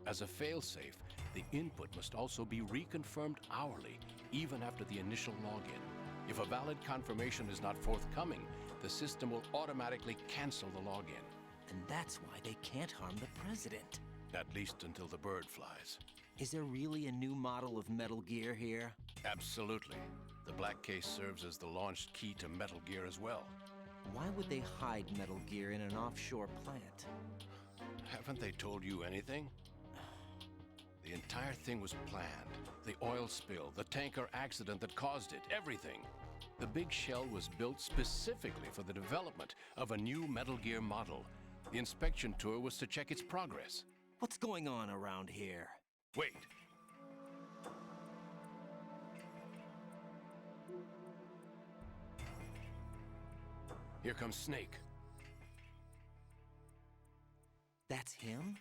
As a failsafe, the input must also be reconfirmed hourly, even after the initial login. If a valid confirmation is not forthcoming, the system will automatically cancel the login. And that's why they can't harm the president. At least until the bird flies. Is there really a new model of Metal Gear here? Absolutely. The black case serves as the launch key to Metal Gear as well. Why would they hide Metal Gear in an offshore plant? Haven't they told you anything? The entire thing was planned. The oil spill, the tanker accident that caused it, everything. The big shell was built specifically for the development of a new Metal Gear model. The inspection tour was to check its progress. What's going on around here? Wait. Here comes Snake. That's him?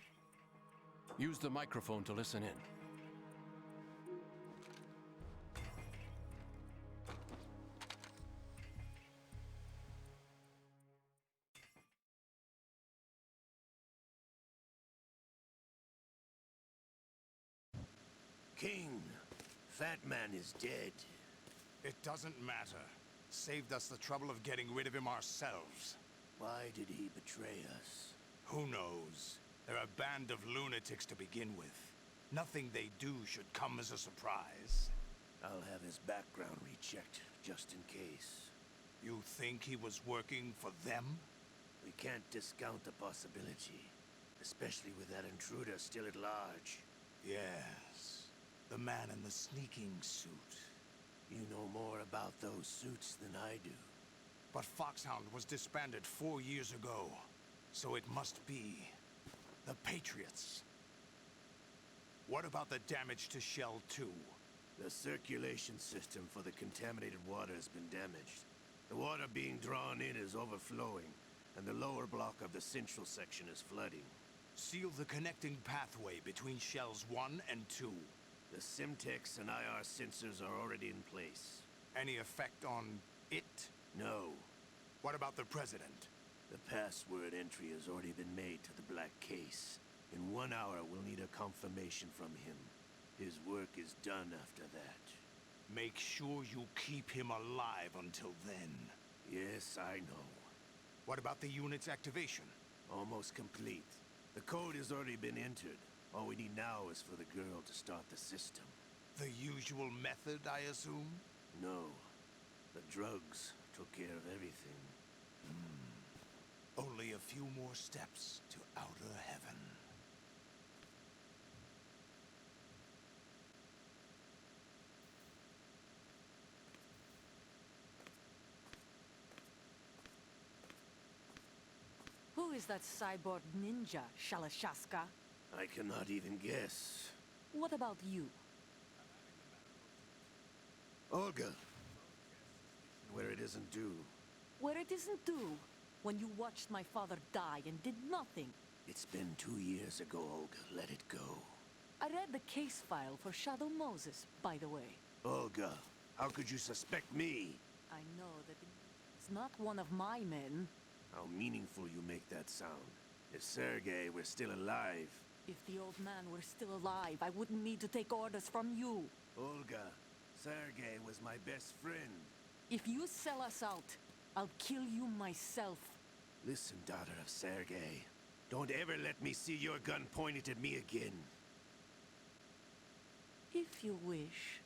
Use the microphone to listen in. King, Fat Man is dead. It doesn't matter. Saved us the trouble of getting rid of him ourselves. Why did he betray us? Who knows? They're a band of lunatics to begin with. Nothing they do should come as a surprise. I'll have his background rechecked, just in case. You think he was working for them? We can't discount the possibility. Especially with that intruder still at large. Yes. The man in the sneaking suit. You know more about those suits than I do. But Foxhound was disbanded 4 years ago. So it must be the Patriots. What about the damage to Shell 2? The circulation system for the contaminated water has been damaged. The water being drawn in is overflowing, and the lower block of the central section is flooding. Seal the connecting pathway between Shells 1 and 2. The Simtex and IR sensors are already in place. Any effect on it? No. What about the President? The password entry has already been made to the black case. In 1 hour, we'll need a confirmation from him. His work is done after that. Make sure you keep him alive until then. Yes, I know. What about the unit's activation? Almost complete. The code has already been entered. All we need now is for the girl to start the system. The usual method, I assume? No. The drugs took care of everything. Only a few more steps to outer heaven. Who is that cyborg ninja, Shalashaska? I cannot even guess. What about you? Olga. Where it isn't due. Where it isn't due? When you watched my father die and did nothing. It's been 2 years ago, Olga. Let it go. I read the case file for Shadow Moses, by the way. Olga, how could you suspect me? I know that it's not one of my men. How meaningful you make that sound. If Sergei were still alive... If the old man were still alive, I wouldn't need to take orders from you. Olga, Sergei was my best friend. If you sell us out, I'll kill you myself. Listen, daughter of Sergei. Don't ever let me see your gun pointed at me again. If you wish,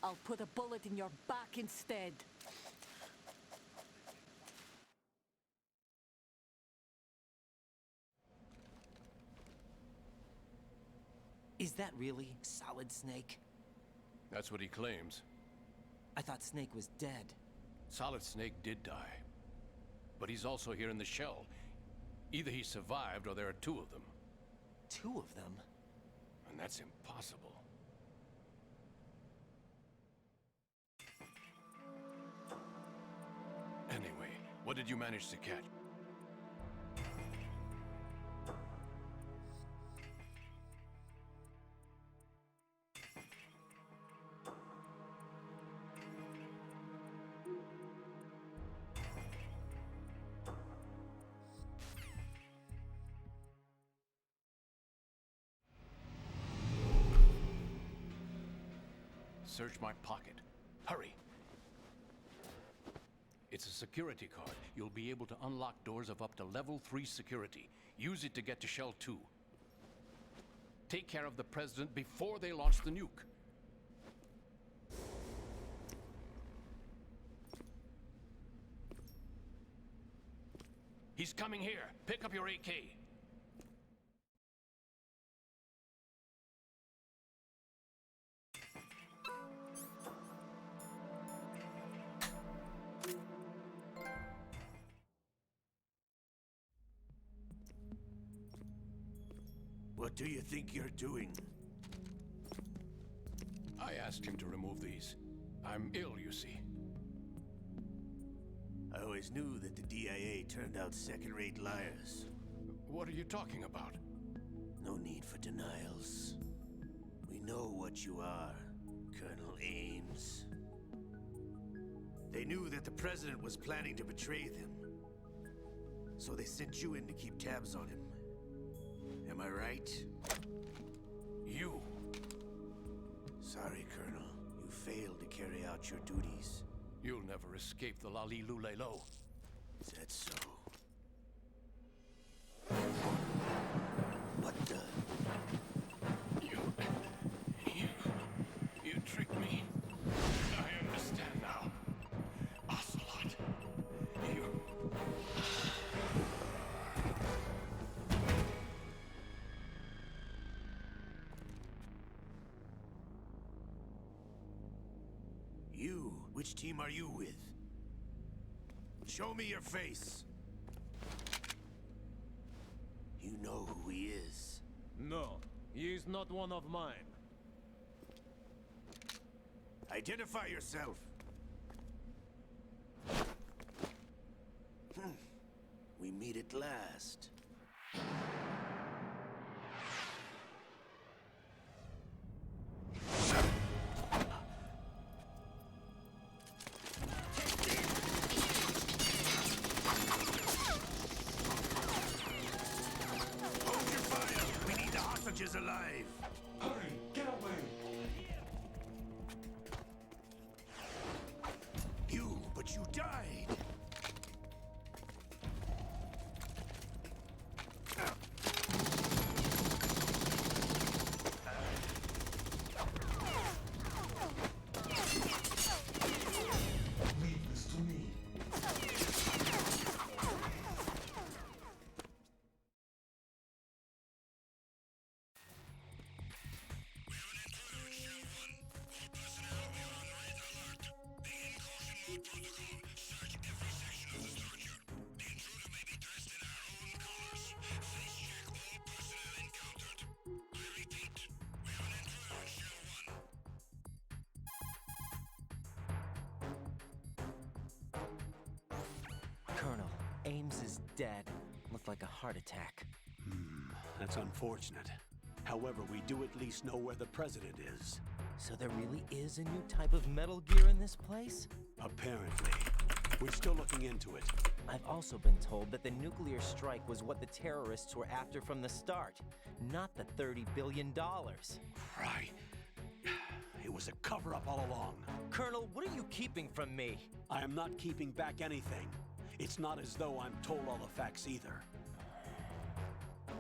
I'll put a bullet in your back instead. Is that really Solid Snake? That's what he claims. I thought Snake was dead. Solid Snake did die. But he's also here in the shell. Either he survived or there are two of them. Two of them? And that's impossible. Anyway, what did you manage to catch? Search my pocket. Hurry! It's a security card. You'll be able to unlock doors of up to level 3 security. Use it to get to Shell 2. Take care of the President before they launch the nuke. He's coming here. Pick up your AK. What do you think you're doing? I asked him to remove these. I'm ill, you see. I always knew that the DIA turned out second-rate liars. What are you talking about? No need for denials. We know what you are, Colonel Ames. They knew that the President was planning to betray them. So they sent you in to keep tabs on him. Am I right? You. Sorry, Colonel. You failed to carry out your duties. You'll never escape the Lali Lulelo. Is that so? What the? You tricked me. I understand now. Ocelot. You? Which team are you with? Show me your face. You know who he is. No, he is not one of mine. Identify yourself. We meet at last. Alive! Hurry! Get away! But you died! Leave this to me. Colonel, Ames is dead. Looked like a heart attack. That's unfortunate. However, we do at least know where the President is. So there really is a new type of Metal Gear in this place? Apparently. We're still looking into it. I've also been told that the nuclear strike was what the terrorists were after from the start, not the $30 billion. Right. It was a cover-up all along. Colonel, what are you keeping from me? I am not keeping back anything. It's not as though I'm told all the facts either.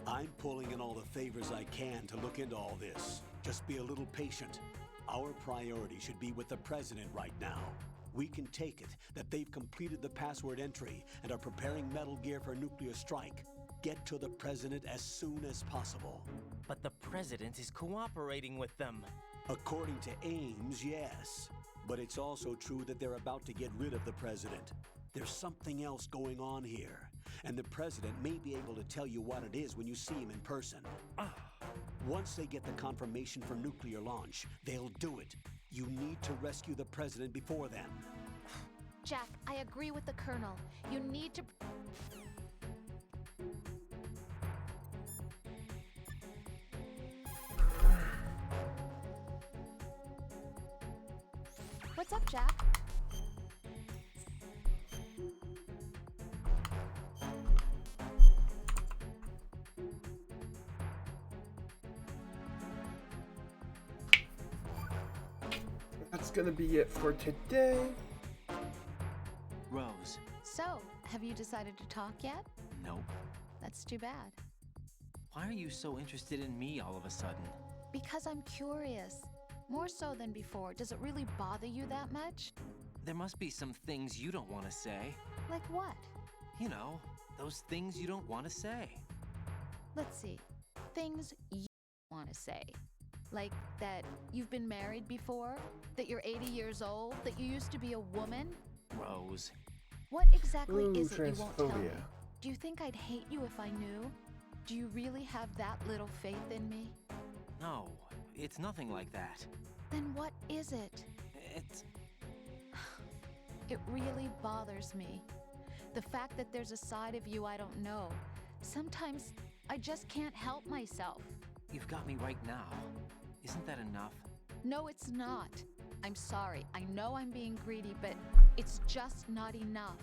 I'm pulling in all the favors I can to look into all this. Just be a little patient. Our priority should be with the President right now. We can take it that they've completed the password entry and are preparing Metal Gear for a nuclear strike. Get to the President as soon as possible. But the President is cooperating with them. According to Ames, yes. But it's also true that they're about to get rid of the President. There's something else going on here, and the President may be able to tell you what it is when you see him in person. Once they get the confirmation for nuclear launch, they'll do it. You need to rescue the President before then. Jack, I agree with the Colonel. You need to... What's up, Jack? That's gonna be it for today. Rose. So, have you decided to talk yet? Nope. That's too bad. Why are you so interested in me all of a sudden? Because I'm curious. More so than before. Does it really bother you that much? There must be some things you don't want to say. Like what? You know, those things you don't want to say. Let's see. Things you want to say. Like that you've been married before? That you're 80 years old? That you used to be a woman? Rose. What exactly Ooh, is it you won't tell me? transphobia. Do you think I'd hate you if I knew? Do you really have that little faith in me? No, it's nothing like that. Then what is it? It's... It really bothers me. The fact that there's a side of you I don't know. Sometimes I just can't help myself. You've got me right now. Isn't that enough? No, it's not. I'm sorry. I know I'm being greedy, but it's just not enough.